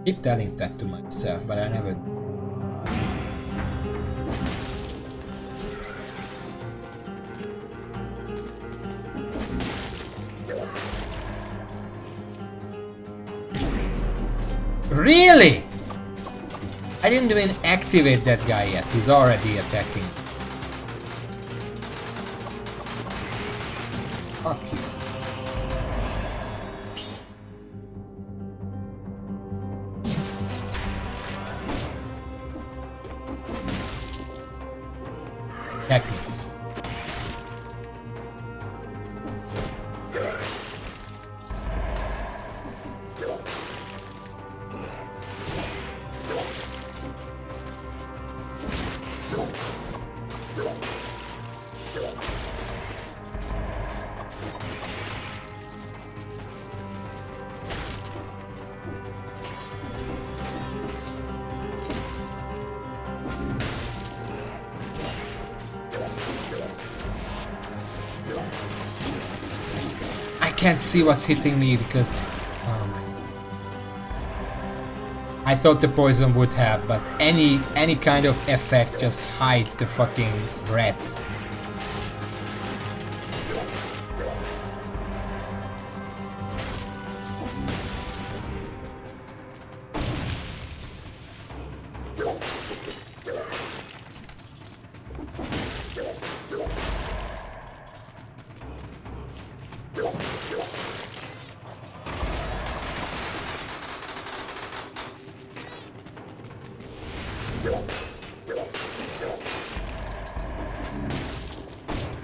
Keep telling that to myself, but I never. Really? I didn't even activate that guy yet. He's already attacking. Fuck you. Attack me. I can't see what's hitting me because I thought the poison would have, but any kind of effect just hides the fucking rats.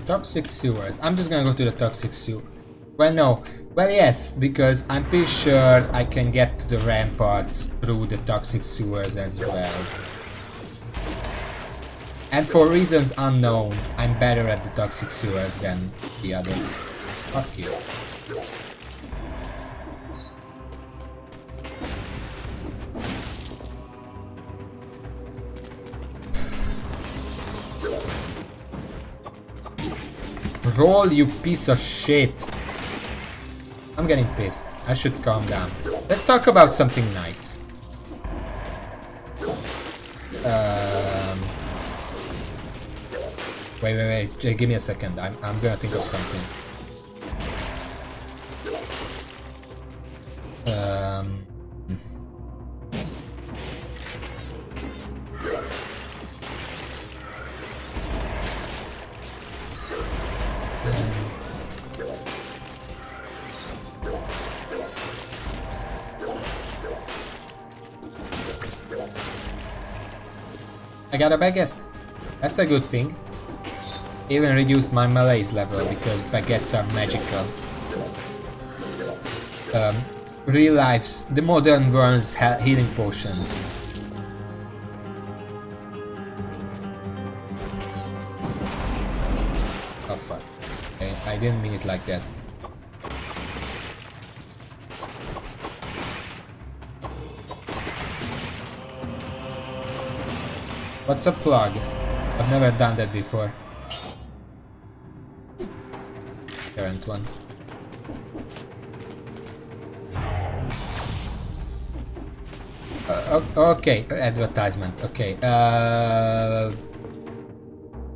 Toxic sewers. I'm just gonna go to the toxic sewer. Well, no. Well, yes, because I'm pretty sure I can get to the ramparts through the toxic sewers as well. And for reasons unknown, I'm better at the toxic sewers than the other. Fuck you. Roll, you piece of shit. I'm getting pissed. I should calm down. Let's talk about something nice. Wait. Give me a second. I'm gonna think of something. I got a baguette. That's a good thing. Even reduced my malaise level because baguettes are magical. Real lives, the modern world's healing potions. Oh fuck. Okay, I didn't mean it like that. What's a plug? I've never done that before. Current one. Okay, advertisement. Okay.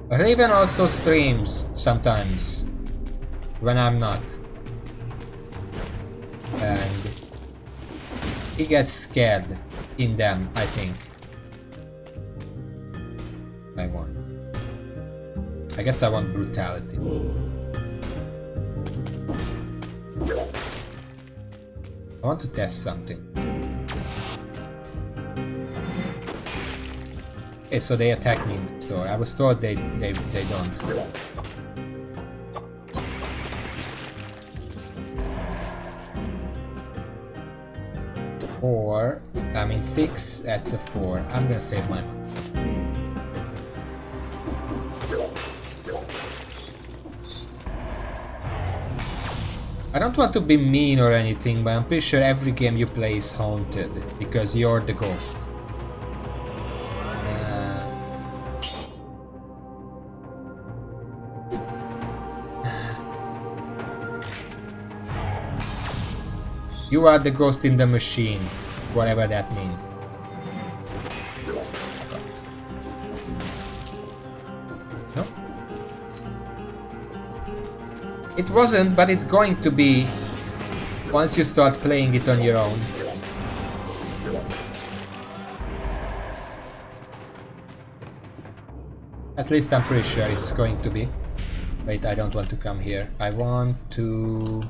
Raven also streams sometimes when I'm not, and he gets scared in them. I think. I guess I want brutality. I want to test something. Okay, so they attack me in the store. I was told they don't. Four. I mean 6. That's a 4. I'm gonna save my money. I don't want to be mean or anything, but I'm pretty sure every game you play is haunted because you're the ghost. You are the ghost in the machine, whatever that means. No? It wasn't, but it's going to be once you start playing it on your own. At least I'm pretty sure it's going to be. Wait, I don't want to come here. I want to...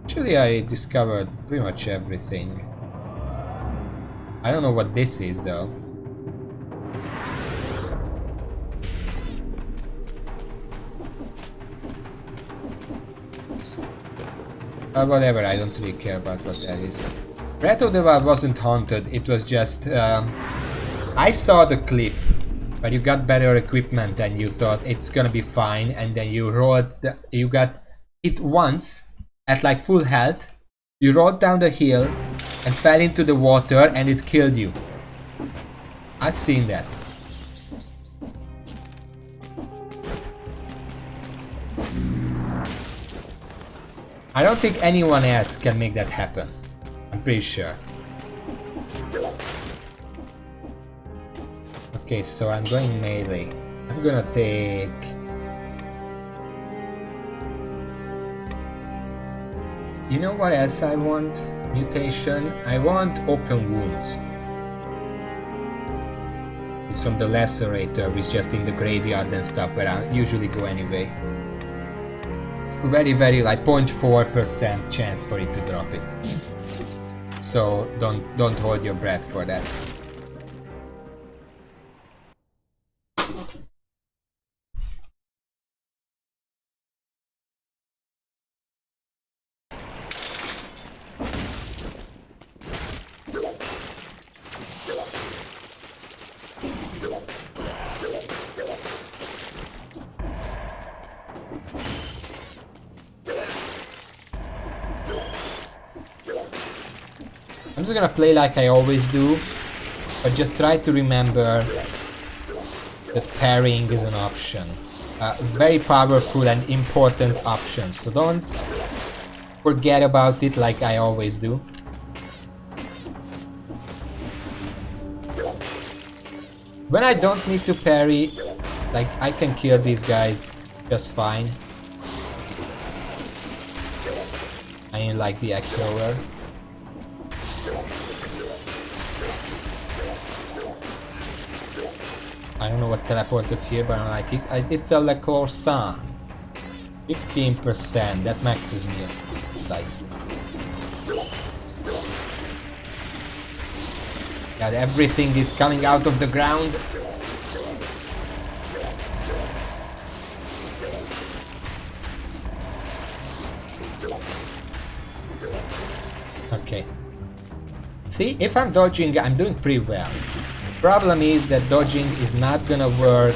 Actually, I discovered pretty much everything. I don't know what this is, though. Whatever, I don't really care about what that is. Breath of the Wild wasn't haunted, it was just... I saw the clip, but you got better equipment and you thought it's gonna be fine, and then you rolled... you got hit once, at like full health, you rolled down the hill and fell into the water and it killed you. I've seen that. I don't think anyone else can make that happen. I'm pretty sure. Okay, so I'm going melee. I'm gonna take... You know what else I want? Mutation. I want open wounds. It's from the Lacerator, which is just in the graveyard and stuff, where I usually go anyway. Very, very like 0.4% chance for it to drop it. So don't hold your breath for that. I'm just gonna play like I always do, but just try to remember that parrying is an option. very powerful and important option, so don't forget about it like I always do. When I don't need to parry, like, I can kill these guys just fine. I ain't like the October. I don't know what teleported here, but I like it. It's a Le Croissant. 15%, that maxes me up precisely. God, everything is coming out of the ground. Okay. See, if I'm dodging, I'm doing pretty well. Problem is that dodging is not gonna work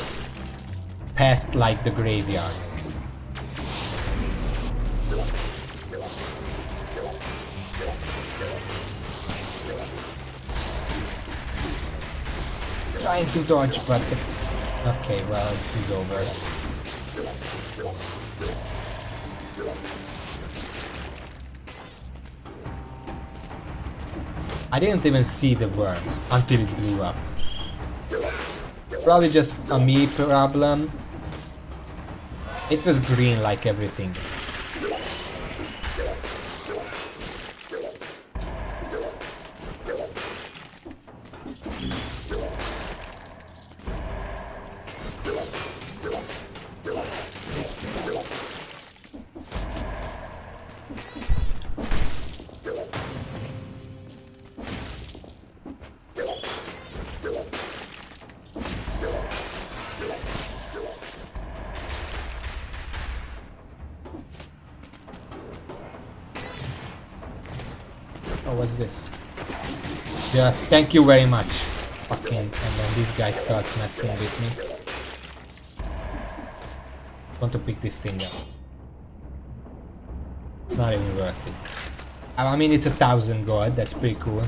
past like the graveyard. Trying to dodge, but okay, well, this is over. I didn't even see the worm until it blew up. Probably just a me problem. It was green like everything else. Oh, what's this? Yeah, thank you very much. Fucking, and then this guy starts messing with me. Want to pick this thing up. It's not even worth it. I mean, it's 1,000 gold, that's pretty cool.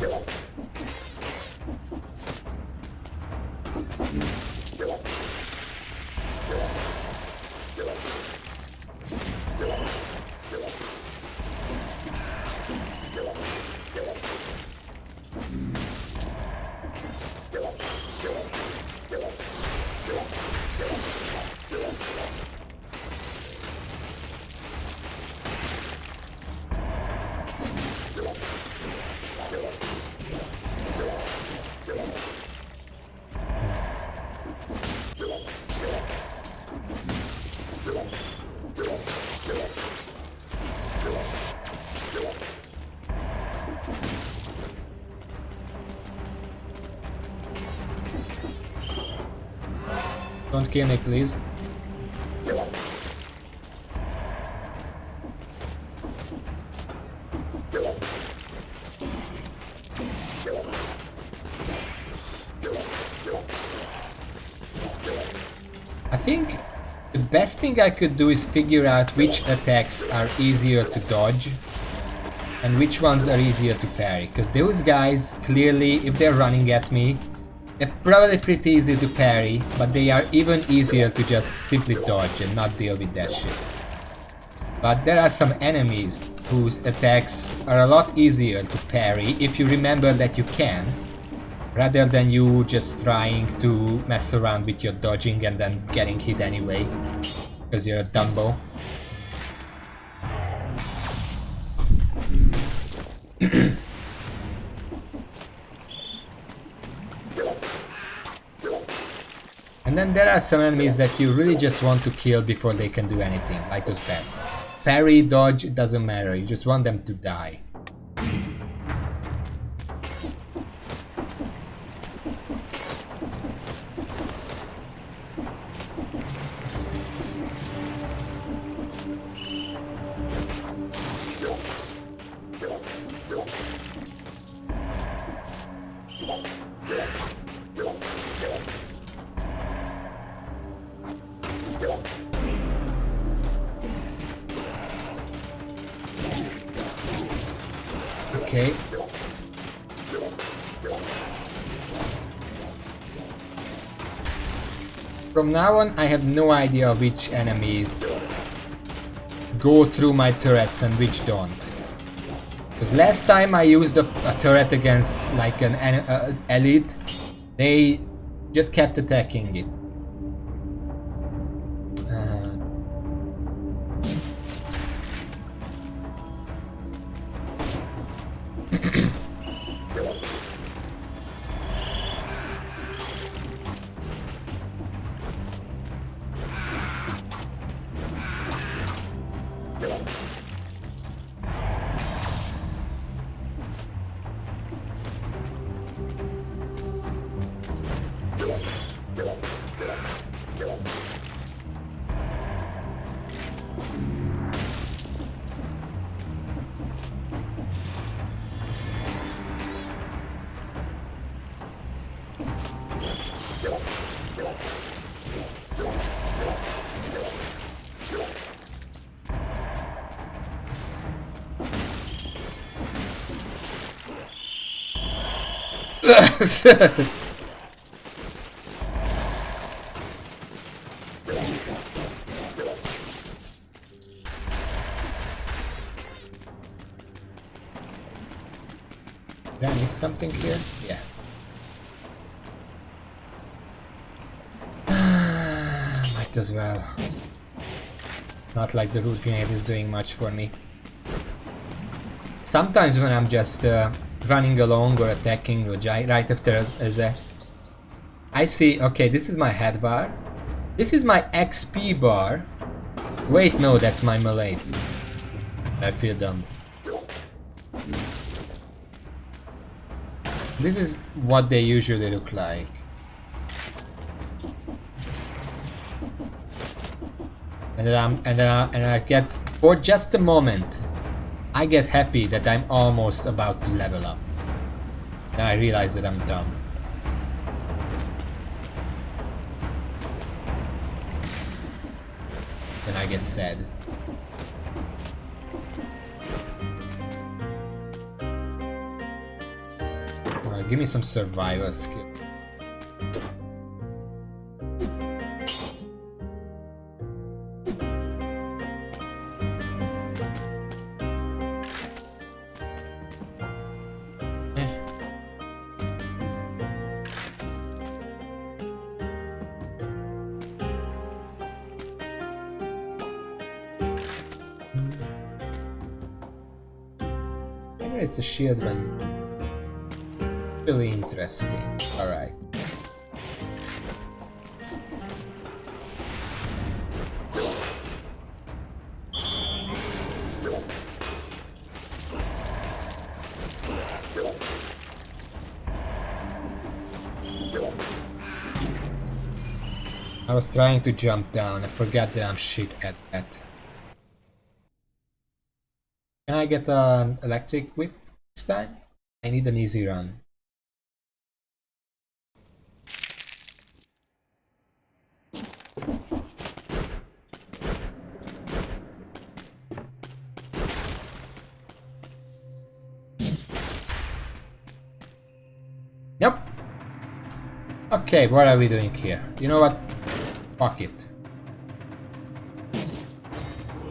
Don't kill me, please. I think the best thing I could do is figure out which attacks are easier to dodge and which ones are easier to parry, because those guys, clearly, if they're running at me, they're probably pretty easy to parry, but they are even easier to just simply dodge and not deal with that shit. But there are some enemies whose attacks are a lot easier to parry if you remember that you can, rather than you just trying to mess around with your dodging and then getting hit anyway, because you're a Dumbo. And then there are some enemies that you really just want to kill before they can do anything, like those bats. Parry, dodge, it doesn't matter, you just want them to die. Okay. From now on, I have no idea which enemies go through my turrets and which don't. Because last time I used a turret against like an elite, they just kept attacking it. Did I miss something here? Yeah. Might as well. Not like the root grenade is doing much for me. Sometimes when I'm just running along or attacking or right after I see, okay, this is my head bar. This is my XP bar. Wait, no, that's my malaise. I feel dumb. This is what they usually look like. And I get, for just a moment, I get happy that I'm almost about to level up. Then I realize that I'm dumb. Then I get sad. Give me some survival skill. It's a shield one. Really interesting. Alright. I was trying to jump down. I forgot that I'm shit at that. Can I get an electric whip this time? I need an easy run. Nope. Okay, what are we doing here? You know what? Fuck it.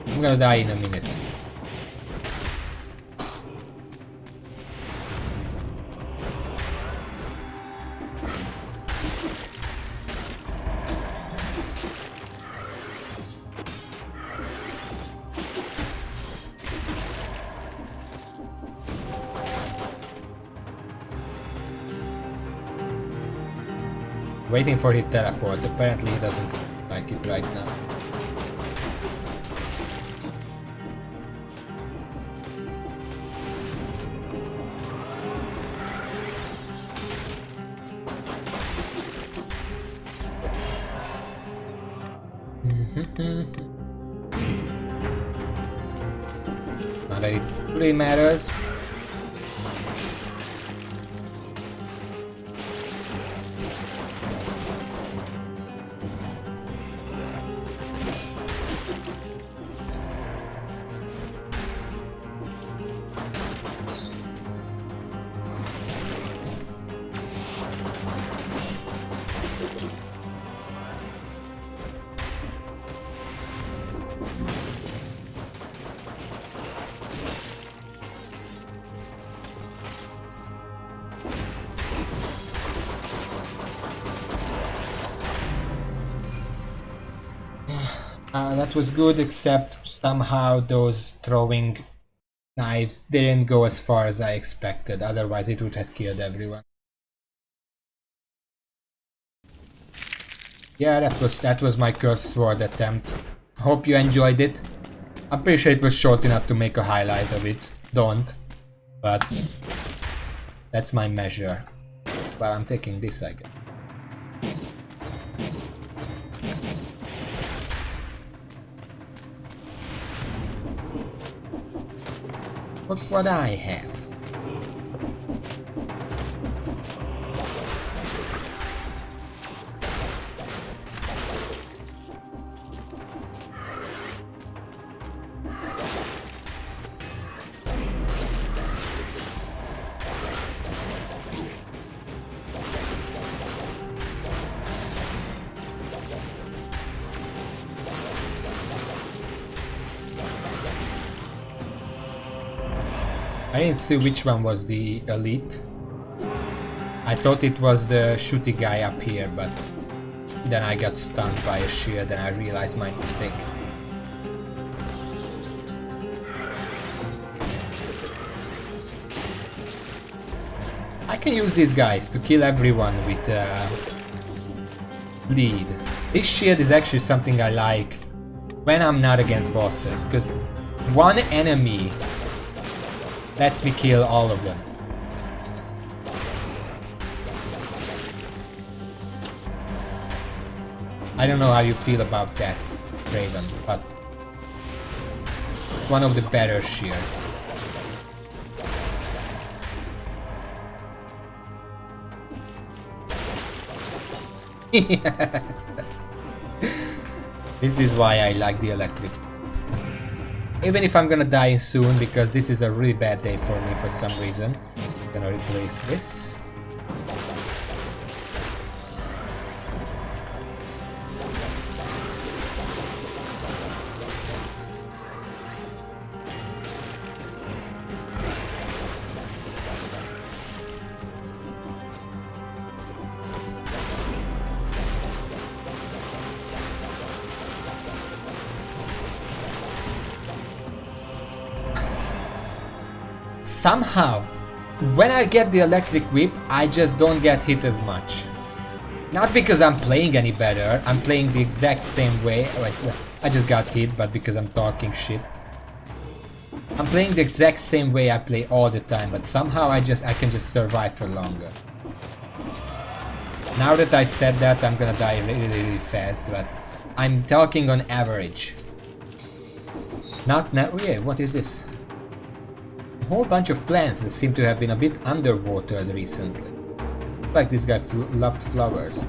I'm gonna die in a minute. Waiting for his teleport. Apparently he doesn't like it right now. Not that it really matters. That was good, except somehow those throwing knives didn't go as far as I expected, otherwise it would have killed everyone. Yeah, that was my cursed sword attempt. Hope you enjoyed it. I'm pretty sure it was short enough to make a highlight of it. Don't. But that's my measure. Well, I'm taking this, I guess. Look what I have. I didn't see which one was the elite. I thought it was the shooty guy up here, but then I got stunned by a shield and I realized my mistake. I can use these guys to kill everyone with lead. This shield is actually something I like when I'm not against bosses, because one enemy lets me kill all of them. I don't know how you feel about that, Raven, but it's one of the better shields. This is why I like the electric. Even if I'm gonna die soon, because this is a really bad day for me for some reason. I'm gonna replace this. Somehow, when I get the electric whip, I just don't get hit as much. Not because I'm playing any better, I'm playing the exact same way. Like, I just got hit, but because I'm talking shit. I'm playing the exact same way I play all the time, but somehow I can just survive for longer. Now that I said that, I'm gonna die really fast, but I'm talking on average. Not now. Yeah, what is this? A whole bunch of plants that seem to have been a bit underwatered recently. Like this guy loved flowers.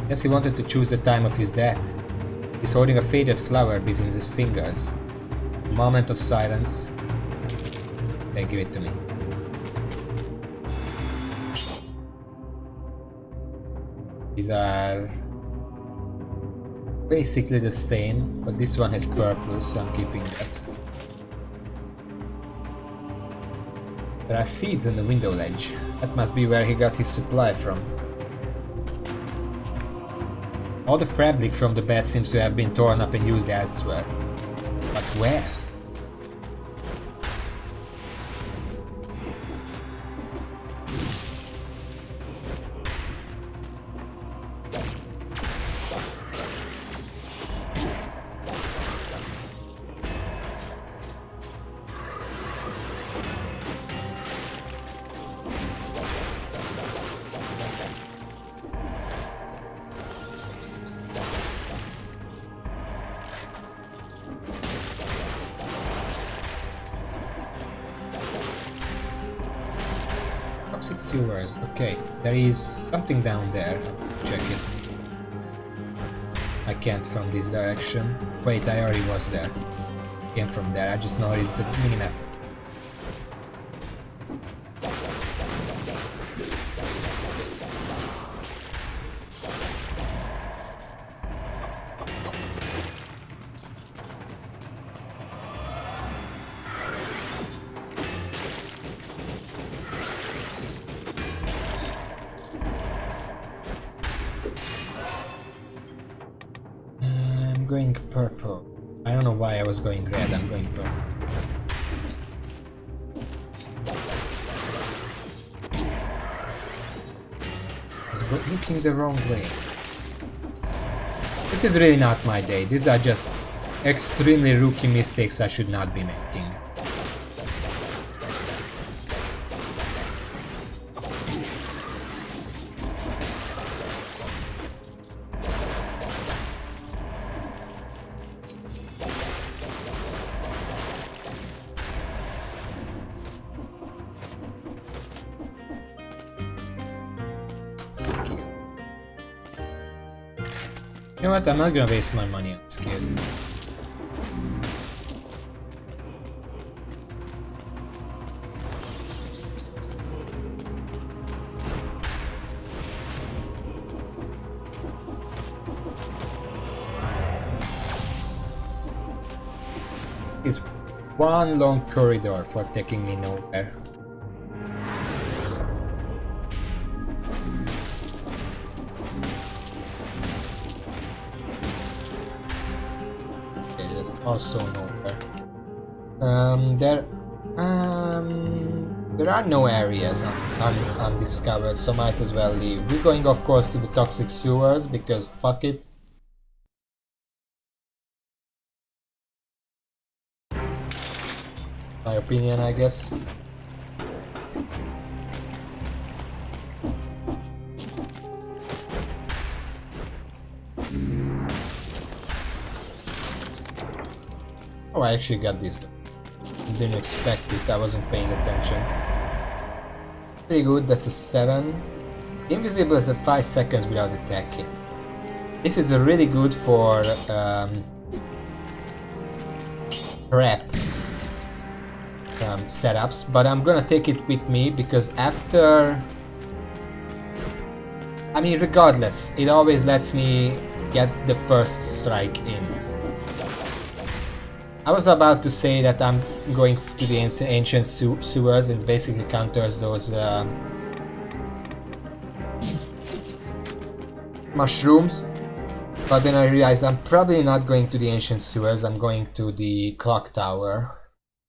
Guess he wanted to choose the time of his death. He's holding a faded flower between his fingers. A moment of silence. Okay, give it to me. These are basically the same, but this one has purple, so I'm keeping that. There are seeds on the window ledge. That must be where he got his supply from. All the fabric from the bed seems to have been torn up and used elsewhere. But where? Toxic sewers. Okay, there is something down there. Check it. I can't from this direction. Wait, I already was there. Came from there. I just noticed the minimap. I'm going purple. I don't know why I was going red, I'm going purple. I was looking the wrong way. This is really not my day. These are just extremely rookie mistakes I should not be making. You know what, I'm not gonna waste my money on skills. It's one long corridor for taking me nowhere. Also nowhere. There are no areas undiscovered, so might as well leave. We're going, of course, to the toxic sewers because fuck it. My opinion, I guess. Oh, I actually got this though. Didn't expect it, I wasn't paying attention. Pretty good, that's a 7. Invisible is at 5 seconds without attacking. This is really good for prep setups, but I'm gonna take it with me because after... I mean, regardless, it always lets me get the first strike in. I was about to say that I'm going to the ancient sewers and basically counters those mushrooms, but then I realized I'm probably not going to the ancient sewers, I'm going to the clock tower.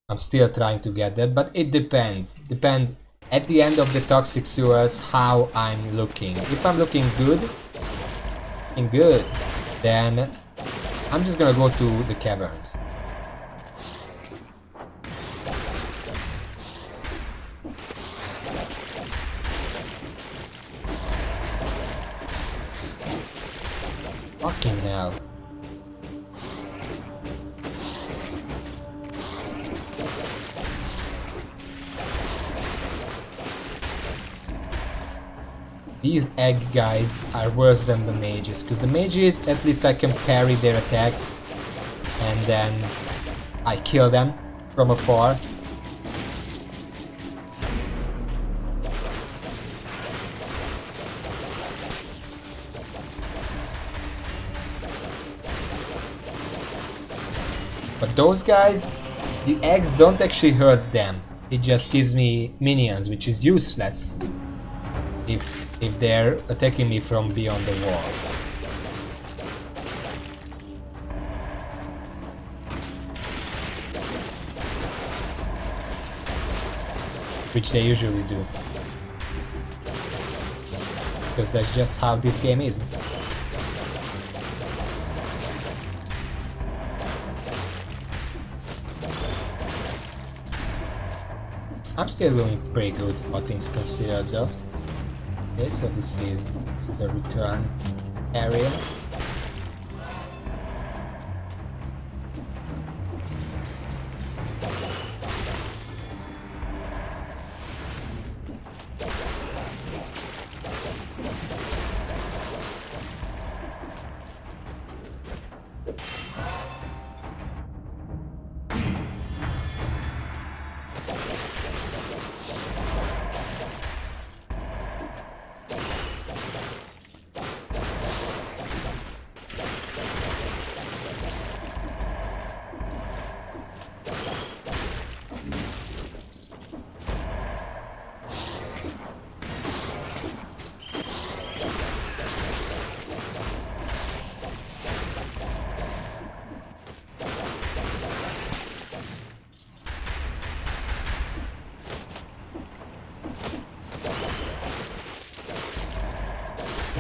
I'm still trying to get that, but it depends. At the end of the toxic sewers how I'm looking. If I'm looking good, then I'm just gonna go to the caverns. Fucking hell. These egg guys are worse than the mages, because the mages at least I can parry their attacks and then I kill them from afar. But those guys, the eggs don't actually hurt them. It just gives me minions, which is useless if they're attacking me from beyond the wall. Which they usually do. Because that's just how this game is. I'm still doing pretty good, all things considered though. Okay, so this is a return area.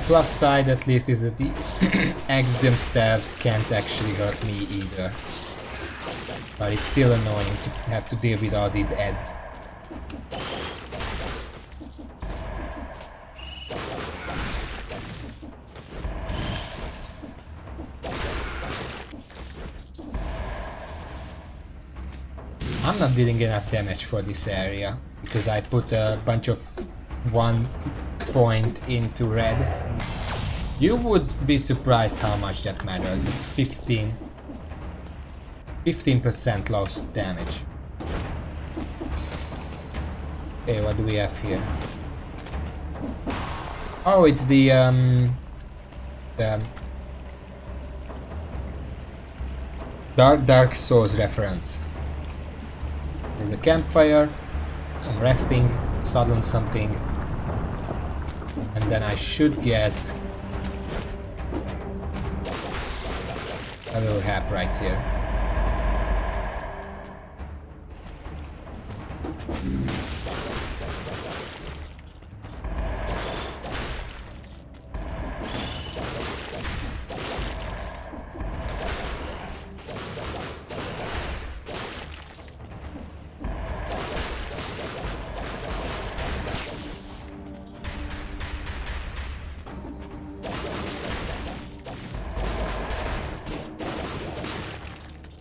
plus side at least is that the eggs themselves can't actually hurt me either. But it's still annoying to have to deal with all these eggs. I'm not dealing enough damage for this area because I put a bunch of 1 point into red. You would be surprised how much that matters. It's 15% lost damage. Okay, what do we have here? Oh, it's the Dark Souls reference. There's a campfire, I'm resting, sudden something, and then I should get a little help right here.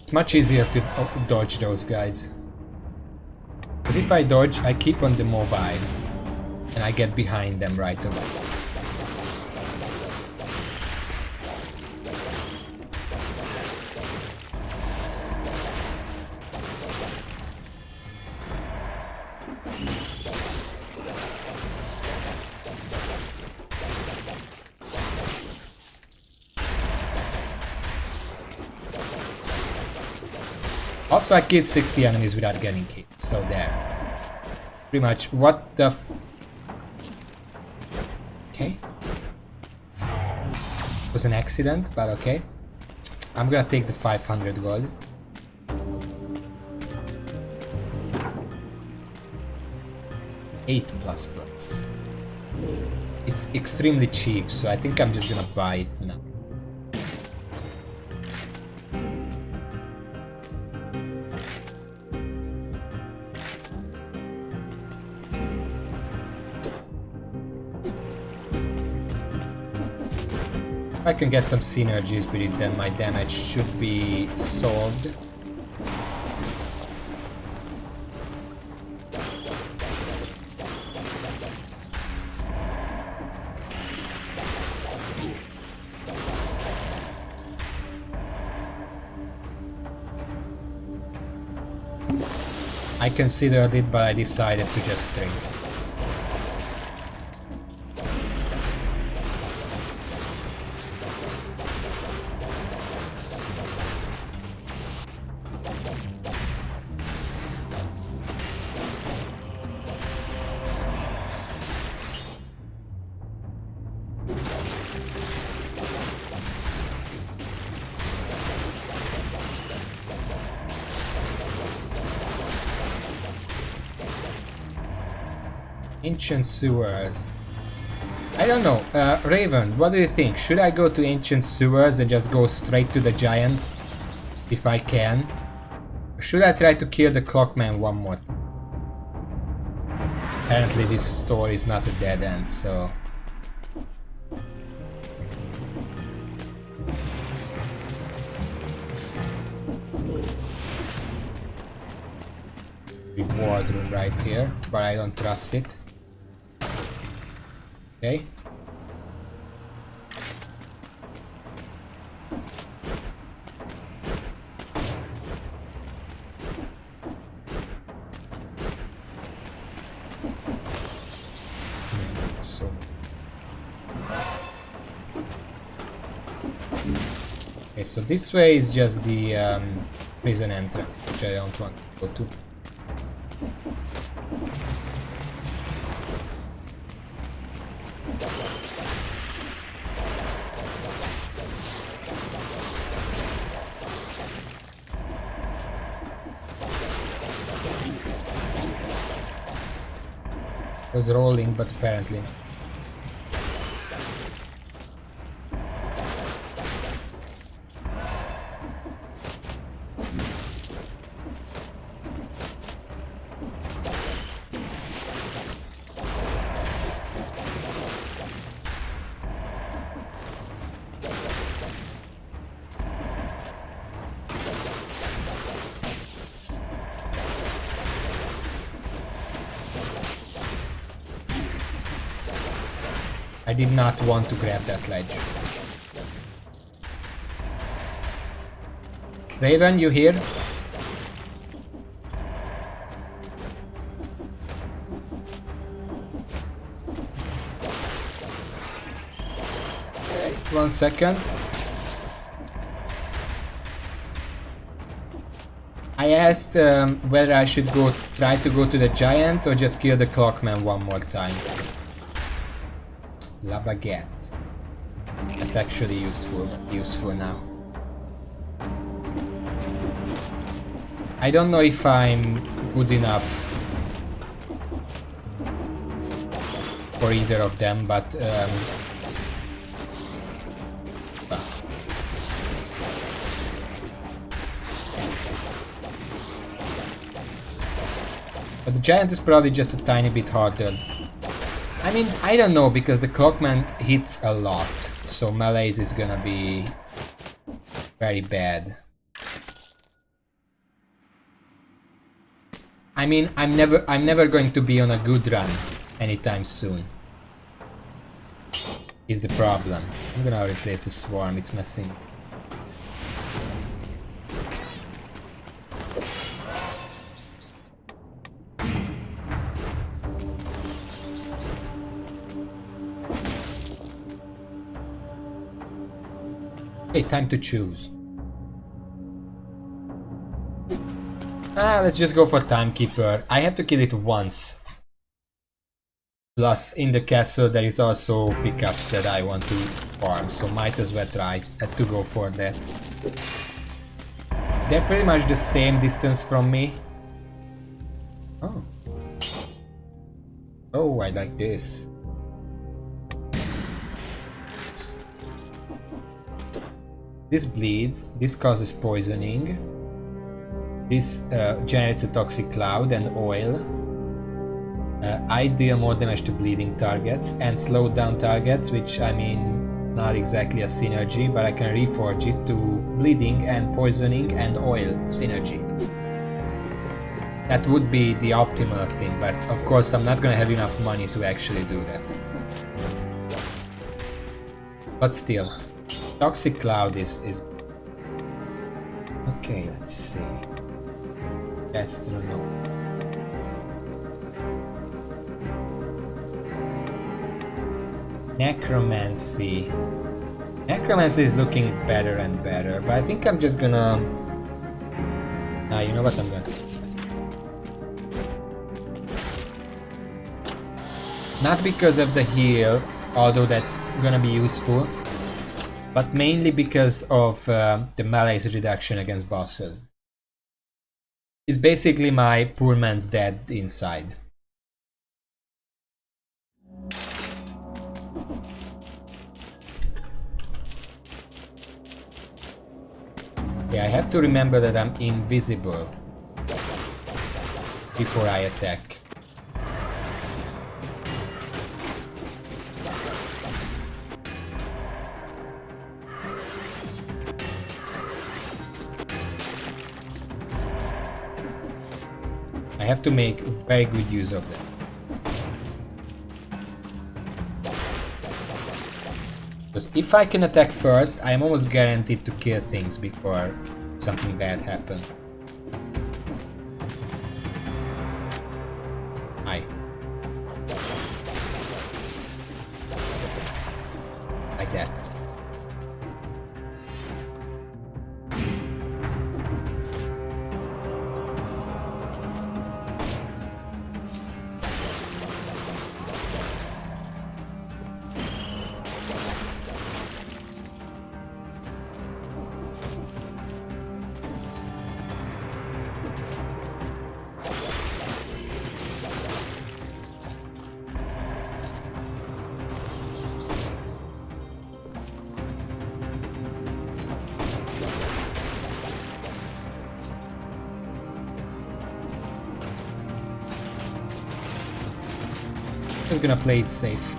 It's much easier to dodge those guys. Because if I dodge, I keep on the mobile and I get behind them right away. Also, I killed 60 enemies without getting killed, so there. Pretty much, what the f... Okay. It was an accident, but okay. I'm gonna take the 500 gold. +8++. It's extremely cheap, so I think I'm just gonna buy it now. If I can get some synergies with it, then my damage should be solved. I considered it, but I decided to just drink. Ancient sewers. I don't know. Raven, what do you think? Should I go to ancient sewers and just go straight to the giant? If I can. Or should I try to kill the clockman one more time? Apparently this story is not a dead end, so... Reward room right here, but I don't trust it. Okay. So. Okay, so this way is just the prison entrance, which I don't want to go to. Was rolling, but apparently. I did not want to grab that ledge. Raven, you here? Okay, 1 second. I asked whether I should try to go to the giant or just kill the clockman one more time. La baguette. That's actually useful now. I don't know if I'm good enough for either of them, but the giant is probably just a tiny bit harder. I mean, I don't know, because the clockman hits a lot, so malaise is gonna be very bad. I mean, I'm never going to be on a good run anytime soon. Is the problem. I'm gonna replace the swarm, it's messing. Okay, time to choose. Let's just go for Timekeeper. I have to kill it once. Plus, in the castle there is also pickups that I want to farm, so might as well try to go for that. They're pretty much the same distance from me. Oh. Oh, I like this. This bleeds, this causes poisoning, this generates a toxic cloud and oil. I deal more damage to bleeding targets and slow down targets, which I mean not exactly a synergy, but I can reforge it to bleeding and poisoning and oil synergy. That would be the optimal thing, but of course I'm not gonna have enough money to actually do that. But still. Toxic cloud is... Okay, let's see. Astronaut. Necromancy. Necromancy is looking better and better, but I think I'm just gonna... Nah, you know what, I'm gonna... Not because of the heal, although that's gonna be useful, but mainly because of the malaise reduction against bosses. It's basically my poor man's dead inside. Yeah, I have to remember that I'm invisible before I attack. I have to make very good use of them. Because if I can attack first, I am almost guaranteed to kill things before something bad happens. Hi. Like that. Just gonna play it safe.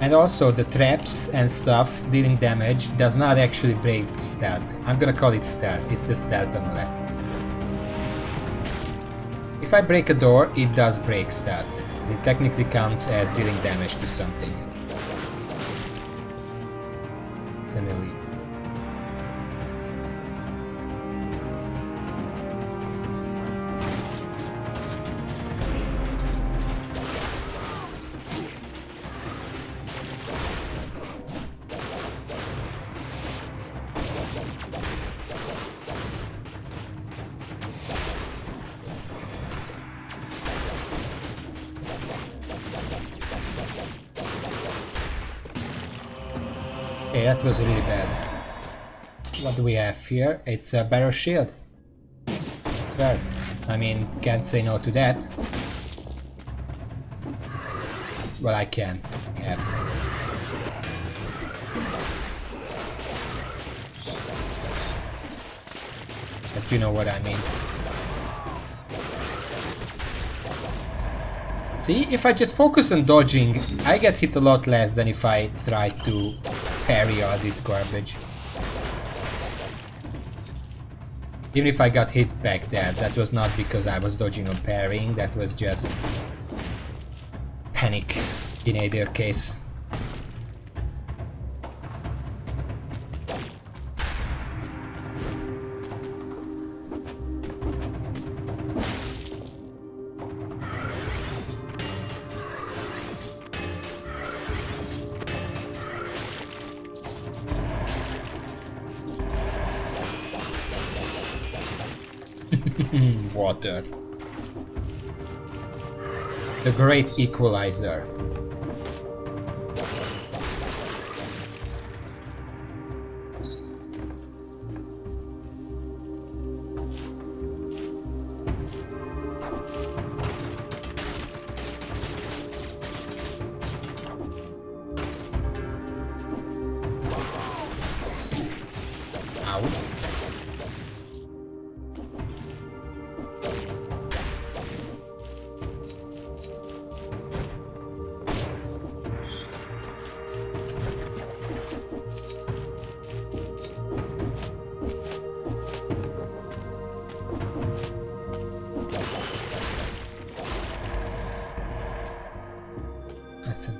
And also the traps and stuff dealing damage does not actually break stealth. I'm gonna call it stealth, it's the stealth on the left. if I break a door, it does break stat. It technically counts as dealing damage to something. It's an elite. Okay, that was really bad. What do we have here? It's a barrel shield. Well, I mean, can't say no to that. Well, I can. Yeah. But you know what I mean. See, if I just focus on dodging, I get hit a lot less than if I try to parry all this garbage. Even if I got hit back there, that was not because I was dodging or parrying, that was just panic in either case. Water. The great equalizer. Ow. That's it.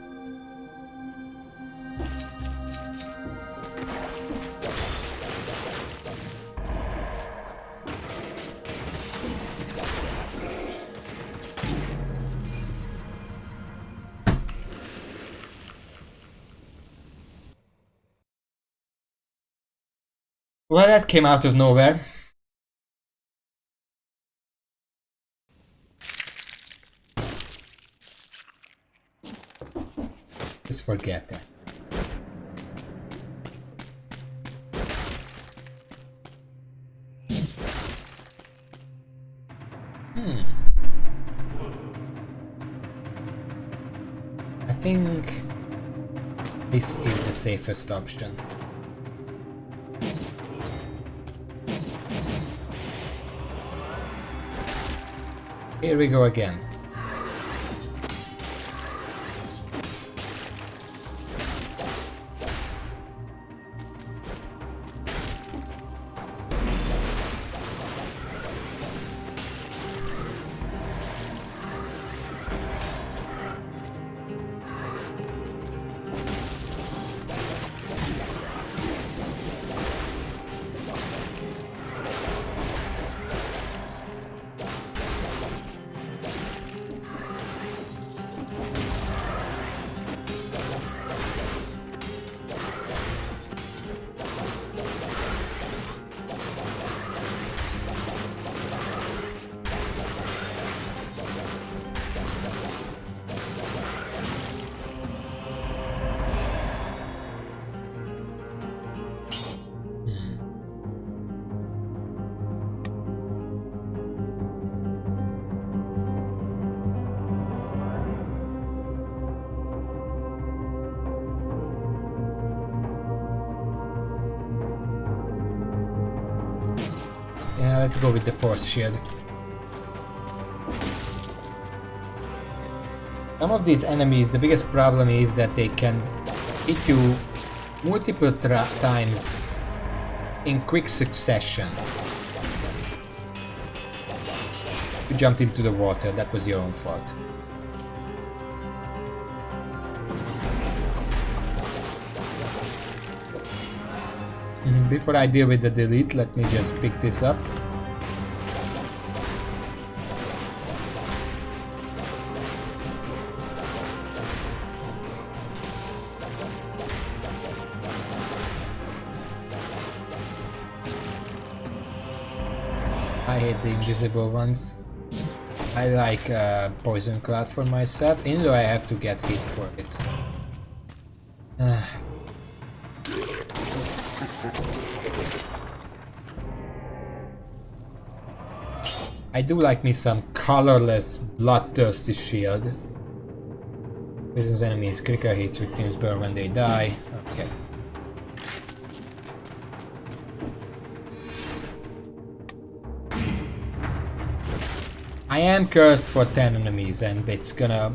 Well, that came out of nowhere. Just forget that. I think this is the safest option. Here we go again. Yeah, let's go with the force shield. Some of these enemies, the biggest problem is that they can hit you multiple times in quick succession. You jumped into the water, that was your own fault. Before I deal with the delete, let me just pick this up. I hate the invisible ones. I like Poison Cloud for myself, even though I have to get hit for it. I do like me some colorless, bloodthirsty shield. Poisons enemies, critical hits, victims burn when they die. Okay. I am cursed for 10 enemies and it's gonna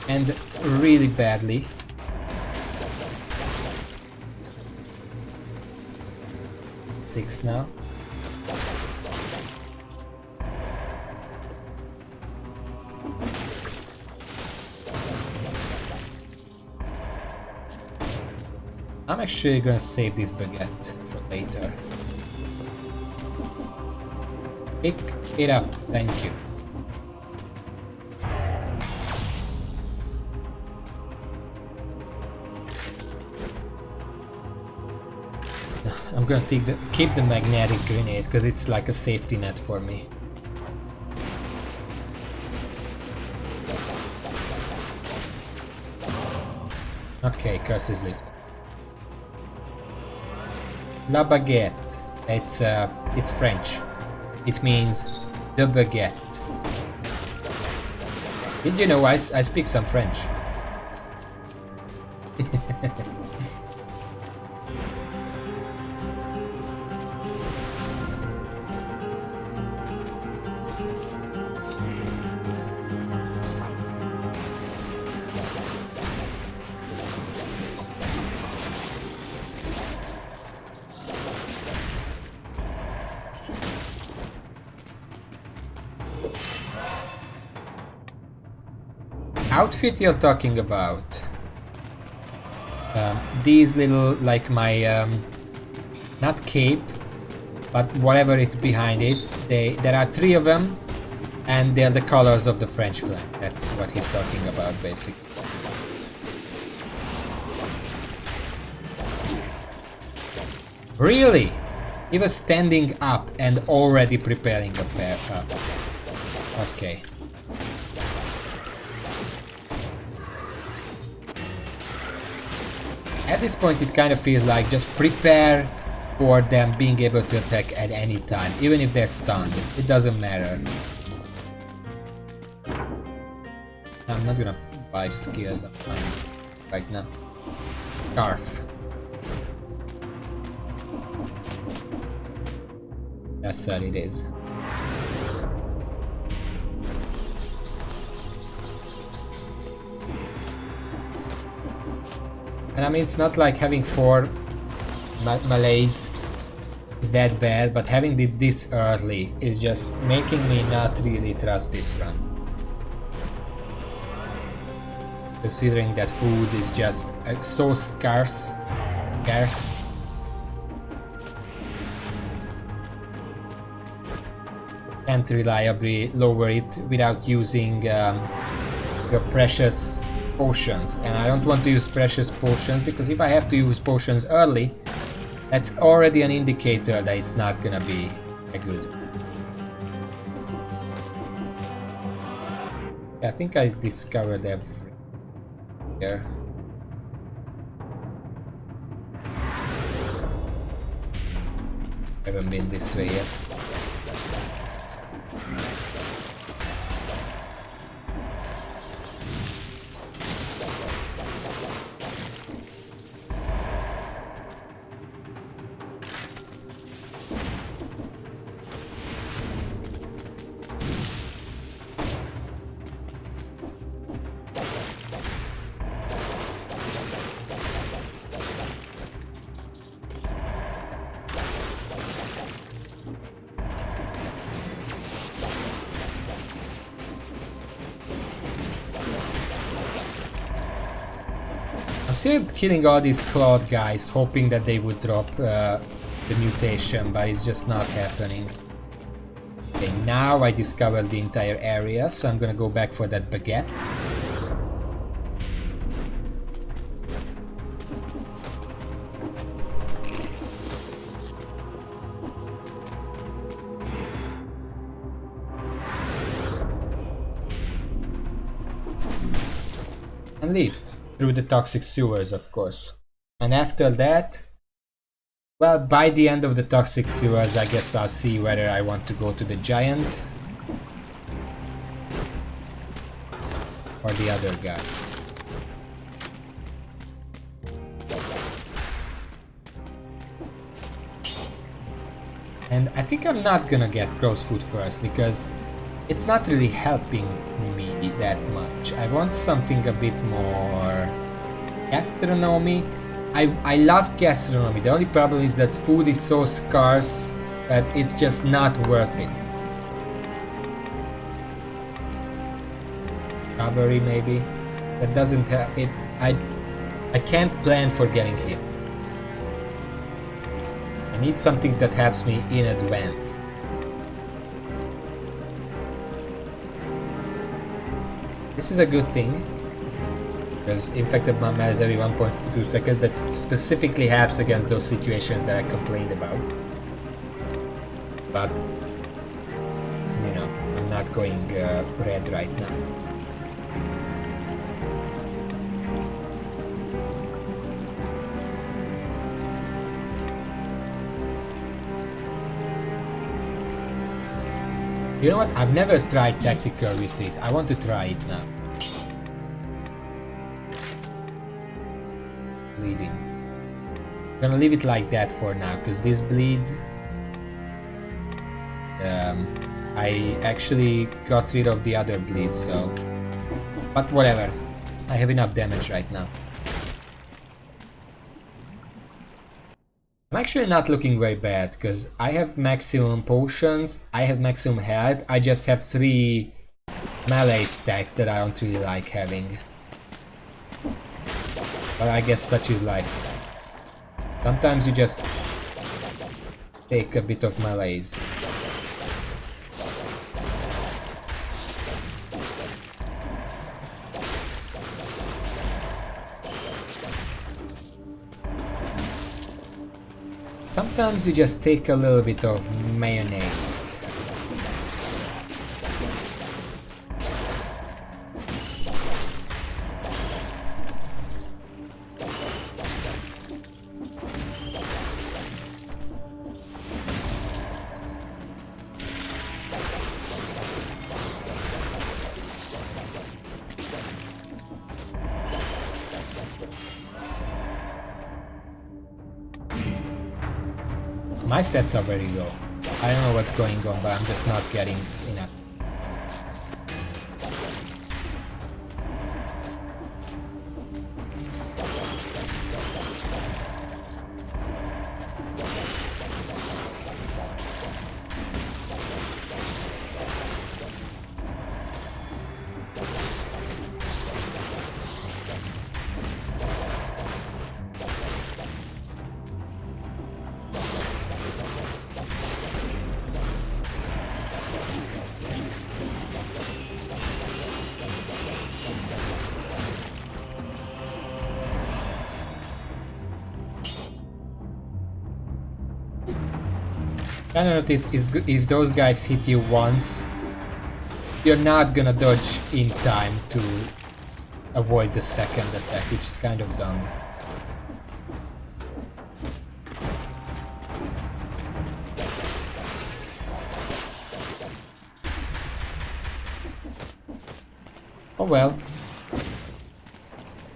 end really badly. Six now. I'm actually gonna save this baguette for later. Pick it up, thank you. I'm gonna keep the magnetic grenade because it's like a safety net for me. Okay, curse is lifted. La baguette. It's French. It means the baguette. Did you know I speak some French? Outfit you're talking about? These little, like my, not cape, but whatever it's behind it, there are 3 of them, and they're the colors of the French flag. That's what he's talking about, basically. Really? He was standing up and already preparing a pair up. Okay. At this point it kind of feels like just prepare for them being able to attack at any time, even if they're stunned. It doesn't matter. I'm not gonna buy skills, I'm fine right now. Scarf. That's what it is. And I mean, it's not like having 4 malaise is that bad, but having it this early is just making me not really trust this run. Considering that food is just so scarce. Can't reliably lower it without using your precious potions, and I don't want to use precious potions because if I have to use potions early, that's already an indicator that it's not gonna be good. Yeah, I think I discovered everything here. Haven't been this way yet. still killing all these clawed guys, hoping that they would drop the mutation, but it's just not happening. Okay, now I discovered the entire area, so I'm gonna go back for that baguette. And leave. Through the toxic sewers, of course. And after that, well, by the end of the toxic sewers, I guess I'll see whether I want to go to the giant or the other guy. And I think I'm not gonna get crow's foot first because it's not really helping me that much. I want something a bit more gastronomy. I love gastronomy. The only problem is that food is so scarce that it's just not worth it. Strawberry maybe. That doesn't have it. I can't plan for getting hit. I need something that helps me in advance. This is a good thing, because infected mama has every 1.2 seconds. That specifically helps against those situations that I complained about. But, you know, I'm not going red right now. You know what? I've never tried tactical retreat. I want to try it now. Bleeding. I'm gonna leave it like that for now, because this bleeds. I actually got rid of the other bleed, so... But whatever. I have enough damage right now. I'm actually not looking very bad, because I have maximum potions, I have maximum health, I just have 3 melee stacks that I don't really like having. But I guess such is life. Sometimes you just take a bit of malaise. Sometimes you just take a little bit of mayonnaise. My stats are very low. I don't know what's going on, but I'm just not getting enough. I don't know if those guys hit you once, you're not gonna dodge in time to avoid the second attack, which is kind of dumb. Oh well.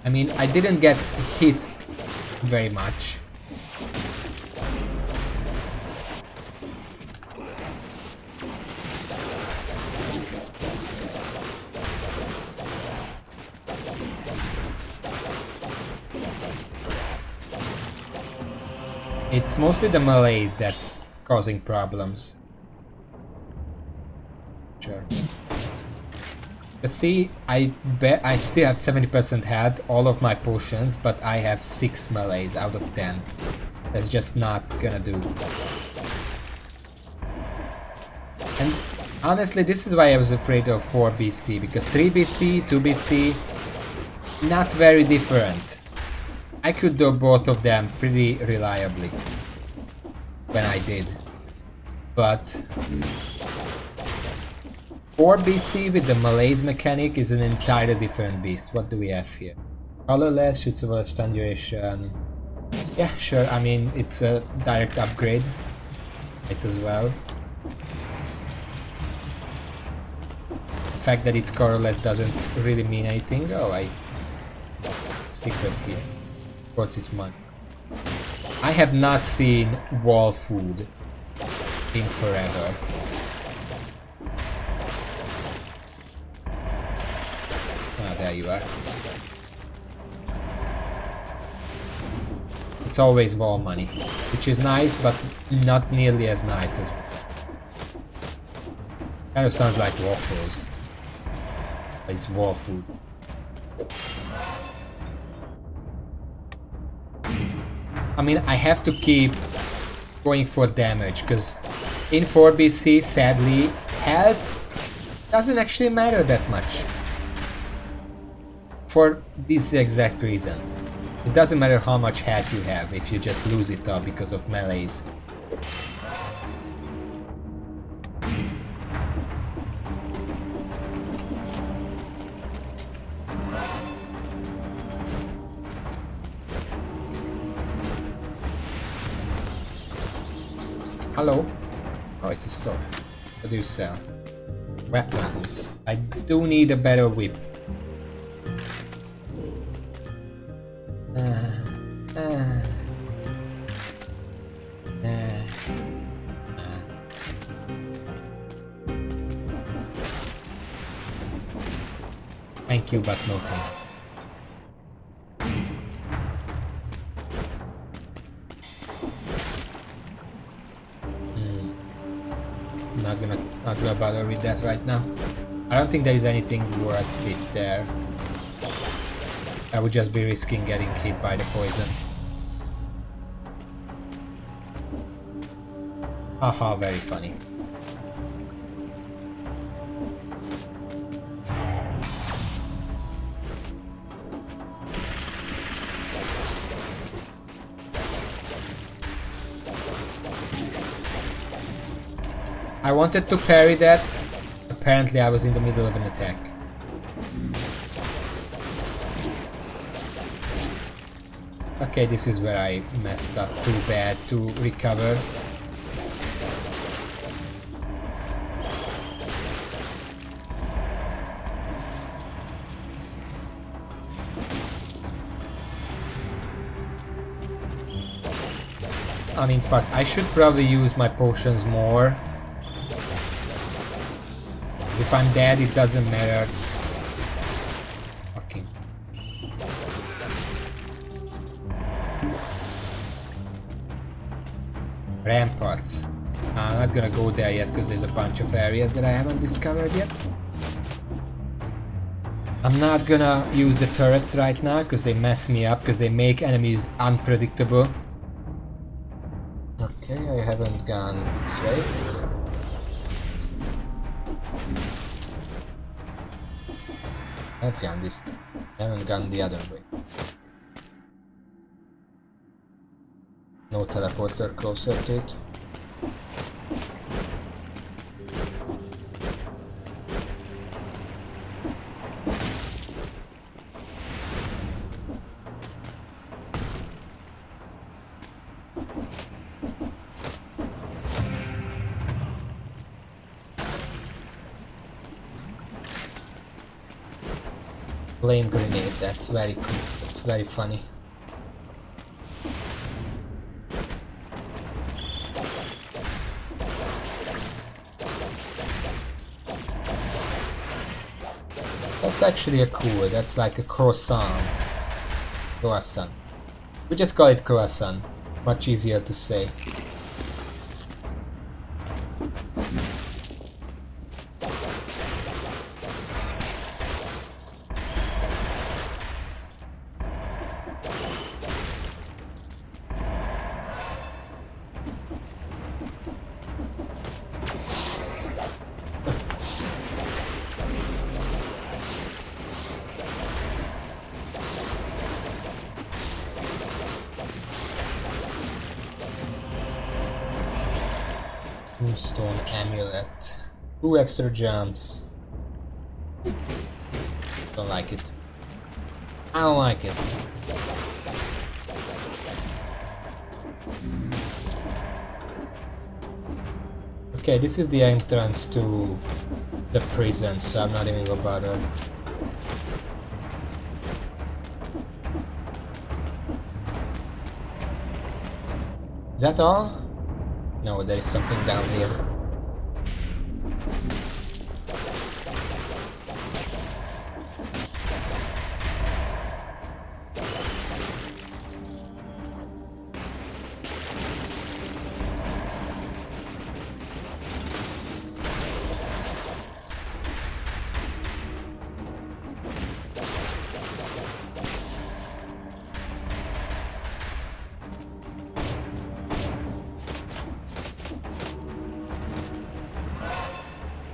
I mean, I didn't get hit very much. It's mostly the malaise that's causing problems. Sure. You see, I bet I still have 70% health, all of my potions, but I have 6 malaise out of 10. That's just not gonna do. And honestly, this is why I was afraid of 4 BC, because 3 BC, 2 BC, not very different. I could do both of them pretty reliably when I did. But 4 BC with the malaise mechanic is an entirely different beast. What do we have here? Colorless, shoots over stun duration. Yeah, sure, I mean, it's a direct upgrade. It as well. The fact that it's colorless doesn't really mean anything. Oh, secret here. What's its money? I have not seen wall food in forever. Ah, there you are. It's always wall money, which is nice, but not nearly as nice as... Kind of sounds like waffles. But it's wall food. I mean, I have to keep going for damage, because in 4 BC, sadly, health doesn't actually matter that much. For this exact reason. It doesn't matter how much health you have if you just lose it all because of malaise. Hello? Oh, it's a store. What do you sell? Weapons. I do need a better whip. Thank you, but no thank you. Not gonna bother with that right now. I don't think there is anything worth it there. I would just be risking getting hit by the poison. Haha, very funny. I wanted to parry that. Apparently I was in the middle of an attack. Okay, this is where I messed up. Too bad to recover. I mean, fuck, I should probably use my potions more. If I'm dead, it doesn't matter. Fucking. Ramparts. I'm not gonna go there yet because there's a bunch of areas that I haven't discovered yet. I'm not gonna use the turrets right now because they mess me up, because they make enemies unpredictable. Okay, I haven't gone this way. I've gone this. I haven't gone the other way. No teleporter closer to it. Flame grenade, that's very cool, that's very funny. That's actually a cool, that's like a croissant. Croissant. We just call it croissant, much easier to say. Moonstone amulet. 2 extra jumps. Don't like it. I don't like it. Okay, this is the entrance to the prison, so I'm not even gonna bother. Is that all? No, there is something down here.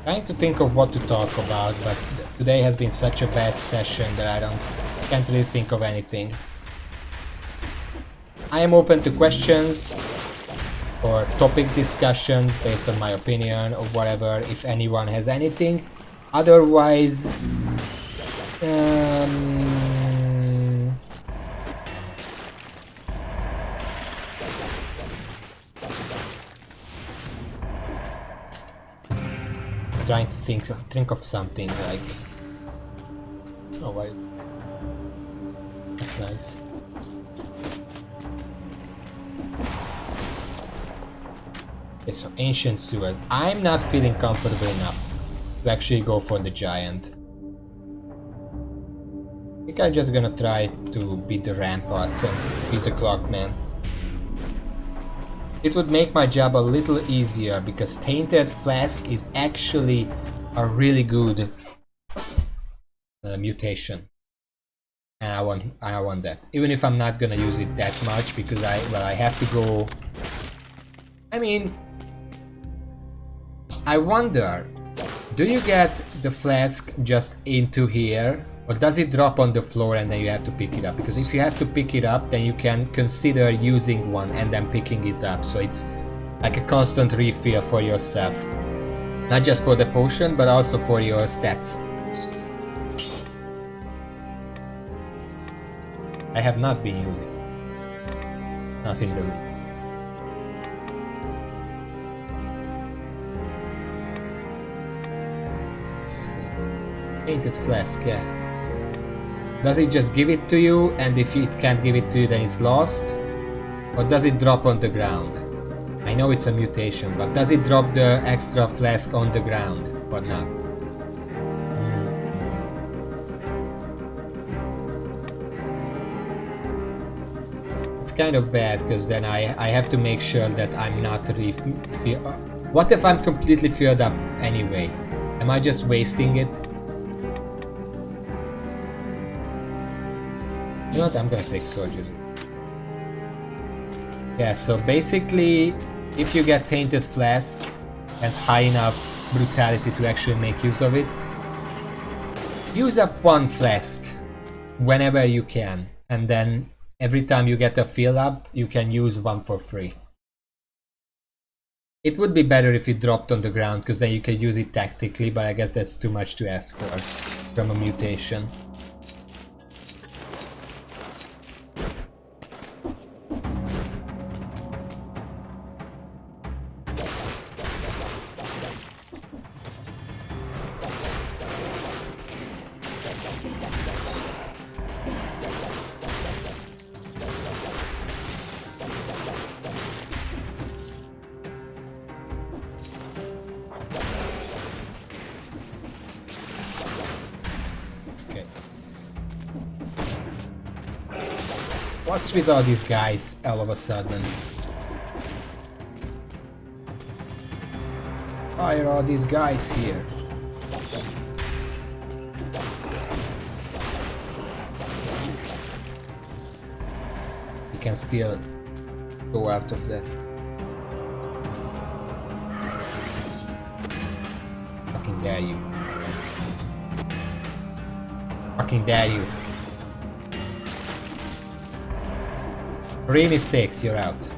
Trying to think of what to talk about, but today has been such a bad session that can't really think of anything. I am open to questions or topic discussions based on my opinion or whatever, if anyone has anything. Otherwise, trying to think of something like, oh, why? That's nice. Okay, so ancient sewers. I'm not feeling comfortable enough to actually go for the giant. I think I'm just gonna try to beat the ramparts and beat the clockman. It would make my job a little easier because Tainted Flask is actually a really good mutation, and I want that. Even if I'm not gonna use it that much because I have to go. I mean, I wonder, do you get the flask just into here? Or does it drop on the floor and then you have to pick it up? Because if you have to pick it up, then you can consider using one and then picking it up. So it's like a constant refill for yourself. Not just for the potion, but also for your stats. I have not been using it. Not in the league. Tainted Flask, yeah. Does it just give it to you, and if it can't give it to you then it's lost? Or does it drop on the ground? I know it's a mutation, but does it drop the extra flask on the ground or not? It's kind of bad because then I have to make sure that I'm not what if I'm completely filled up anyway? Am I just wasting it? You know what, I'm gonna take soldiers. Yeah, so basically, if you get Tainted Flask and high enough brutality to actually make use of it, use up 1 flask whenever you can, and then every time you get a fill up, you can use 1 for free. It would be better if it dropped on the ground, because then you can use it tactically, but I guess that's too much to ask for from a mutation. What's with all these guys all of a sudden? Why are all these guys here? You can still go out of that. Fucking dare you. Fucking dare you. 3 mistakes, you're out.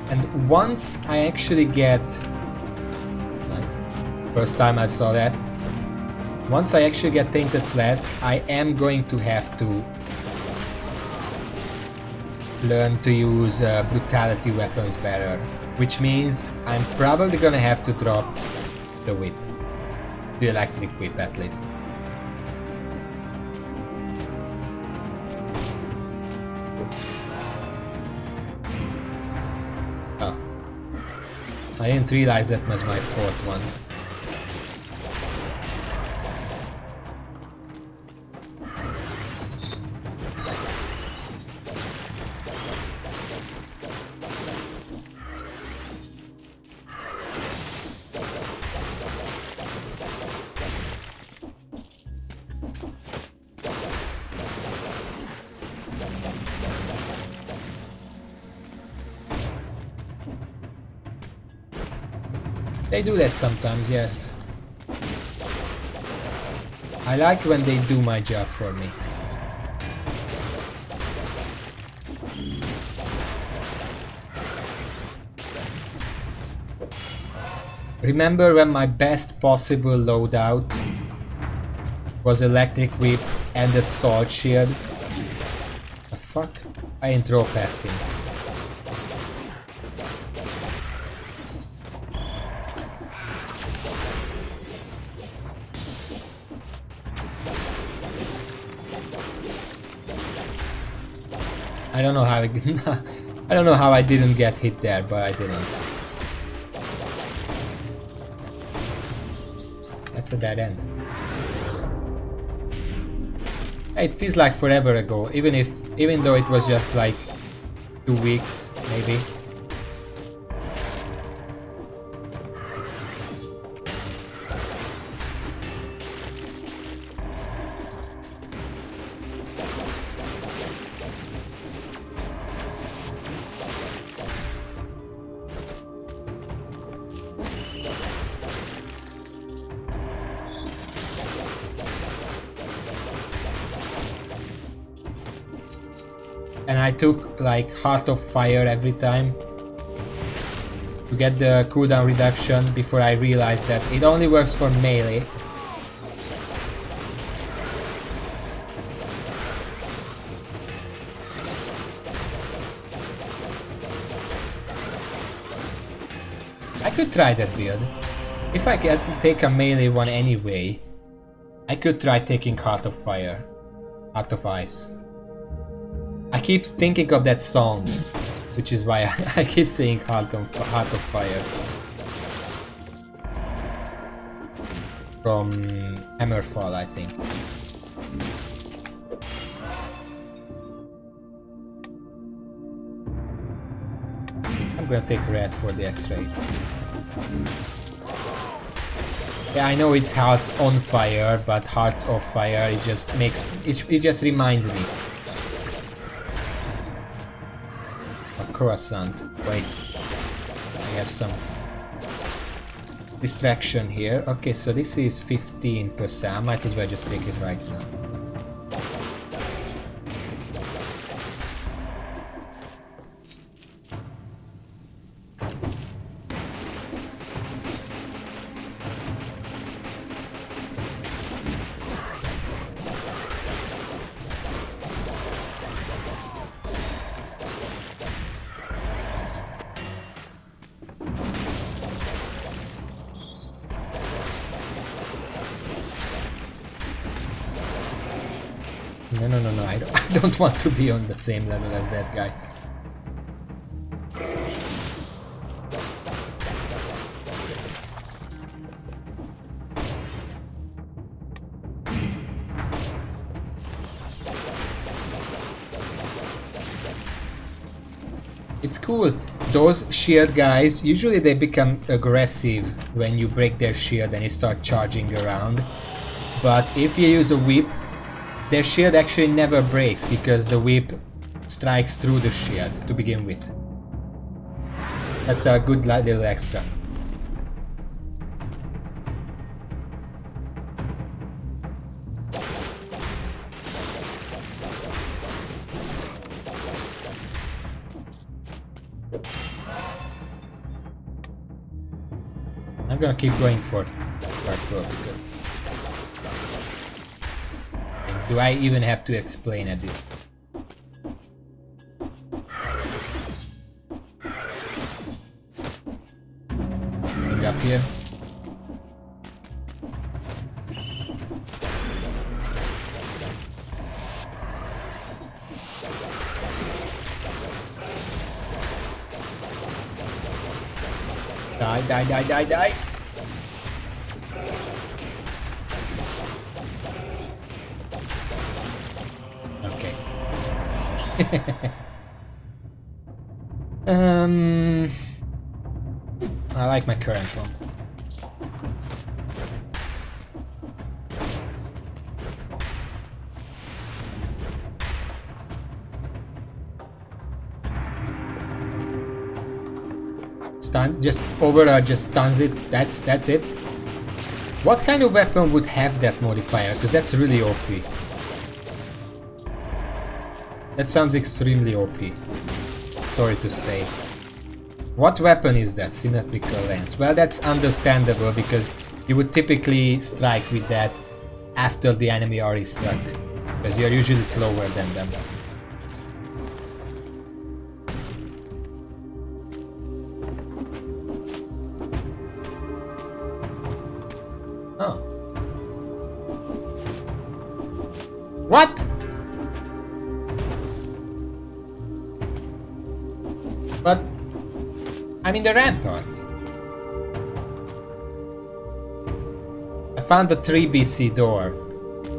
And once I actually get... That's nice. First time I saw that. Once I actually get Tainted Flask, I am going to have to learn to use brutality weapons better. Which means I'm probably gonna have to drop the whip. The electric whip at least. Oh. I didn't realize that was my fourth one. They do that sometimes, yes. I like when they do my job for me. Remember when my best possible loadout was electric whip and the sword shield? The fuck? I didn't throw past him. I don't know how I don't know how I didn't get hit there, but I didn't. That's a dead end. It feels like forever ago, even though it was just like 2 weeks, maybe. And I took like Heart of Fire every time to get the cooldown reduction before I realized that it only works for melee. I could try that build. If I can take a melee one anyway, I could try taking Heart of Fire, Heart of Ice. I keep thinking of that song, which is why I keep saying Heart of Fire. From Hammerfall, I think. I'm gonna take red for the X-ray. Yeah, I know it's Hearts on Fire, but Hearts of Fire, it just makes it just reminds me. Croissant. Wait, I have some distraction here. Okay, so this is 15%. I might as well just take it right now. No, I don't want to be on the same level as that guy. It's cool. Those shield guys, usually they become aggressive when you break their shield and they start charging around. But if you use a whip, their shield actually never breaks because the whip strikes through the shield to begin with. That's a good little extra. I'm gonna keep going for purple because... Do I even have to explain at this? Going up here. Die, die, die, die, die! Okay. I like my current one. Stun, just stuns it. That's it. What kind of weapon would have that modifier? Because that's really OP. That sounds extremely OP. Sorry to say. What weapon is that? Symmetrical lens. Well, that's understandable because you would typically strike with that after the enemy already struck, because you're usually slower than them. Oh. What? But I'm in the ramparts. I found the 3 BC door.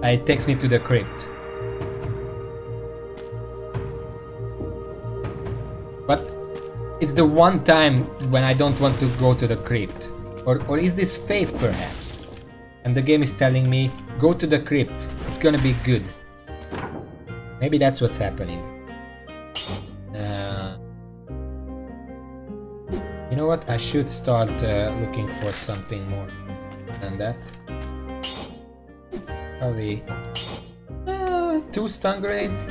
It takes me to the crypt. But it's the one time when I don't want to go to the crypt. Or is this fate perhaps? And the game is telling me, go to the crypt, it's gonna be good. Maybe that's what's happening. You know what? I should start looking for something more than that. Probably 2 stun grenades.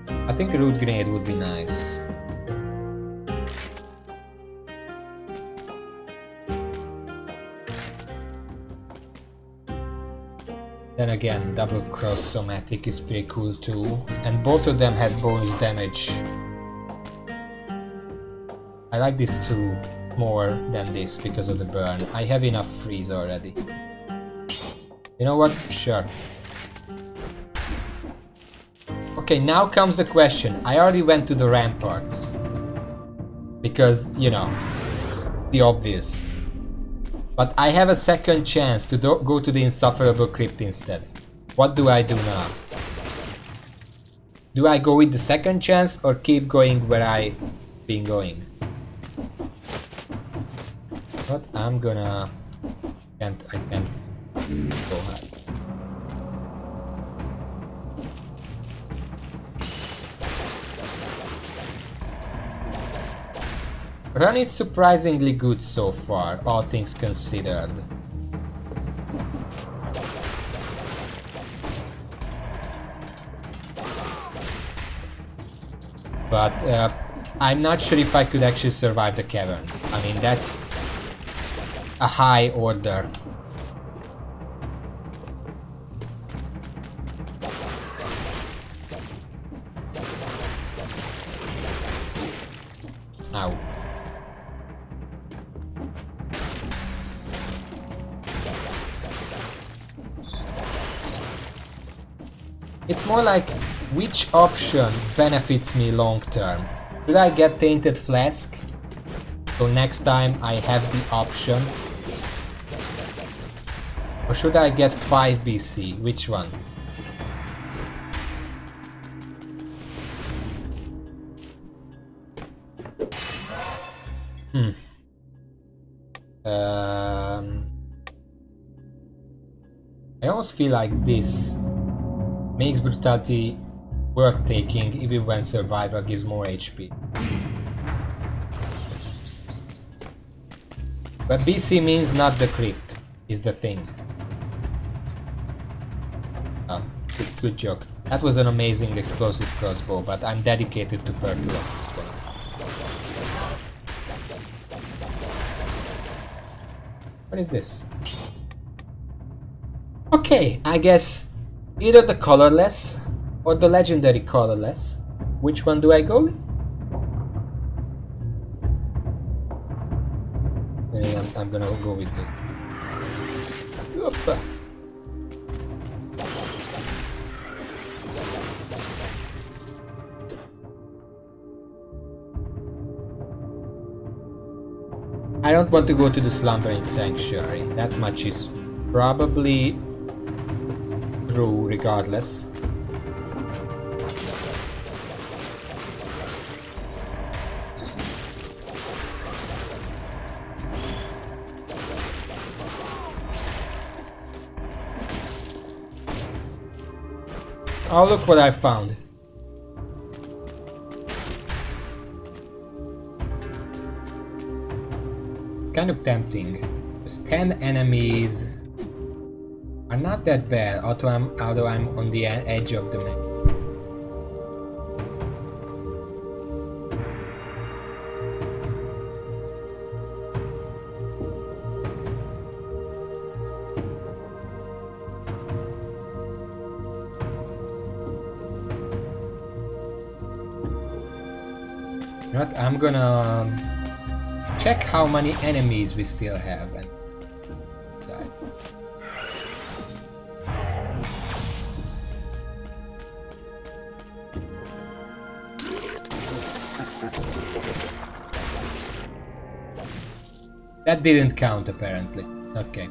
I think a root grenade would be nice. Then again, double cross somatic is pretty cool too, and both of them had bonus damage. I like this 2 more than this because of the burn. I have enough freeze already. You know what? Sure. Okay, now comes the question. I already went to the ramparts. Because, you know, the obvious. But I have a second chance to go to the insufferable crypt instead. What do I do now? Do I go with the second chance or keep going where I've been going? What? I'm gonna... I can't go high. Run is surprisingly good so far, all things considered. But I'm not sure if I could actually survive the caverns. I mean, that's a high order. Ow. It's more like, which option benefits me long term? Should I get Tainted Flask? So next time I have the option? Or should I get 5 BC? Which one? I almost feel like this makes brutality worth taking even when survivor gives more HP. But BC means not the crypt, is the thing. Oh, good joke. That was an amazing explosive crossbow, but I'm dedicated to purple at this point. What is this? Okay, I guess either the colorless or the legendary colorless. Which one do I go with? I'm gonna go with the... Opa. I don't want to go to the slumbering sanctuary. That much is probably true regardless. Oh, look what I found. It's kind of tempting. There's 10 enemies. Are not that bad, although I'm on the edge of the map. I'm gonna check how many enemies we still have and decide. That didn't count apparently. Okay.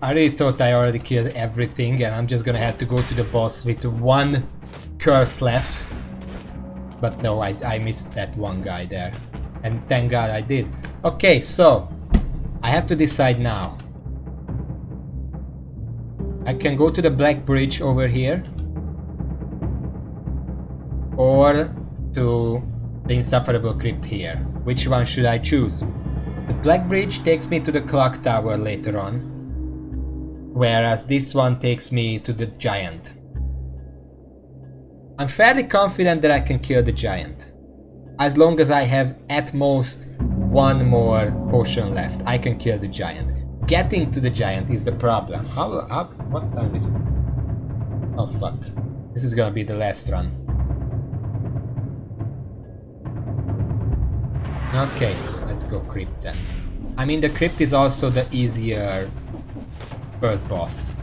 I really thought I already killed everything and I'm just gonna have to go to the boss with one curse left. But no, I missed that one guy there. And thank God I did. Okay, so I have to decide now. I can go to the Black Bridge over here. Or to the Insufferable Crypt here. Which one should I choose? The Black Bridge takes me to the clock tower later on. Whereas this one takes me to the giant. I'm fairly confident that I can kill the giant. As long as I have at most one more potion left, I can kill the giant. Getting to the giant is the problem. What time is it? Oh fuck. This is gonna be the last run. Okay, let's go crypt then. I mean, the crypt is also the easier first boss.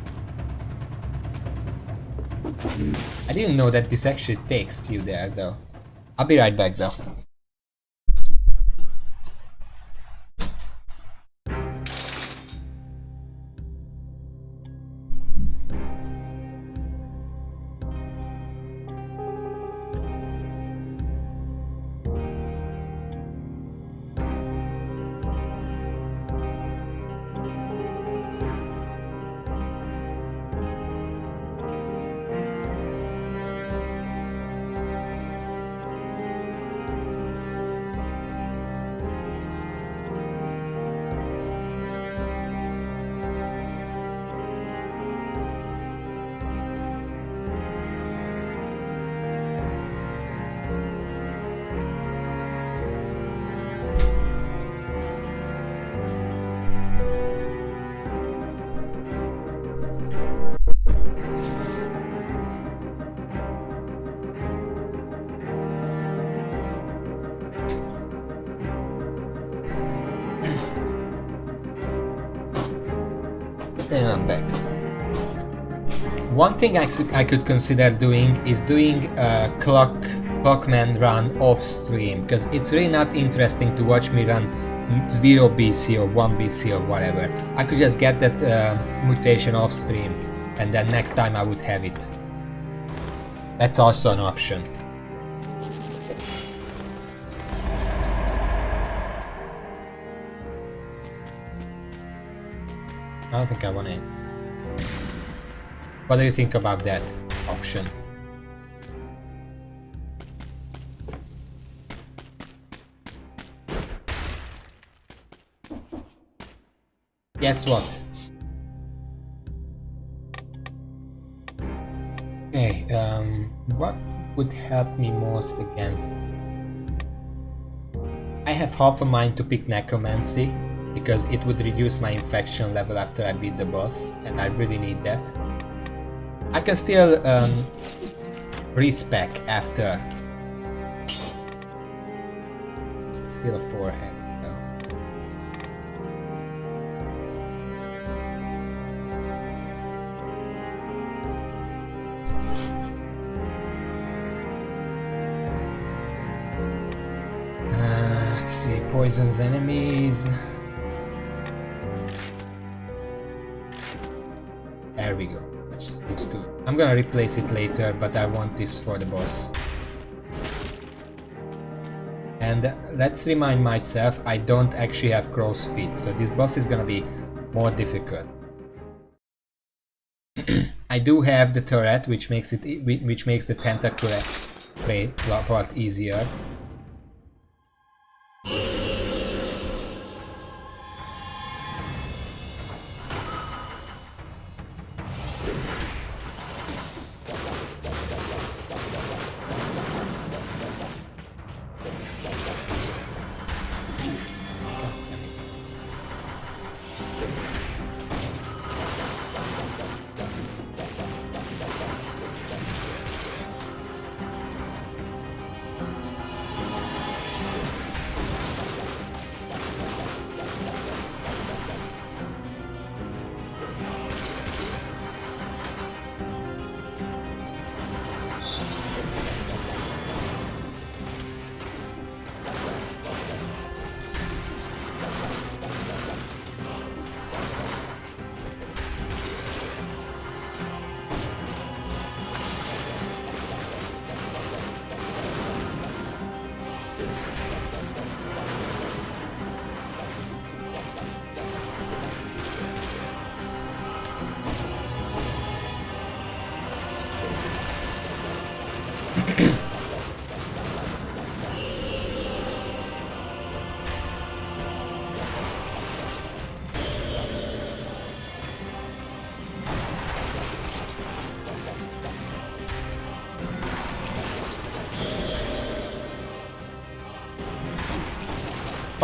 I didn't know that this actually takes you there though. I'll be right back though. And I'm back. One thing I could consider doing is doing a Clockman run off stream, because it's really not interesting to watch me run 0 BC or 1 BC or whatever. I could just get that mutation off stream, and then next time I would have it. That's also an option. I don't think I want it. What do you think about that option? Guess what? Okay, what would help me most against... I have half a mind to pick Necromancy, because it would reduce my infection level after I beat the boss, and I really need that. I can still respec after. Still a forehead. Let's see, poisons enemies. There we go. That looks good. I'm gonna replace it later, but I want this for the boss. And let's remind myself, I don't actually have crow's feet, so this boss is gonna be more difficult. I do have the turret, which makes the tentacle part easier.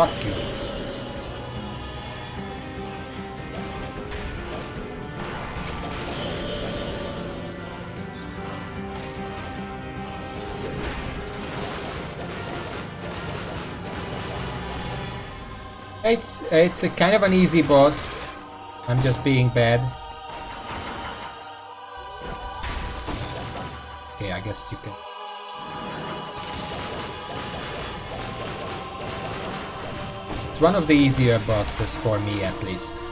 Fuck you. It's a kind of an easy boss. I'm just being bad. Okay, I guess you can. It's one of the easier bosses for me, at least.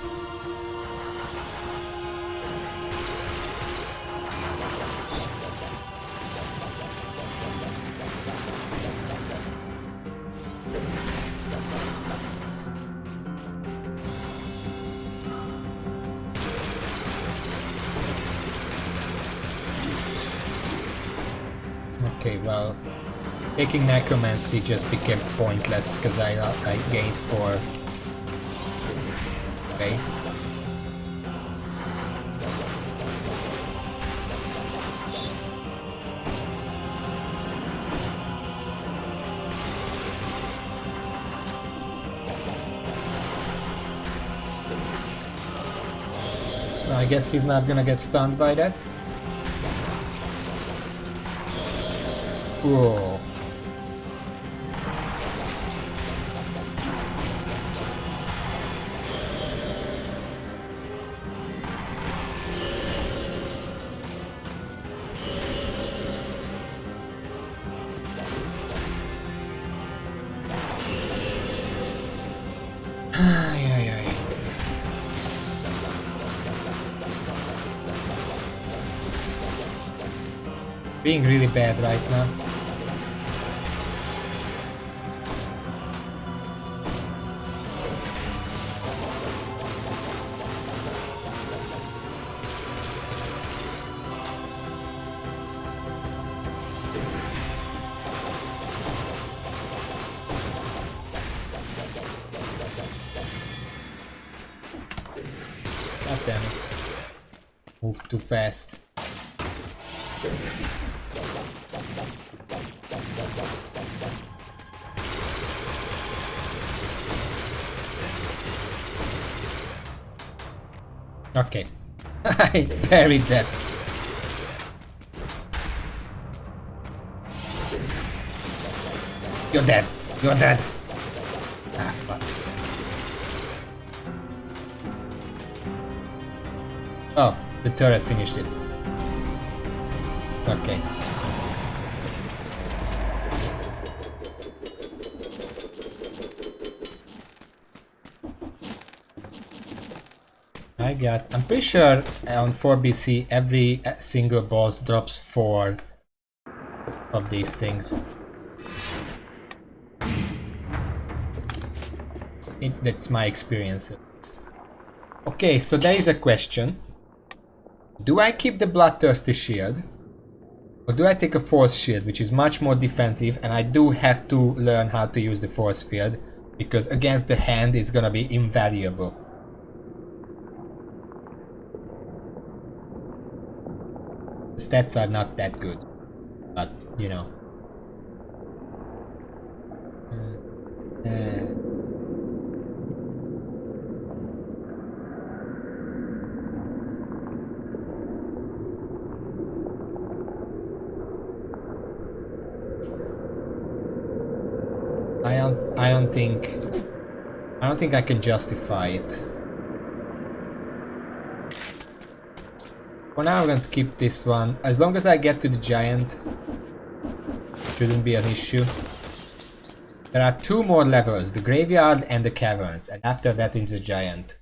Okay, well, taking Necromancy just became pointless because I gained 4. Okay. So I guess he's not gonna get stunned by that. Whoa. Being really bad right now. God damn it. Moved too fast. Okay. I buried that. You're dead. You're dead. Ah, fuck. Oh, the turret finished it. Okay. I'm pretty sure on 4BC every single boss drops 4 of these things. That's my experience at least. Okay, so there is a question. Do I keep the Bloodthirsty shield? Or do I take a Force shield, which is much more defensive, and I do have to learn how to use the Force field, because against the hand it's gonna be invaluable. The stats are not that good, but you know. I don't think I can justify it. For now I'm going to keep this one. As long as I get to the giant, shouldn't be an issue. There are 2 more levels, the graveyard and the caverns, and after that it's the giant.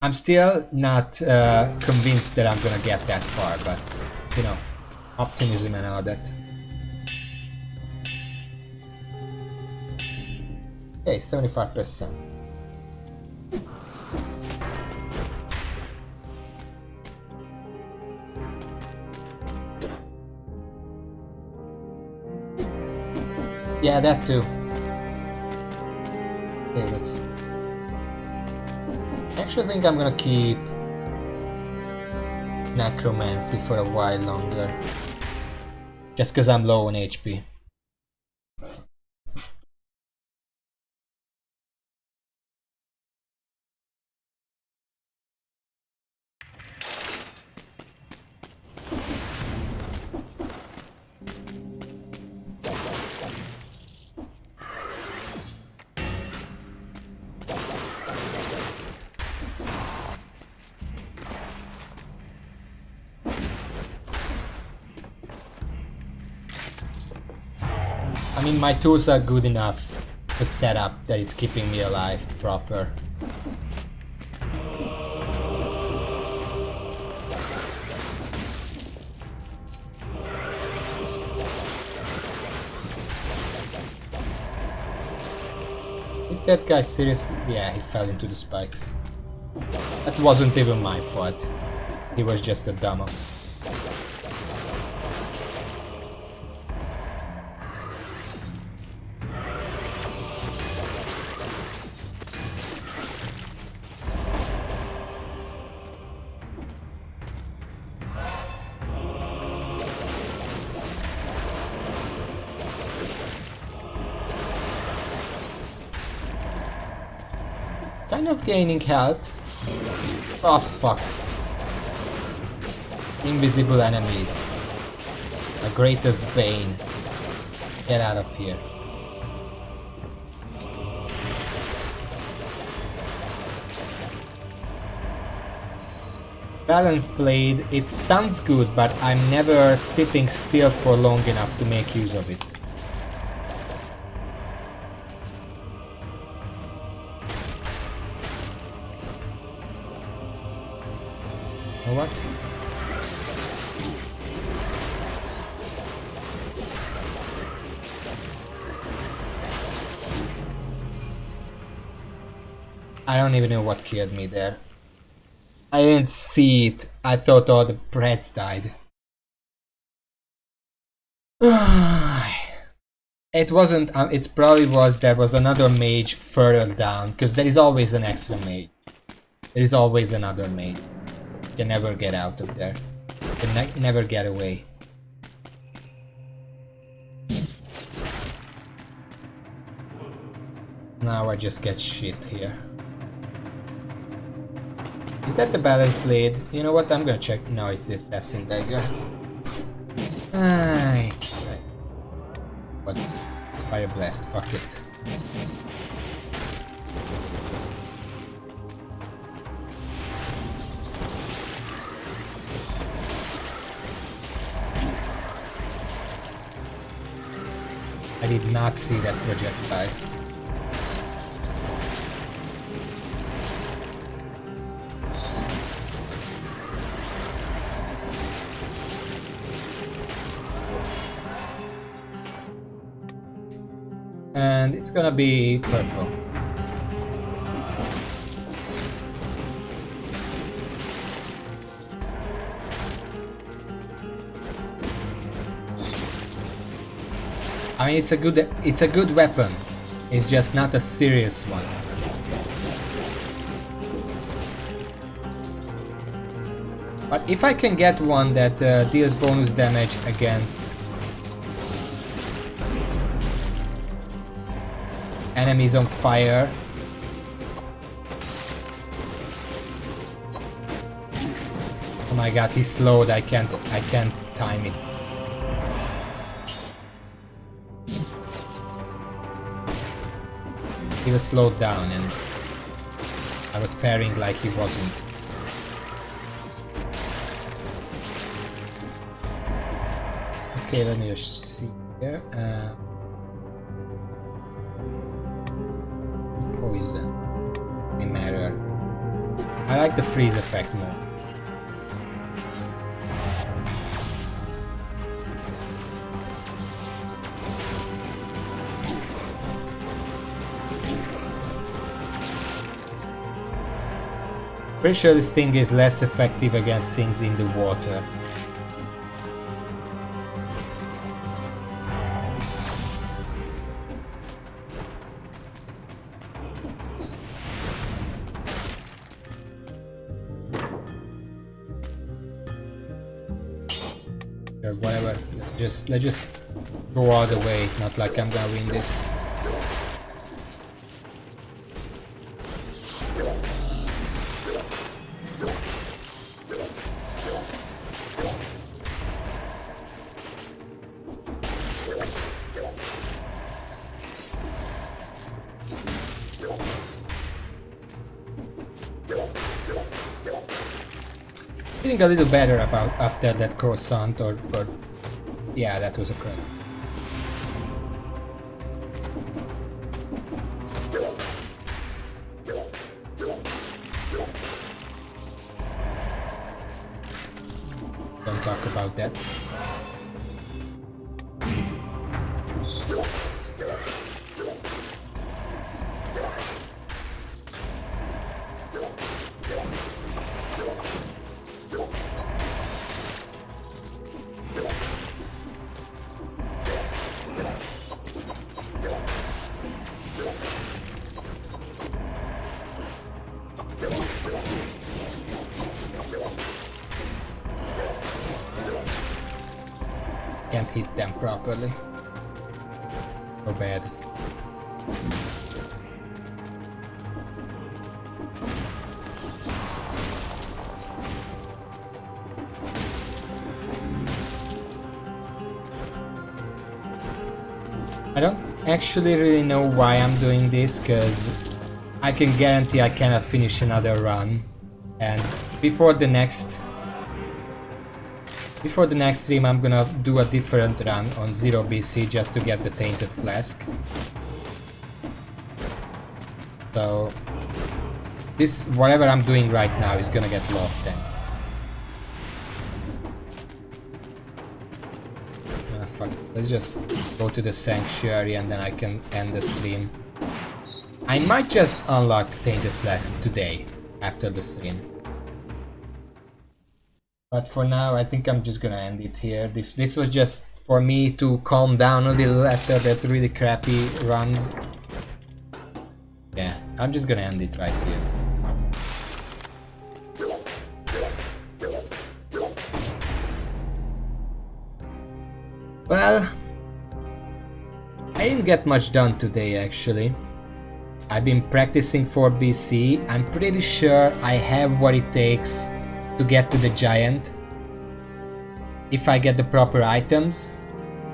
I'm still not convinced that I'm gonna get that far, but you know, optimism and all that. Okay, 75%. Yeah, that too. Okay, let's... I actually think I'm gonna keep Necromancy for a while longer. Just because I'm low on HP. I mean, my tools are good enough to set up that it's keeping me alive proper. Did that guy seriously? Yeah, he fell into the spikes. That wasn't even my fault. He was just a dumber. Kind of gaining health. Oh fuck. Invisible enemies. My greatest bane. Get out of here. Balanced blade, it sounds good, but I'm never sitting still for long enough to make use of it. What? I don't even know what killed me there. I didn't see it. I thought all the brats died. It wasn't, it probably was, there was another mage further down, because there is always an extra mage. There is always another mage. You can never get out of there. You can never get away. Now I just get shit here. Is that the balance blade? You know what, I'm gonna check. No, it's this Assassin Dagger. It's like... What? Fire Blast, fuck it. I did not see that projectile. And it's gonna be purple. I mean, it's a good weapon. It's just not a serious one. But if I can get one that deals bonus damage against enemies on fire. Oh my god, he's slowed. I can't time it. He was slowed down and I was parrying like he wasn't. Okay, let me just see here. Poison. Doesn't matter. I like the freeze effect more. Pretty sure this thing is less effective against things in the water. Or whatever. Let's just go all the way. Not like I'm gonna win this. Feeling a little better about after that croissant or yeah, that was a crap. Don't talk about that. Can't hit them properly. So bad. I don't actually really know why I'm doing this, because I can guarantee I cannot finish another run, and before the next stream I'm gonna do a different run on 0 BC just to get the Tainted Flask. So this, whatever I'm doing right now, is gonna get lost then. Fuck, let's just go to the Sanctuary and then I can end the stream. I might just unlock Tainted Flesh today after the stream. But for now, I think I'm just gonna end it here. This was just for me to calm down a little after that really crappy runs. Yeah, I'm just gonna end it right here. Well, I didn't get much done today actually. I've been practicing for BC. I'm pretty sure I have what it takes to get to the giant if I get the proper items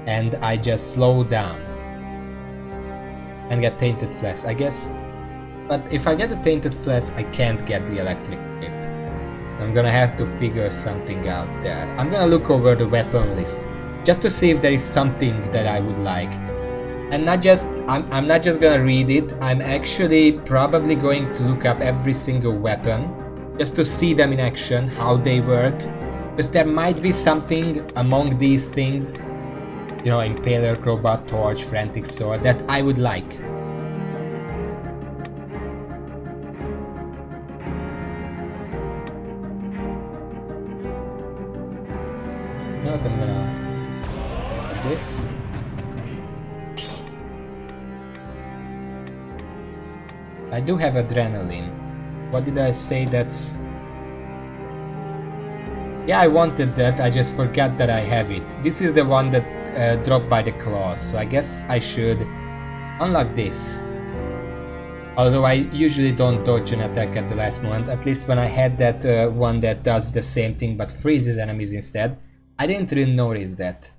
and I just slow down and get Tainted Flesh, I guess. But if I get the Tainted Flesh, I can't get the electric grip. I'm gonna have to figure something out there. I'm gonna look over the weapon list just to see if there is something that I would like. And I'm not just gonna read it, I'm actually probably going to look up every single weapon just to see them in action, how they work. Because there might be something among these things, you know, Impaler, Crowbar, Torch, Frantic Sword, that I would like. You know what, I'm gonna do this. I do have adrenaline. What did I say? That's... Yeah, I wanted that, I just forgot that I have it. This is the one that dropped by the claws, so I guess I should unlock this. Although I usually don't dodge an attack at the last moment, at least when I had that one that does the same thing but freezes enemies instead, I didn't really notice that.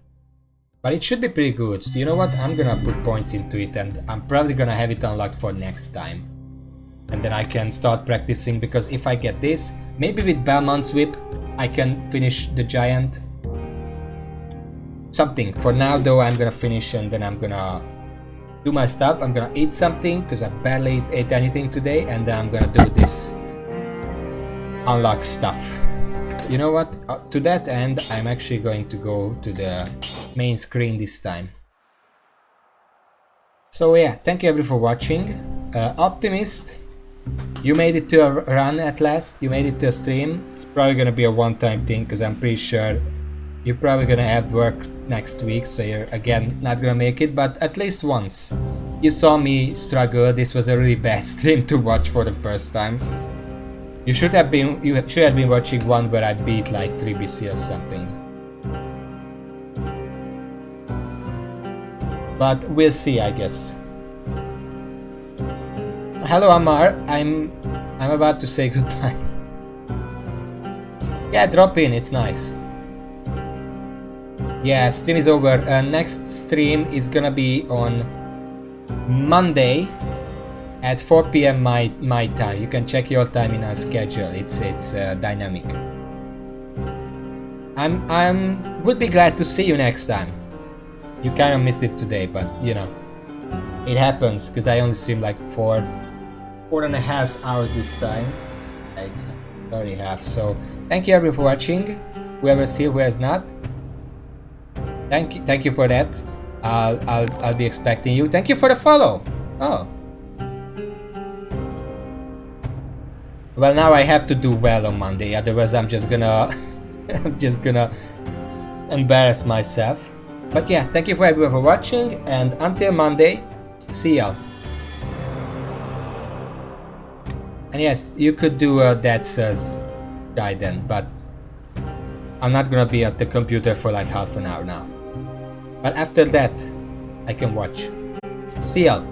But it should be pretty good. You know what, I'm gonna put points into it and I'm probably gonna have it unlocked for next time. And then I can start practicing, because if I get this, maybe with Belmont's Whip, I can finish the giant. Something. For now though, I'm gonna finish and then I'm gonna do my stuff. I'm gonna eat something, because I barely ate anything today, and then I'm gonna do this unlock stuff. You know what? To that end, I'm actually going to go to the main screen this time. So yeah, thank you everyone for watching. Optimist, you made it to a run at last, you made it to a stream. It's probably gonna be a one-time thing, because I'm pretty sure you're probably gonna have work next week, so you're again not gonna make it, but at least once you saw me struggle. This was a really bad stream to watch for the first time. You should have been watching one where I beat like 3 BC or something. But we'll see, I guess. Hello Amar, I'm about to say goodbye. Yeah, drop in, it's nice. Yeah, stream is over. Next stream is gonna be on Monday at 4 PM my time. You can check your time in our schedule. It's dynamic. Would be glad to see you next time. You kind of missed it today, but you know, it happens because I only stream like 4.5 hours this time. It's 30.5. So thank you everyone for watching. Whoever's here, whoever's not. Thank you for that. I'll be expecting you. Thank you for the follow. Oh. Well, now I have to do well on Monday, otherwise I'm just gonna embarrass myself. But yeah, thank you for everyone for watching, and until Monday, see y'all. And yes, you could do a Dead Cells guide then, but I'm not gonna be at the computer for like half an hour now. But after that, I can watch. See y'all.